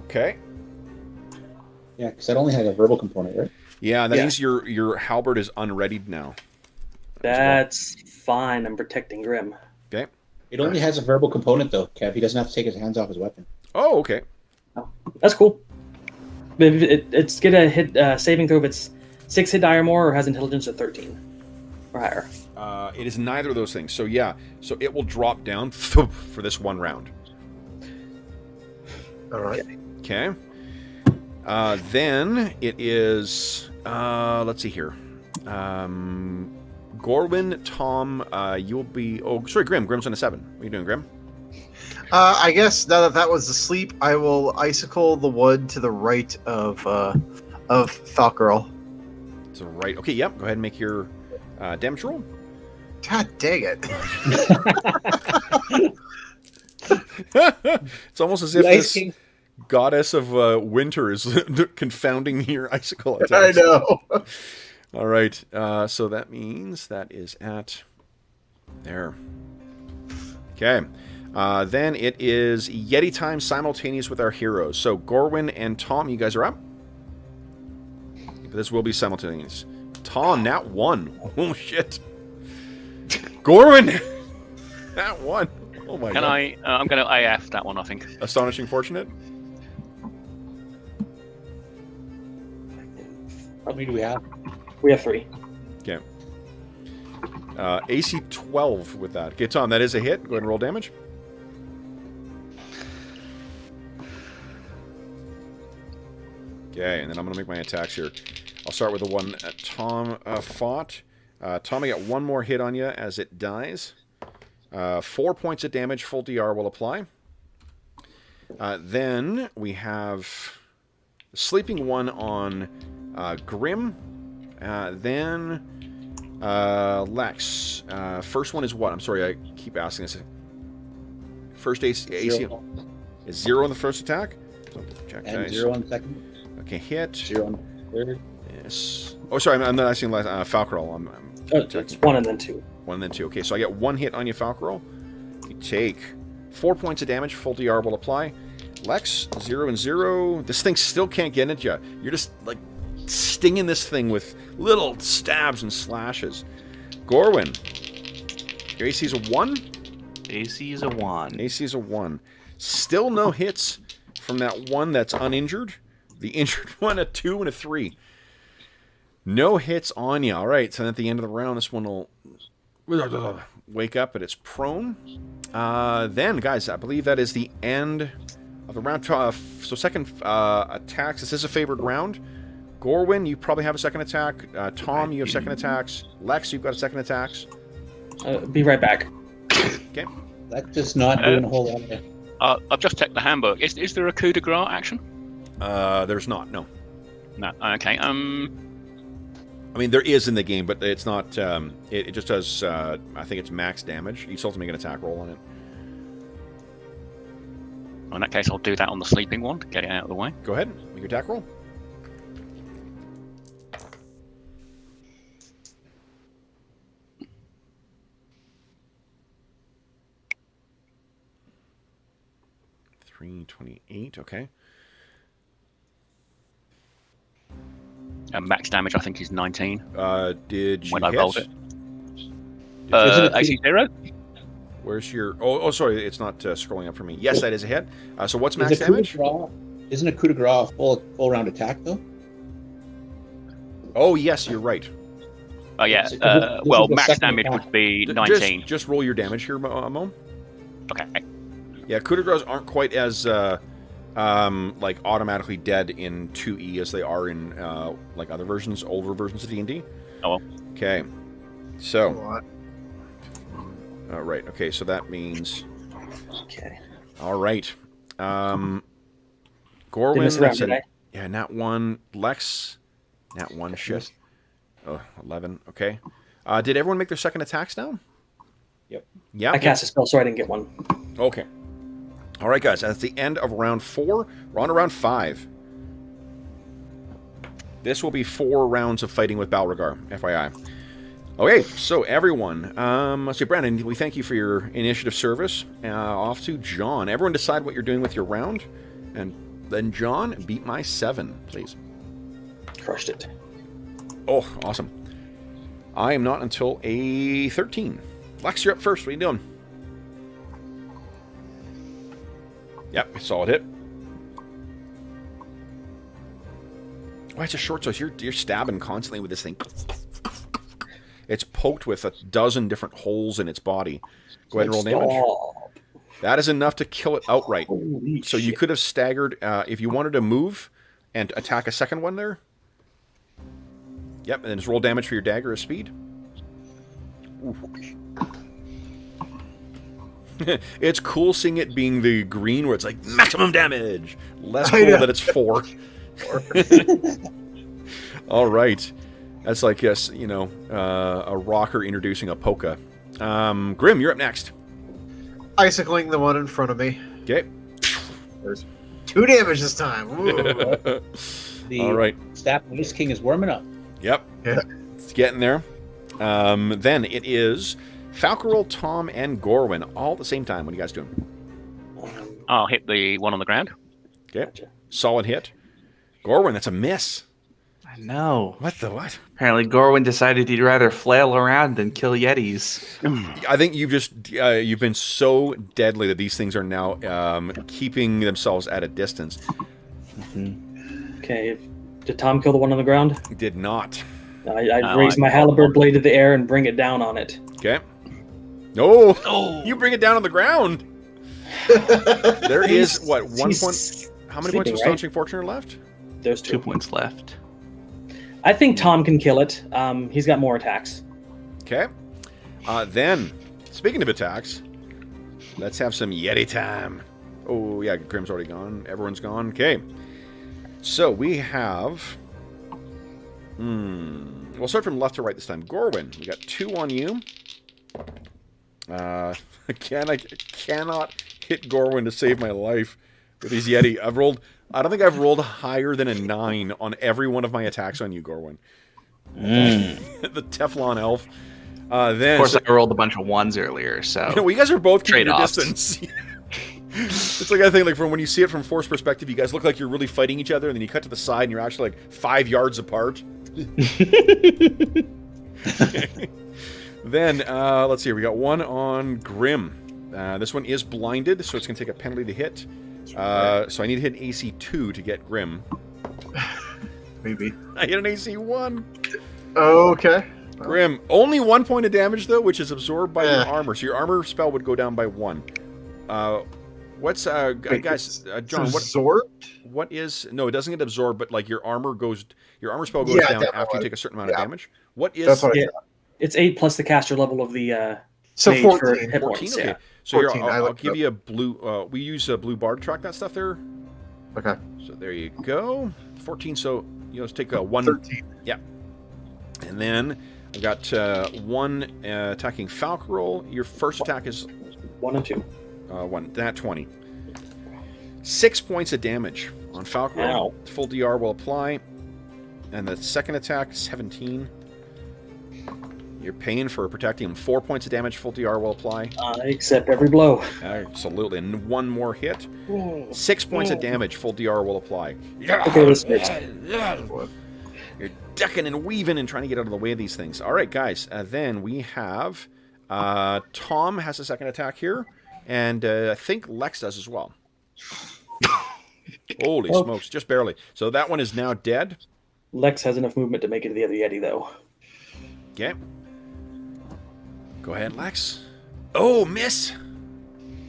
Okay. Yeah, because that only has a verbal component, right? Yeah, that means your halberd is unreadied now. That's fine. I'm protecting Grim. Okay. It only has a verbal component, though, Kev. He doesn't have to take his hands off his weapon. Oh, okay. Oh, that's cool. But it's get a hit saving throw if it's 6 hit die or more, or has intelligence of 13 or higher. It is neither of those things. So yeah, so it will drop down for this one round. All right. Okay. Then it is. Let's see here. Gorwin, Tom, you'll be. Oh, sorry, Grim. Grim's on a 7. What are you doing, Grim? I guess now that was asleep, I will icicle the wood to the right of Falcarol. To the right. Okay. Yep. Go ahead and make your damage roll. God dang it! It's almost as if this goddess of winter is confounding your icicle attacks. I know. All right. So that means that is at there. Okay. Then it is Yeti time simultaneous with our heroes. So Gorwin and Tom, you guys are up. But this will be simultaneous. Tom, nat 1. Oh shit. Gorwin, nat 1. Oh my god. I'm going to AF that one, I think. Astonishing Fortunate. How many do we have? We have 3. Okay. AC 12 with that. Okay, Tom, that is a hit. Go ahead and roll damage. Okay, and then I'm going to make my attacks here. I'll start with the one Tom fought. Tom, I got 1 more hit on you as it dies. 4 points of damage, full DR will apply. Then we have the sleeping one on Grim. Then Lex. First one is what? I'm sorry, I keep asking this. First AC 0 is 0 on the first attack. So check and dice. 0 on the second. Okay, hit. 0 on the third. Yes. Oh, sorry, I'm not asking Falcarol. I'm It's 1 and then 2. 1 and then 2. Okay, so I get 1 hit on you, Falcarol. You take 4 points of damage. Full DR will apply. Lex, 0 and 0. This thing still can't get at you. You're just, like, stinging this thing with little stabs and slashes. Gorwin, your AC is a 1? AC is a 1. AC is a 1. Still no hits from that one that's uninjured. The injured one, a 2 and a 3. No hits on you. All right, so at the end of the round, this one will wake up, but it's prone. Then, guys, I believe that is the end of the round. So second attacks. This is a favored round. Gorwin, you probably have a second attack. Tom, you have second attacks. Lex, you've got a second attacks. Be right back. Okay. That's just not doing a whole lot of it. I've just checked the handbook. Is there a coup de grace action? There's not, no. No. Okay. I mean, there is in the game, but it's not. It just does. I think it's max damage. You still have to make an attack roll on it. In that case, I'll do that on the sleeping one to get it out of the way. Go ahead, make your attack roll. 23, 28. Okay. And max damage, I think, is 19 Did you when I hit? rolled it. Isn't it AC 0? Where's your... Oh, sorry. It's not scrolling up for me. Yes, that is a hit. So what's Is max a coup de damage? grace- Isn't a coup de grace a full round attack though? Oh, yes, you're right. Oh, yeah. This is Well, the max second damage attack. would be 19. Just roll your damage here, Mo. Okay. Yeah, coup de grace aren't quite as like automatically dead in 2E as they are in like other versions, older versions of D&D. Oh, well. Okay. So, What? right. Okay, so that means... Okay. All right. Didn't Gorwin, miss a round, that's did I? yeah, nat 1. Lex, nat 1. Shit. Oh, 11. Okay. Did everyone make their second attacks now? Yep. Yeah. I cast a spell, so I didn't get one. Okay. All right, guys. That's the end of round 4. We're on to round 5. This will be 4 rounds of fighting with Balroggar, FYI. Okay, so everyone, let's see, Brandon, we thank you for your initiative service. Off to John. Everyone decide what you're doing with your round, and then John, beat my 7, please. Crushed it. Oh, awesome. I am not until a 13. Lex, you're up first. What are you doing? Yep, solid hit. Why it's a short sword? You're stabbing constantly with this thing. It's poked with a dozen different holes in its body. Go ahead and roll damage. Stop. That is enough to kill it outright. Holy So you shit. could have staggered if you wanted to move and attack a second one there. Yep, and then just roll damage for your dagger as speed. Ooh. It's cool seeing it being the green where it's like maximum damage. Less I cool know. that it's 4. All right. That's like, yes, you know, a rocker introducing a polka. Grim, you're up next. Icicling the one in front of me. Okay. There's 2 damage this time. Ooh. The All right. Staff Ice King is warming up. Yep. Yeah. It's getting there. Then it is Falcarol, Tom, and Gorwin all at the same time. What are you guys doing? I'll hit the one on the ground. Okay. Gotcha. Solid hit. Gorwin, that's a miss. I know. What the what? Apparently, Gorwin decided he'd rather flail around than kill Yetis. I think you've just you've been so deadly that these things are now keeping themselves at a distance. Okay. Did Tom kill the one on the ground? Did not. I raise my halberd blade to the air and bring it down on it. Okay. No. Oh, You bring it down on the ground. There is what 1 point. He's How many points sleeping, of right? staunching fortune are left? There's 2 2. points left. I think Tom can kill it. He's got more attacks. Okay. Then, speaking of attacks, let's have some Yeti time. Oh, yeah, Grim's already gone. Everyone's gone. Okay. So we have... We'll start from left to right this time. Gorwin, we got 2 on you. Again, I cannot hit Gorwin to save my life with his Yeti. I don't think I've rolled higher than a 9 on every one of my attacks on you, Gorwin. The Teflon elf. Then, Of course, I rolled a bunch of 1s earlier, so... well, you guys are both keeping your Trade-offs. distance. It's like I think, like from when you see it from force perspective, you guys look like you're really fighting each other, and then you cut to the side, and you're actually like 5 yards apart. Then let's see. We got 1 on Grim. This one is blinded, so it's going to take a penalty to hit. So I need to hit an AC 2 to get Grim. Maybe. I hit an AC 1. Okay. Grim, only 1 point of damage though, which is absorbed by your Yeah. armor. So your armor spell would go down by 1. What's Wait, guys? John, Absorbed? what is? No, it doesn't get absorbed, but like your armor spell goes Yeah, down definitely. after you take a certain amount of Yeah. damage. What is? That's what I Yeah. thought. It's 8 plus the caster level of the So mage for 14. hit 14. points. Okay, Yeah. so here, 14, I I'll looked give up. you a blue. We use a blue bar to track that stuff there. Okay. So there you go. 14. So you know, let's take a 1. 13. And then I've got 1 attacking Falcarol. Your first attack is 1 and 2. 1. That 20. 6 points of damage on Falcarol. Ow. Full DR will apply. And the second attack, 17. You're paying for protecting him. 4 points of damage, full DR will apply. I accept every blow. Absolutely. And one more hit. 6 points of damage, full DR will apply. Okay, this fixed. You're ducking and weaving and trying to get out of the way of these things. All right, guys. Then we have Tom has a second attack here, and I think Lex does as well. Holy smokes, just barely. So that one is now dead. Lex has enough movement to make it to the other Yeti, though. Okay. Go ahead, Lex. Oh, miss.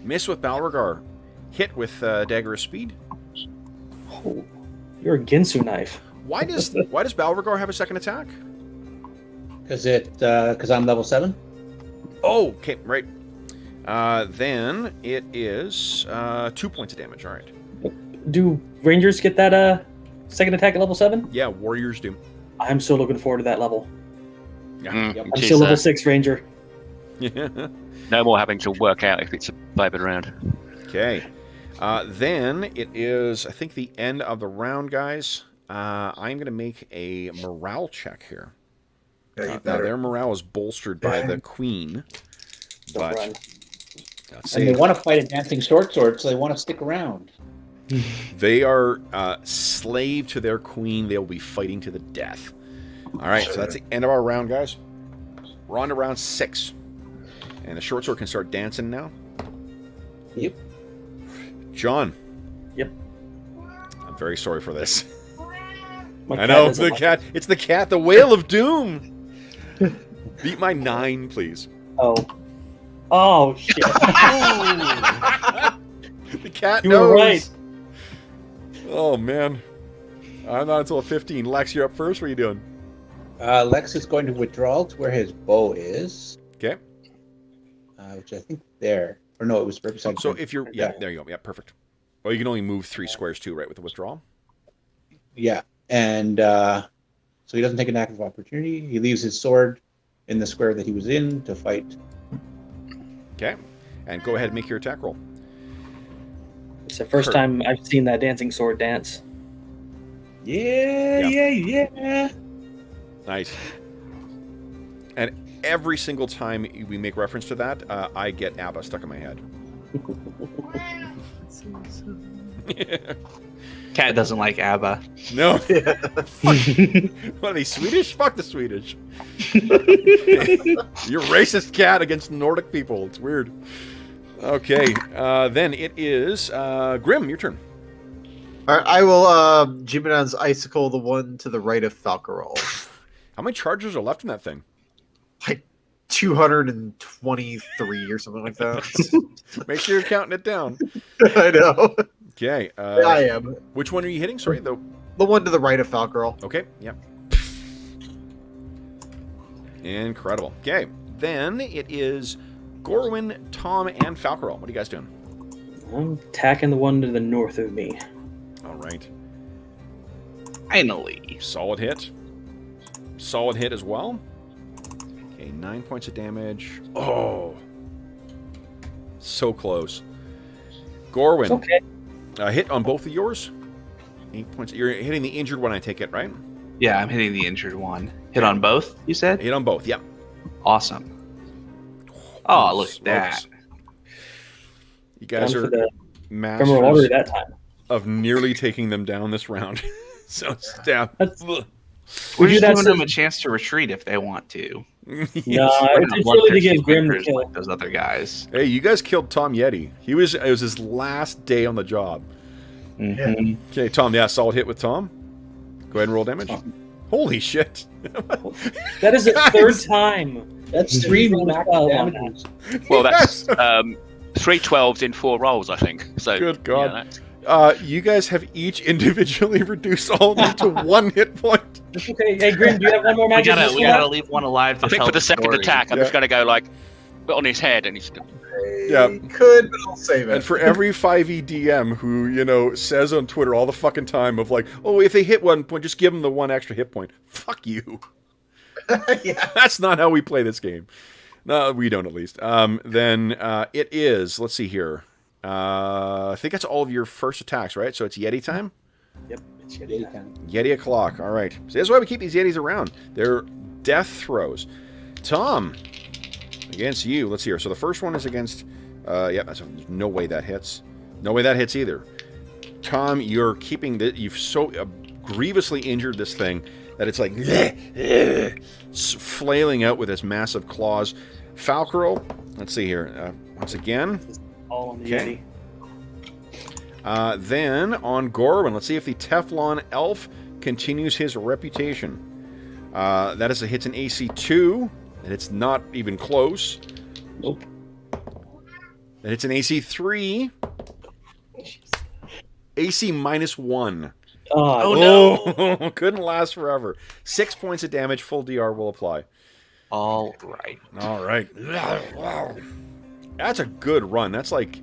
Miss with Balroggar. Hit with Dagger of Speed. Oh, you're a Ginsu knife. Why does Balroggar have a second attack? Because I'm level 7. Oh, okay, right. Then it is 2 points of damage. All right. Do Rangers get that second attack at level 7? Yeah, Warriors do. I'm so looking forward to that level. Yeah. Yep. I'm still level 6 Ranger. No more having to work out if it's a favorite round. Okay. Then it is, I think, the end of the round, guys. I'm going to make a morale check here. Yeah, now, their morale is bolstered by the queen. Don't But run. let's And see. they want to fight a dancing short sword, so they want to stick around. They are slave to their queen. They'll be fighting to the death. All right, so that's the end of our round, guys. We're on to round 6. And the short sword can start dancing now. Yep. John. Yep. I'm very sorry for this. My I know, doesn't the like cat. It's the cat, the Whale of Doom. Beat my 9, please. it. Oh, shit. The cat You knows. were right. Oh, man. I'm not until 15. Lex, you're up first. What are you doing? Lex is going to withdraw to where his bow is, Okay. which I think there. Or no, it was right beside. So him. if you're... Yeah, there you go. Yeah, perfect. Well, you can only move 3 squares too, right, with the withdrawal? Yeah, and so he doesn't take an active opportunity. He leaves his sword in the square that he was in to fight. Okay. And go ahead and make your attack roll. It's the first time I've seen that dancing sword dance. Yeah. Nice. And every single time we make reference to that, I get ABBA stuck in my head. Cat doesn't like ABBA. No. What are they, Swedish? Fuck the Swedish. You're racist, Cat, against Nordic people. It's weird. Okay. Then it is Grim, your turn. All right, I will Jiminon's Icicle, the one to the right of Falcarol. How many charges are left in that thing? Like 223 or something like that. Make sure you're counting it down. I know. Okay. I am. Which one are you hitting? Sorry, the... The one to the right of Falcarol. Okay, yep. Incredible. Okay, then it is Gorwin, Tom, and Falcarol. What are you guys doing? I'm attacking the one to the north of me. All right. Finally. Solid hit. Solid hit as well. Okay, 9 points of damage. Oh. So close. Gorwin. It's okay. Hit on both of yours. 8 points. You're hitting the injured one, I take it, right? Yeah, I'm hitting the injured one. Hit on both, you said? Hit on both, yep. Awesome. Oh, look at that. You guys Going are for the masters femoral artery that time. of nearly taking them down this round. So stab. That's- We're We do just that giving so- them a chance to retreat if they want to. No, We're it's not really to bloodthirsty give Grim the creatures kill. like those other guys. Hey, you guys killed Tom Yeti. It was his last day on the job. Mhm. Okay, Tom, yeah, solid hit with Tom. Go ahead and roll damage. Holy shit. That is the Guys! third time. That's 3 max 12 on damages. Well, that's 3 12s in 4 rolls, I think. So, Good God. yeah, that's- You guys have each individually reduced all of them to 1 hit point. It's okay. Hey, Grim, do you have one more We magic? gotta leave one alive to I think tell for the the second story. attack, I'm Yeah. just going to go like, put on his head, and he's going to... Yeah. Could, but I'll save it. And for every 5e DM who, says on Twitter all the fucking time of like, oh, if they hit 1 point, just give them the 1 extra hit point. Fuck you. Yeah. That's not how we play this game. No, we don't at least. Then it is, let's see here. I think that's all of your first attacks, right? So it's Yeti time? Yep. It's Yeah, Yeti you time. can. Yeti o'clock. All right. So that's why we keep these Yetis around. They're death throws. Tom, against you. Let's see here. So the first one is against... yeah, there's no way that hits. No way that hits either. Tom, you're keeping... You've so grievously injured this thing that it's like... flailing out with its massive claws. Falcro, let's see here. Once again. All on the Yeti. Then on Gorwin, let's see if the Teflon Elf continues his reputation. That is a hit an AC 2, and it's not even close. Nope. And it's an AC 3. AC -1. Oh no! Couldn't last forever. 6 points of damage, full DR will apply. All right. All right. Wow. That's a good run. That's like,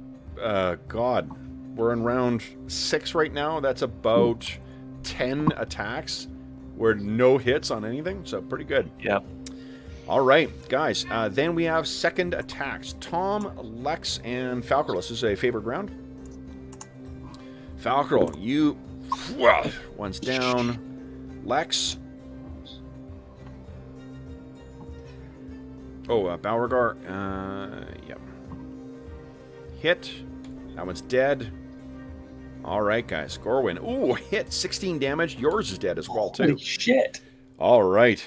God, we're in round 6 right now. That's about 10 attacks where no hits on anything. So pretty good. Yep. All right, guys. Then we have second attacks. Tom, Lex, and Falcor. This is a favored round. Falcor, you... One's down. Lex. Oh, Beauregard. Yep. Hit. That one's dead. All right, guys. Gorwin. Ooh, hit. 16 damage. Yours is dead as well, too. Holy shit. All right.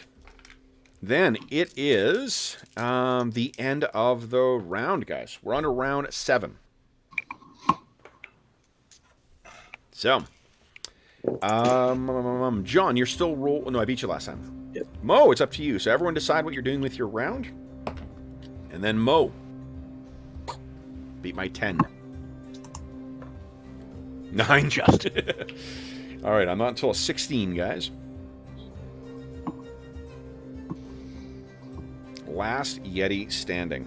Then it is the end of the round, guys. We're on to round 7. So, John, you're still roll. No, I beat you last time. Yep. Mo, it's up to you. So everyone decide what you're doing with your round, and then Mo beat my 10. 9 just. All right, I'm not until a 16, guys. Last Yeti standing.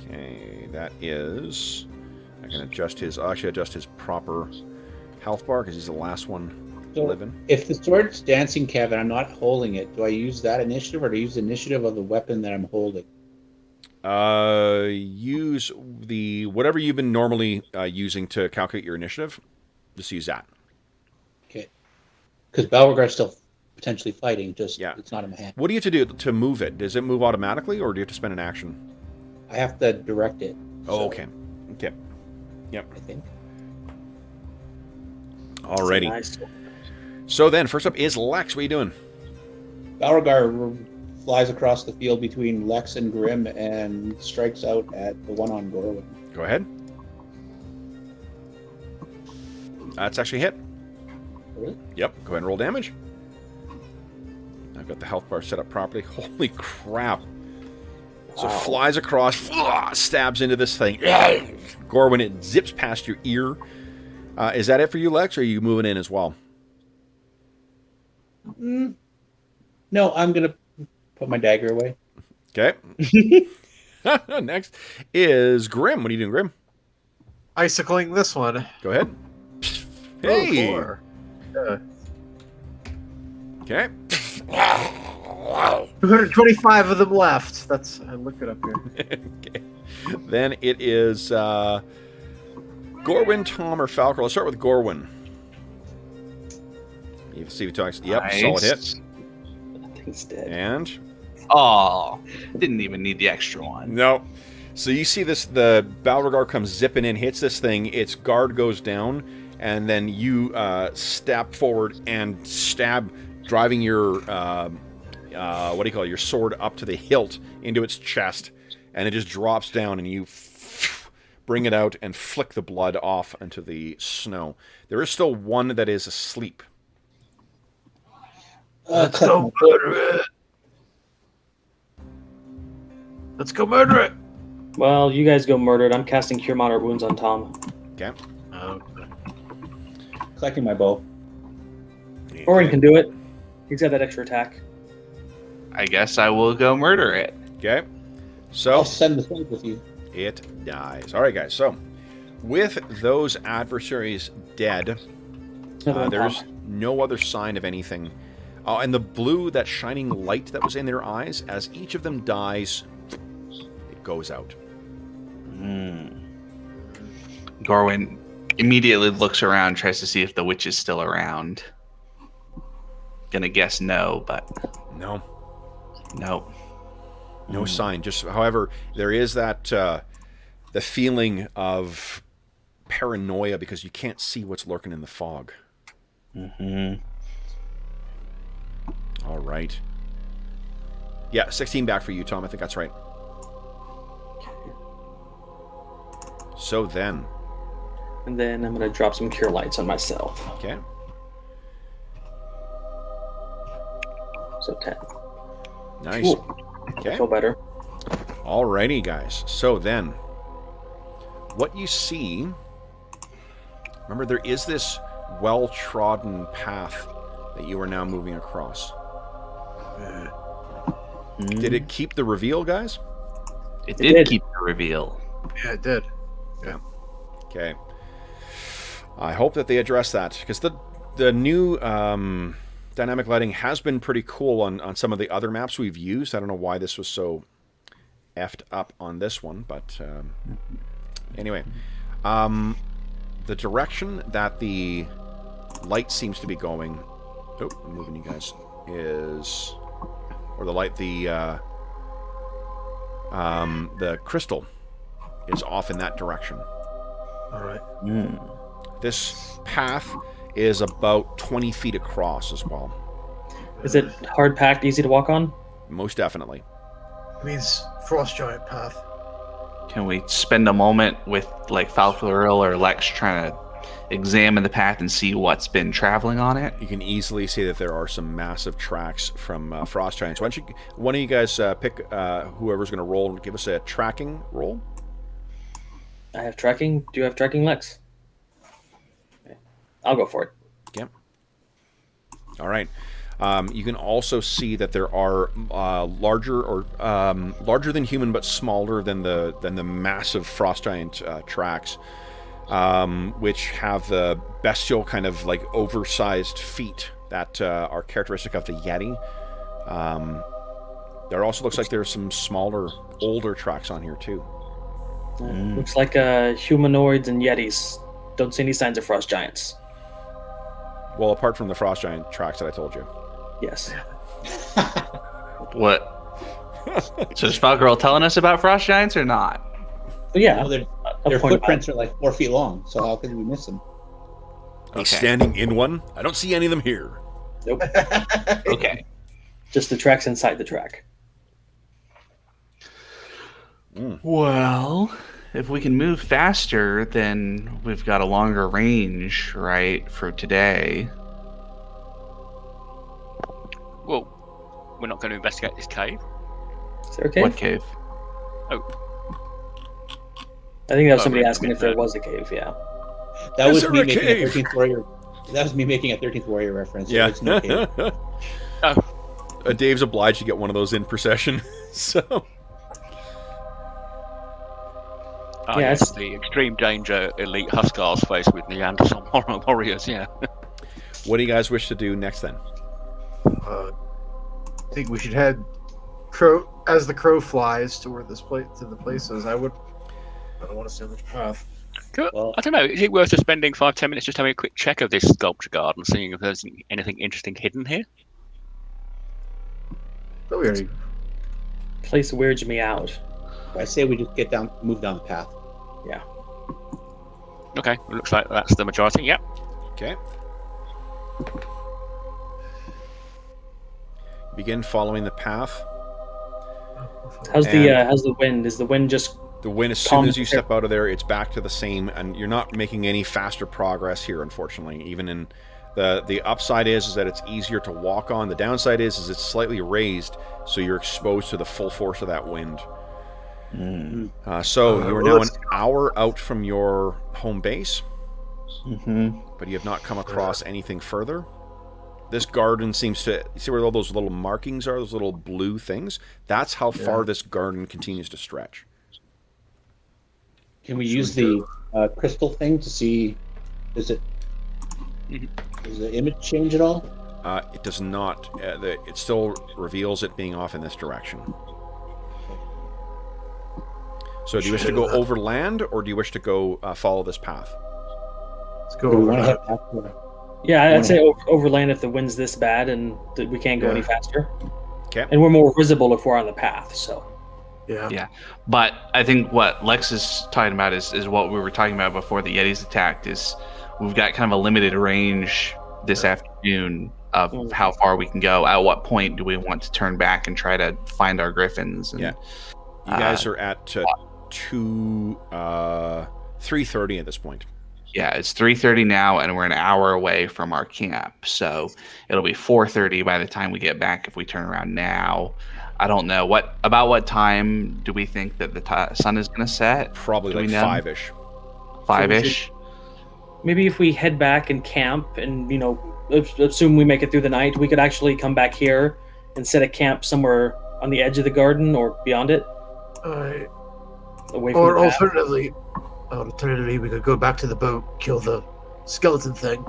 Okay, that is... I can adjust his... I'll actually adjust his proper health bar because he's the last one living. If the sword's dancing, Kevin, I'm not holding it. Do I use that initiative or do I use the initiative of the weapon that I'm holding? Use the... Whatever you've been normally using to calculate your initiative. Just use that. Okay. Because Beauregard's still potentially fighting, just it's not in my hand. What do you have to do to move it? Does it move automatically, or do you have to spend an action? I have to direct it. Oh, okay. Okay. Yep. I think. Alrighty. Nice. So then, first up is Lex. What are you doing? Beauregard flies across the field between Lex and Grim and strikes out at the one on Gorwin. Go ahead. That's actually a hit. Really? Yep. Go ahead and roll damage. I've got the health bar set up properly. Holy crap. So it flies across, stabs into this thing. Gorwin, it zips past your ear. Is that it for you, Lex, or are you moving in as well? No, I'm going to put my dagger away. Okay. Next is Grim. What are you doing, Grim? Icicling this one. Go ahead. Hey. Oh, 4. Okay. 225 of them left. That's I looked it up here. Okay. Then it is Gorwin, Tom, or Falcor. Let's start with Gorwin. You see what talks. Yep, Nice. solid hit. That thing's dead. And Oh, didn't even need the extra one. no. So you see this, the Beauregard comes zipping in, hits this thing, its guard goes down, and then you step forward and stab, driving your, what do you call it, your sword up to the hilt into its chest, and it just drops down, and you bring it out and flick the blood off into the snow. There is still one that is asleep. Let's go murder it. Let's go murder it. Well, you guys go murder it. I'm casting Cure Moderate Wounds on Tom. Okay. Collecting my bow. Orin can do it. He's got that extra attack. I guess I will go murder it. Okay. So I'll send the sword with you. it dies. All right, guys. So with those adversaries dead, there's no other sign of anything. And the blue, that shining light that was in their eyes, as each of them dies, it goes out. Gorwin immediately looks around, tries to see if the witch is still around. gonna guess no, but No. no. No sign. Just, however, there is that the feeling of paranoia because you can't see what's lurking in the fog. Mm-hmm. All right. Yeah, 16 back for you, Tom. I think that's right. So then. And then I'm going to drop some cure lights on myself. Okay. So 10. Nice. Cool. I Okay. feel better. Alrighty, guys. So then, what you see... Remember, there is this well-trodden path that you are now moving across. Did it keep the reveal, guys? It did. did keep the reveal. Yeah, it did. Okay. I hope that they address that, because the new dynamic lighting has been pretty cool on some of the other maps we've used. I don't know why this was so effed up on this one, but anyway. The direction that the light seems to be going... Oh, I'm moving you guys. Is... Or the light, the crystal is off in that direction. All right. This path is about 20 feet across as well. Is it hard packed, easy to walk on? Most definitely. It means frost giant path. Can we spend a moment with like Falcuril or Lex trying to examine the path and see what's been traveling on it? You can easily see that there are some massive tracks from frost giants. Why don't you, one of you guys pick whoever's going to roll and give us a tracking roll? I have tracking. Do you have tracking, Lex? Okay. I'll go for it. Okay. All right. You can also see that there are larger than human but smaller than the massive frost giant tracks, which have the bestial kind of like oversized feet that are characteristic of the Yeti. There also looks like there's some smaller, older tracks on here too. Looks like humanoids and yetis. Don't see any signs of frost giants. Well, apart from the frost giant tracks that I told you. Yes. What? So is Falcuril telling us about frost giants or not? But yeah, Well, their I'll point footprints are like 4 feet long, so how could we miss them? He's Okay. standing in one. I don't see any of them here. Nope. Okay. Just the tracks inside the track. Well, if we can move faster, then we've got a longer range, right, for today. Well, we're not going to investigate this cave. Is there a cave? What cave? I think that was Oh, somebody right, asking if there was a cave. Yeah. That Is was there me a making cave? a 13th warrior. That was me making a 13th warrior reference. Yeah. It's no cave. Dave's obliged to get one of those in procession. So Ah, Yeah, yes, it's- the extreme danger elite Huskars face with Neanderthal warriors, yeah. what do you guys wish to do next then? I think we should head as the crow flies to where to the places. I don't want to see the path. Cool. Well- I don't know, is it worth just spending 5-10 minutes just having a quick check of this sculpture garden, seeing if there's anything interesting hidden here? But we already Place weirds me out. I say we just move down the path. Yeah. Okay, it looks like that's the majority, yep. Okay. Begin following the path. How's the wind? Is the wind just The wind, as soon Calm as you down. step out of there, it's back to the same, and you're not making any faster progress here, unfortunately. Even in the upside is that it's easier to walk on. The downside is it's slightly raised, so you're exposed to the full force of that wind. So you are now an hour out from your home base, but you have not come across anything further. This garden seems to... You see where all those little markings are, those little blue things? That's how far this garden continues to stretch. Can we use the crystal thing to see? Does the image change at all? It does not. It still reveals it being off in this direction. So do you wish to go overland, or do you wish to go follow this path? let's Do go we over want to that. head back to Yeah, I'd say overland if the wind's this bad and that we can't go any faster. Okay. And we're more visible if we're on the path. So. Yeah. But I think what Lex is talking about is what we were talking about before the Yetis attacked. Is we've got kind of a limited range this afternoon of how far we can go. At what point do we want to turn back and try to find our griffins? And, You guys are at 3:30 at this point. Yeah, it's 3:30 now, and we're an hour away from our camp. So it'll be 4:30 by the time we get back if we turn around now. I don't know. What time do we think that the sun is going to set? Probably Do we like know? 5-ish. 5-ish? Maybe if we head back and camp and, assume we make it through the night, we could actually come back here and set a camp somewhere on the edge of the garden or beyond it. Away from Or the path. alternatively, we could go back to the boat, kill the skeleton thing.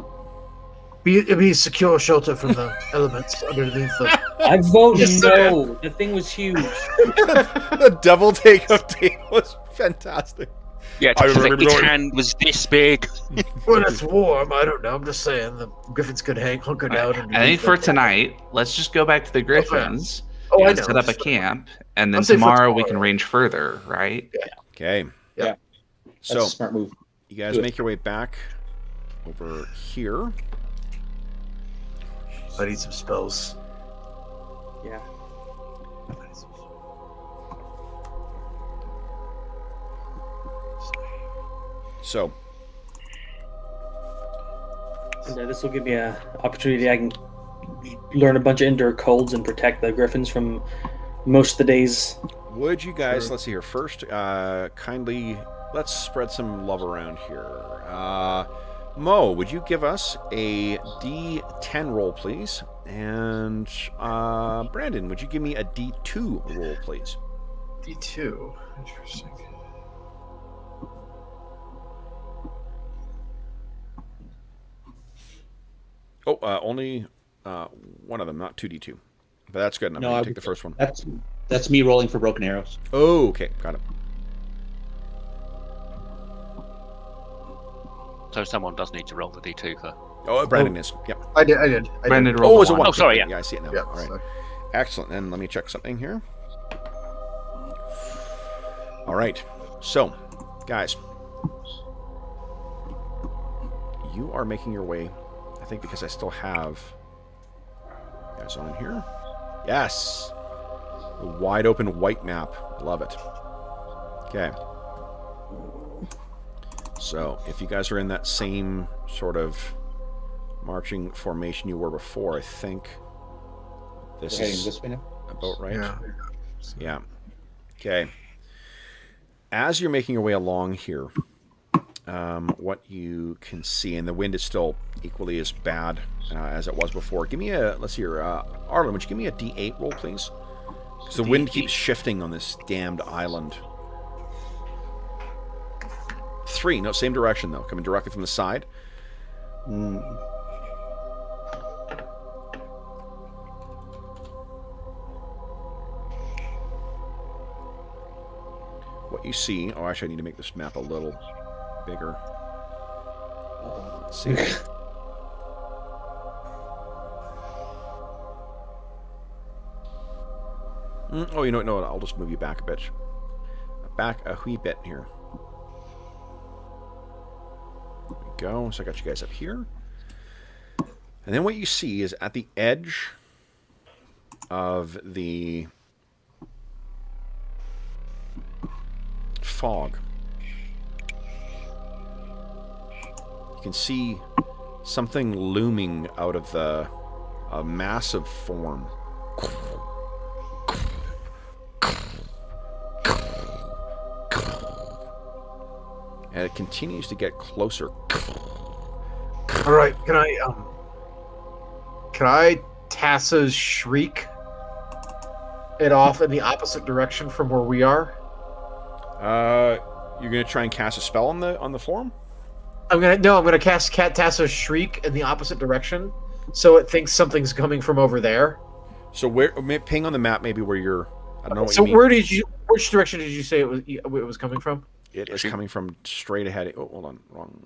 It'd be a secure shelter from the elements underneath the... I vote no. The thing was huge. The double take of Dave was fantastic. Yeah, I remember its going- hand was this big. When it's warm, I don't know. I'm just saying the griffins could hunker down. I think for tonight, let's just go back to the griffins I and know. set up a camp, and then I'm saying for tomorrow we can tomorrow. range further, right? Okay. Yeah. So That's a smart move. you guys Do it. make your way back over here. I need some spells. Yeah. So And, this will give me an opportunity. I can learn a bunch of indoor codes and protect the griffins from most of the days. would you guys, let's see here. First, kindly, let's spread some love around here. Mo, would you give us a D10 roll, please? And Brandon, would you give me a D2 roll, please? D2. Interesting. Oh, only one of them, not 2D2. But that's good. I'm No, going I to take the first one. That's me rolling for broken arrows. Oh, okay. Got it. So someone does need to roll the D2 for. Oh, Brandon is. Yep. I did. Brandon Oh, rolled it was a one. one. Oh, sorry, yeah. Yeah, I see it now. Yeah. All right. So- Excellent. And let me check something here. All right. So, guys, you are making your way. I think because I still have you guys on here. Yes. The wide open white map. Love it. Okay. So, if you guys are in that same sort of marching formation you were before, I think this We're heading is this way now. about right. Yeah. Yeah. Okay. As you're making your way along here, what you can see, and the wind is still equally as bad as it was before. Give me a, let's see here, Arlen, would you give me a D8 roll, please? Because the wind keeps shifting on this damned island. 3, no, same direction though, coming directly from the side. What you see, oh, actually I need to make this map a little bigger. Let's see. Oh, you know what? No, I'll just move you back a bit. Back a wee bit here. There we go. So I got you guys up here. And then what you see is at the edge of the fog, you can see something looming out of a massive form. And it continues to get closer. All right. Can I Tassa's shriek it off in the opposite direction from where we are? You're gonna try and cast a spell on the form? I'm gonna cast Tassa's shriek in the opposite direction, so it thinks something's coming from over there. So where? Ping on the map, maybe where you're. I don't know what So you mean. which direction did you say it was coming from? It is coming from straight ahead. Oh, hold on, wrong.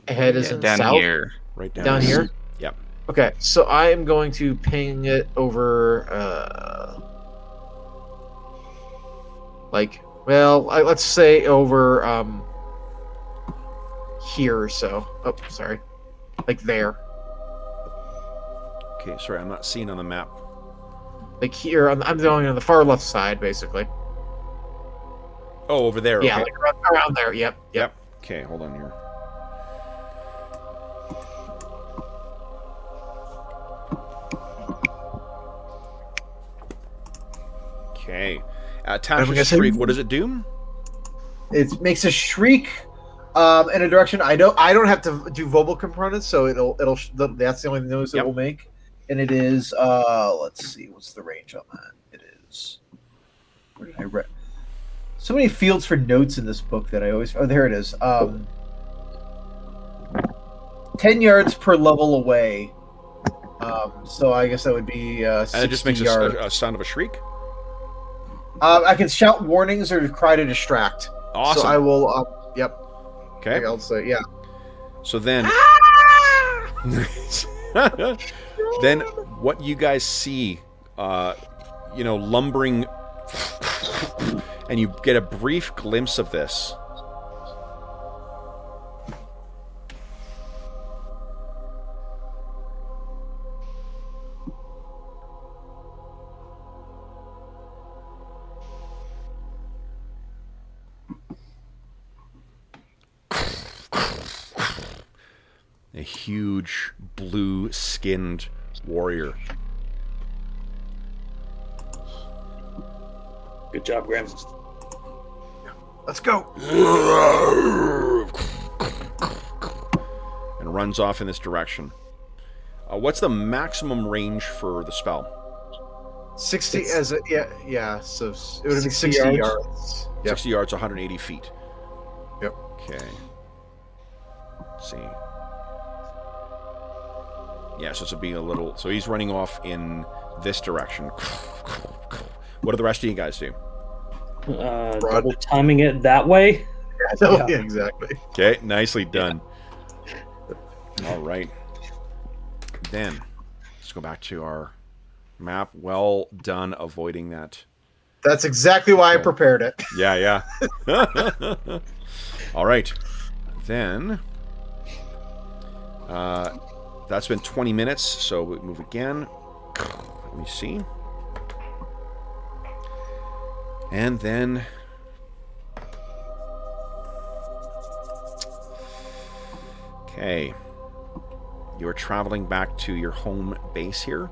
Head is in down south. here. Right Down here. Yep. Okay, so I am going to ping it over. Let's say over here or so. Oh, sorry, like there. Okay, sorry, I'm not seeing on the map. Like here, I'm going on the far left side, basically. Oh, over there. Yeah, Okay. like around there. Yep. Okay, hold on here. Okay. Tasha's Shriek, what does it do? It makes a shriek in a direction I don't have to do vocal components, so that's the only noise it will make. And it is let's see, what's the range on that? It is, where did I read? So many fields for notes in this book that I always there it is. 10 yards per level away. So I guess that would be 60 and it just makes yards. a sound of a shriek? I can shout warnings or cry to distract. Awesome. So I will yep. Okay. I'll say yeah. So then then what you guys see, lumbering, and you get a brief glimpse of this. A huge blue-skinned warrior. Good job, Grim. Let's go. And runs off in this direction. What's the maximum range for the spell? 60 so it would be 60 yards. Yep. 60 yards, 180 feet. Yep. Okay. Let's see. Yeah, so it's being a little... So he's running off in this direction. What do the rest of you guys do? Double timing it that way. Yeah, exactly. Okay, nicely done. All right. Then, let's go back to our map. Well done avoiding that. That's exactly why I prepared it. Yeah. All right. Then, that's been 20 minutes, so we move again. Let me see. And then... Okay. You are traveling back to your home base here.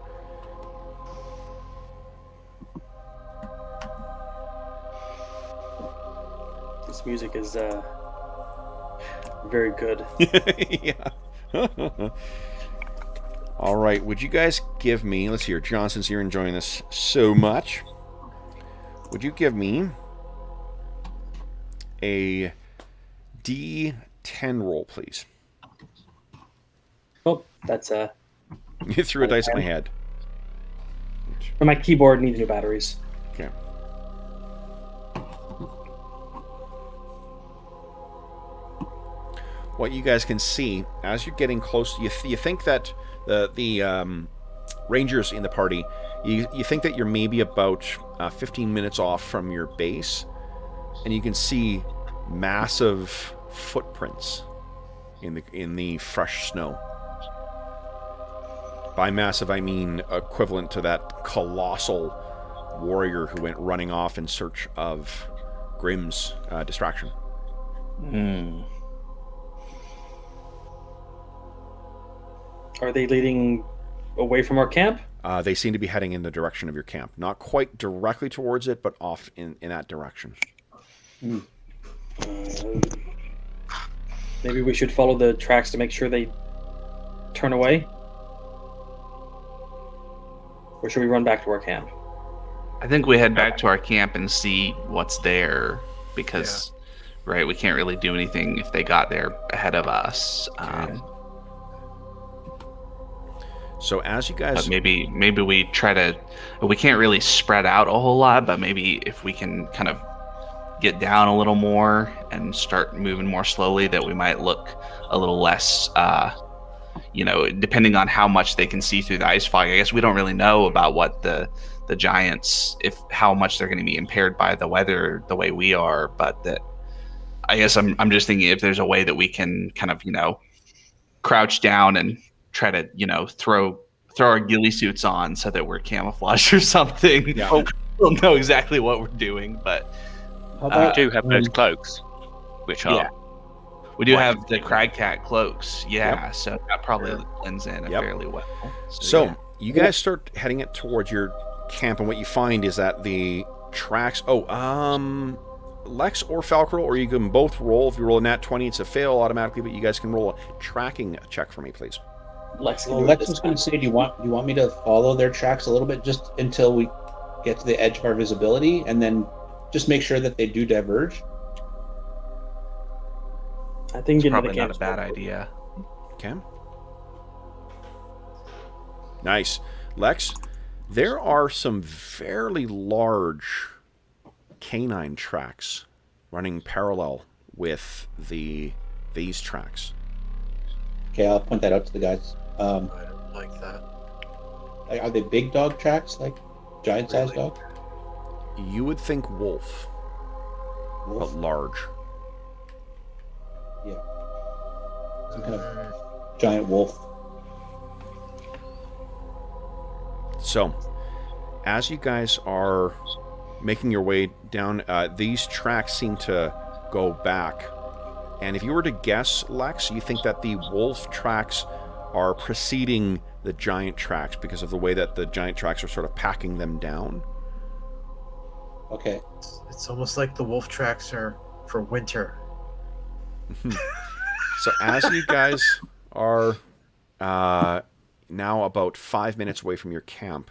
This music is very good. Yeah. All right. Would you guys give me... Let's hear. John, since you're enjoying this so much, would you give me a D10 roll, please? Oh, that's You threw a dice at my head. my keyboard needs new batteries. Okay. What you guys can see as you're getting close, you think that the rangers in the party, you think that you're maybe about 15 minutes off from your base, and you can see massive footprints in the fresh snow. By massive, I mean equivalent to that colossal warrior who went running off in search of Grimm's distraction. Are they leading away from our camp? They seem to be heading in the direction of your camp. Not quite directly towards it, but off in that direction. Maybe we should follow the tracks to make sure they turn away? Or should we run back to our camp? I think we head back to our camp and see what's there, because, right, we can't really do anything if they got there ahead of us. So as you guys... But maybe we try to... We can't really spread out a whole lot, but maybe if we can kind of get down a little more and start moving more slowly, that we might look a little less, depending on how much they can see through the ice fog. I guess we don't really know about what the giants, how much they're going to be impaired by the weather the way we are, but that I guess I'm just thinking if there's a way that we can kind of, crouch down and try to, throw our ghillie suits on so that we're camouflaged or something. Yeah. We'll know exactly what we're doing, but How We about, do have those cloaks, which are yeah. We do White. have the Cragcat cloaks, yeah, Yep. so that probably blends in Yep. fairly well. So yeah. you guys start heading it towards your camp, and what you find is that the tracks. Lex or Falcrel, or you can both roll. If you roll a nat 20, it's a fail automatically, but you guys can roll a tracking check for me, please. Lex, can well, do it Lex this was going time. to say, do you want me to follow their tracks a little bit just until we get to the edge of our visibility, and then just make sure that they do diverge? I think getting to Probably the not camp's a bad probably- idea. Okay. Nice. Lex, there are some fairly large canine tracks running parallel with these tracks. Okay, I'll point that out to the guys. I don't like that. Are they big dog tracks, like giant-sized Really? dog? You would think wolf, Wolf? but large. Yeah. Some kind of giant wolf. So, as you guys are making your way down, these tracks seem to go back. And if you were to guess, Lex, you think that the wolf tracks are preceding the giant tracks because of the way that the giant tracks are sort of packing them down. Okay. It's almost like the wolf tracks are for winter. So as you guys are now about 5 minutes away from your camp,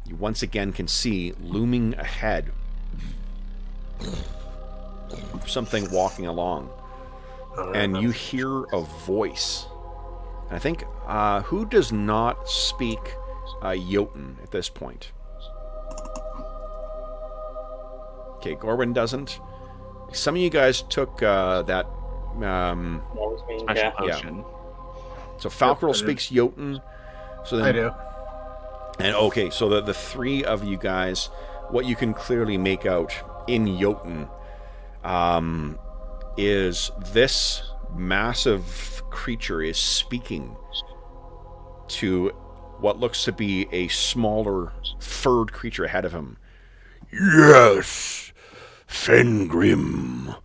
you once again can see looming ahead something walking along, and you hear a voice. And I think who does not speak Jotun at this point? Okay, Gorwin doesn't. Some of you guys took that. Always mean, Special yeah. potion. So Falcrel Yep, I do. speaks Jotun. So then, I do. And okay, so the three of you guys, what you can clearly make out in Jotun is this massive creature is speaking to what looks to be a smaller furred creature ahead of him. Yes, Fengrim,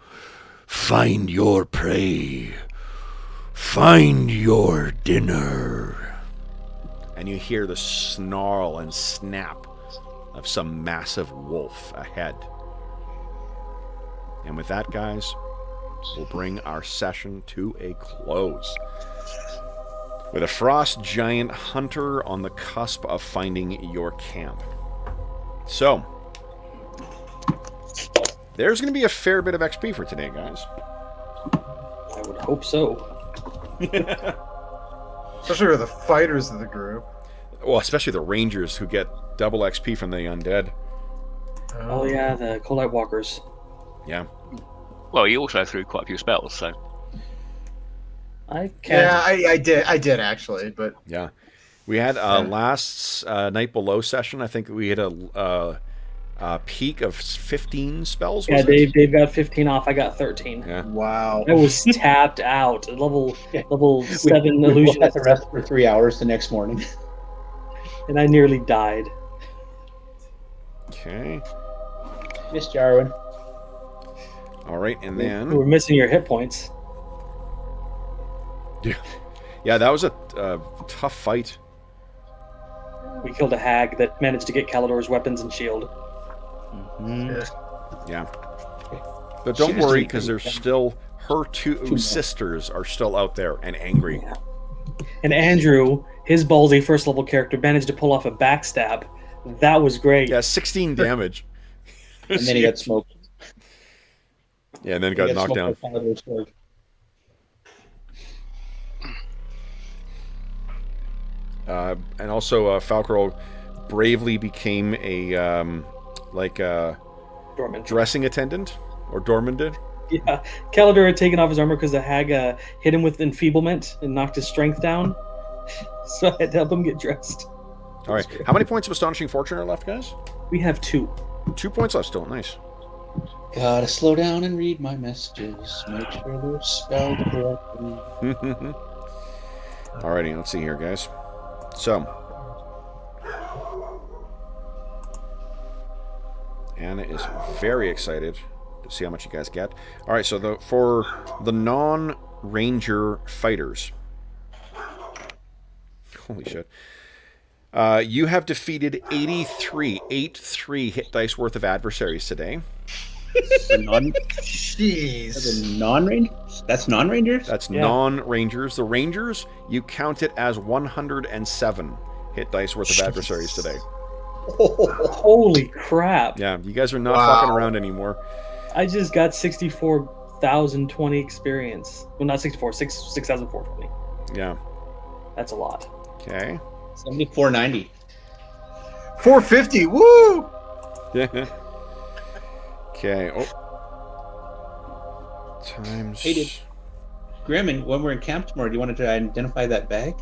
find your prey. Find your dinner. And you hear the snarl and snap of some massive wolf ahead. And with that, guys, we'll bring our session to a close. With a frost giant hunter on the cusp of finding your camp. So, there's going to be a fair bit of XP for today, guys. I would hope so. Especially for the fighters of the group. Well, especially the rangers who get double XP from the undead. Oh yeah, the Coldite Walkers. Yeah. Well, you also threw quite a few spells, so I can. Yeah, I did actually, but Yeah. We had last Night Below session, I think we had a peak of 15 spells, was Yeah, it? Dave got 15 off. I got 13. Yeah. wow. I was tapped out. Level 7 We both illusion, had to rest for 3 hours the next morning. and I nearly died. Okay. Miss Jarwin. All right, and We then... were missing your hit points. Yeah, that was a tough fight. We killed a hag that managed to get Calidor's weapons and shield. Yeah. But don't She just worry, didn't because come there's down. still... Her two more. sisters are still out there and angry. Yeah. And Andrew, his ballsy first level character, managed to pull off a backstab. That was great. Yeah, 16 damage. And then he got smoked. Yeah, and then He got knocked smoked down. by Calidor's sword. And also, Falcrel bravely became a Dormant. dressing attendant Or Dorman did? Yeah, Calidor had taken off his armor because the hag hit him with enfeeblement and knocked his strength down. So I had to help him get dressed. All right. How many points of Astonishing Fortune are left, guys? We have 2. 2 points left still. Nice. Gotta slow down and read my messages. Make sure they're spelled correctly. Alrighty, let's see here, guys. So, Anna is very excited to see how much you guys get. All right, so for the non-ranger fighters, holy shit, you have defeated 83 hit dice worth of adversaries today. Jeez. Non-rangers? That's non-rangers? That's non-rangers. The rangers, you count it as 107 hit dice worth of adversaries today. Holy crap. Yeah, you guys are not fucking around anymore. I just got 64,020 experience. Well, not 64, 6,420. Yeah. That's a lot. Okay. 7490. 450. Woo! Yeah. Okay. Oh. Times. Hey, Grim, when we're in camp tomorrow, do you want to identify that bag?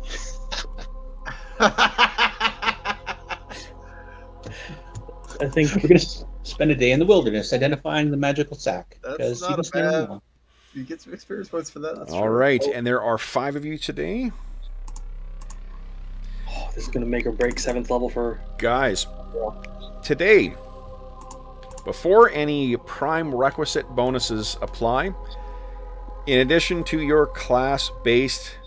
I think We're going to spend a day in the wilderness identifying the magical sack. That's not a bad. You get some experience points for that. That's All right, and there are 5 of you today. oh, this is going to make or break 7th level for... Guys, today, before any prime requisite bonuses apply, in addition to your class-based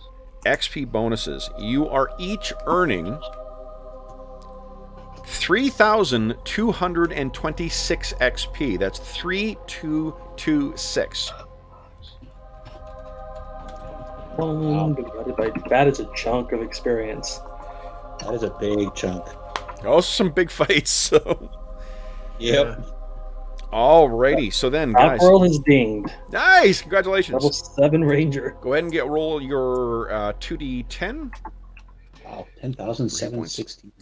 XP bonuses, you are each earning 3,226 XP. That's 3,226. Divided by that is a chunk of experience. That is a big chunk. Also some big fights, so... Yep. Alrighty, so then, guys... That world has dinged. Nice! Congratulations. Level 7 ranger. Go ahead and roll your 2d10. Wow, 10,716.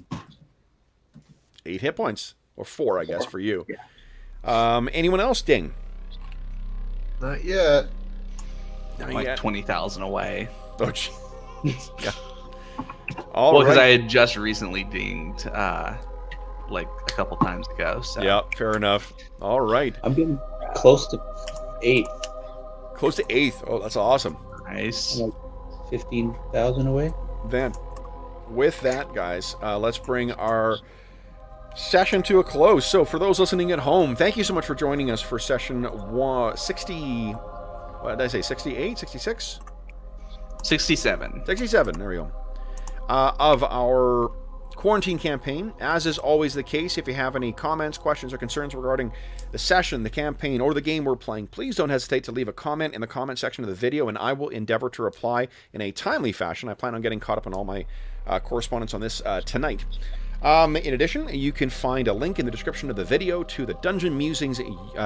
8 hit points. Or 4, I guess, for you. Yeah. Anyone else ding? Not yet. Not Like yet. 20,000 away. Oh, jeez. Yeah. All Well, because right. I had just recently dinged like a couple times ago. So. Yeah, fair enough. All right. I'm getting close to 8. Close to 8th. Oh, that's awesome. Nice. I'm like 15,000 away. Then, with that, guys, let's bring our session to a close. So, for those listening at home, thank you so much for joining us for session 60... What did I say? 68? 66? 67. 67. There we go. Of our quarantine campaign. As is always the case, if you have any comments, questions, or concerns regarding the session, the campaign, or the game we're playing, please don't hesitate to leave a comment in the comment section of the video, and I will endeavor to reply in a timely fashion. I plan on getting caught up on all my correspondence on this tonight. In addition, you can find a link in the description of the video to the Dungeon Musings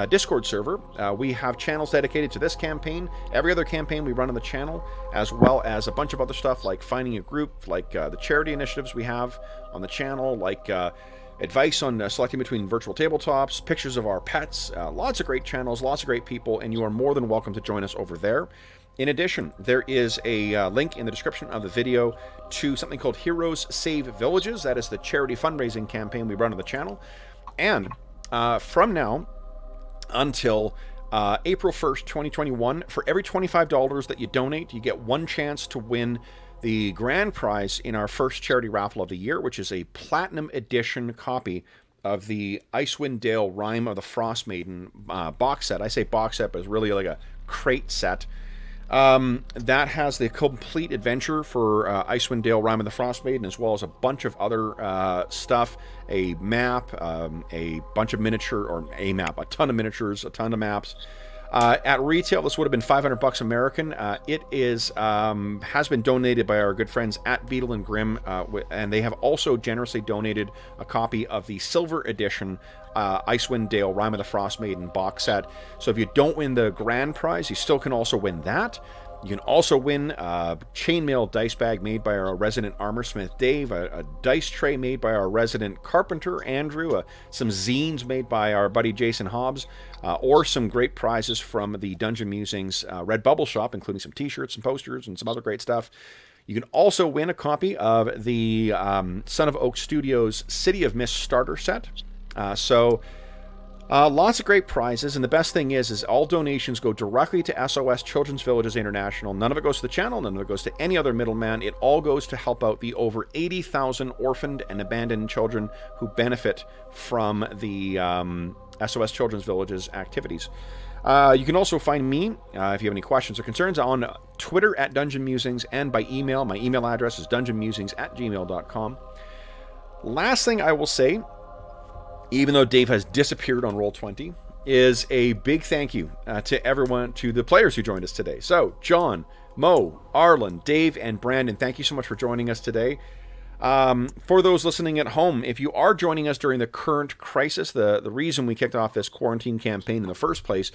Discord server. We have channels dedicated to this campaign, every other campaign we run on the channel, as well as a bunch of other stuff like finding a group, like the charity initiatives we have on the channel, like advice on selecting between virtual tabletops, pictures of our pets, lots of great channels, lots of great people, and you are more than welcome to join us over there. In addition, there is a link in the description of the video to something called Heroes Save Villages. That is the charity fundraising campaign we run on the channel. And from now until April 1st, 2021, for every $25 that you donate, you get one chance to win the grand prize in our first charity raffle of the year, which is a Platinum Edition copy of the Icewind Dale Rime of the Frost Maiden box set. I say box set, but it's really like a crate set. That has the complete adventure for Icewind Dale Rime of the Frost Maiden, as well as a bunch of other stuff, a map, a bunch of miniature, or a map, a ton of miniatures, a ton of maps. At retail, this would have been $500 American. It is has been donated by our good friends at Beetle and Grimm, and they have also generously donated a copy of the Silver Edition Icewind Dale Rime of the Frost Maiden box set. So if you don't win the grand prize, you still can also win that. You can also win a chainmail dice bag made by our resident armorsmith Dave, a dice tray made by our resident carpenter Andrew, some zines made by our buddy Jason Hobbs, or some great prizes from the Dungeon Musings Redbubble shop, including some t-shirts and posters and some other great stuff. You can also win a copy of the Son of Oak Studios City of Mist starter set. Lots of great prizes, and the best thing is all donations go directly to SOS Children's Villages International. None of it goes to the channel, none of it goes to any other middleman. It all goes to help out the over 80,000 orphaned and abandoned children who benefit from the SOS Children's Villages activities. You can also find me, if you have any questions or concerns, on Twitter at Dungeon Musings and by email. My email address is dungeonmusings@gmail.com. Last thing I will say, even though Dave has disappeared on Roll20, is a big thank you to everyone, to the players who joined us today. So, John, Mo, Arlen, Dave, and Brandon, thank you so much for joining us today. For those listening at home, if you are joining us during the current crisis, the reason we kicked off this quarantine campaign in the first place,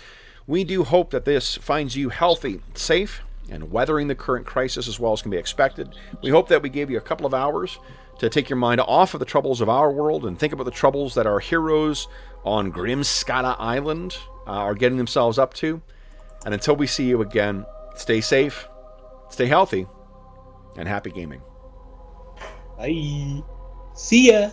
we do hope that this finds you healthy, safe, and weathering the current crisis as well as can be expected. We hope that we gave you a couple of hours to take your mind off of the troubles of our world and think about the troubles that our heroes on Grimskala Island are getting themselves up to. And until we see you again, stay safe, stay healthy, and happy gaming. Bye. See ya.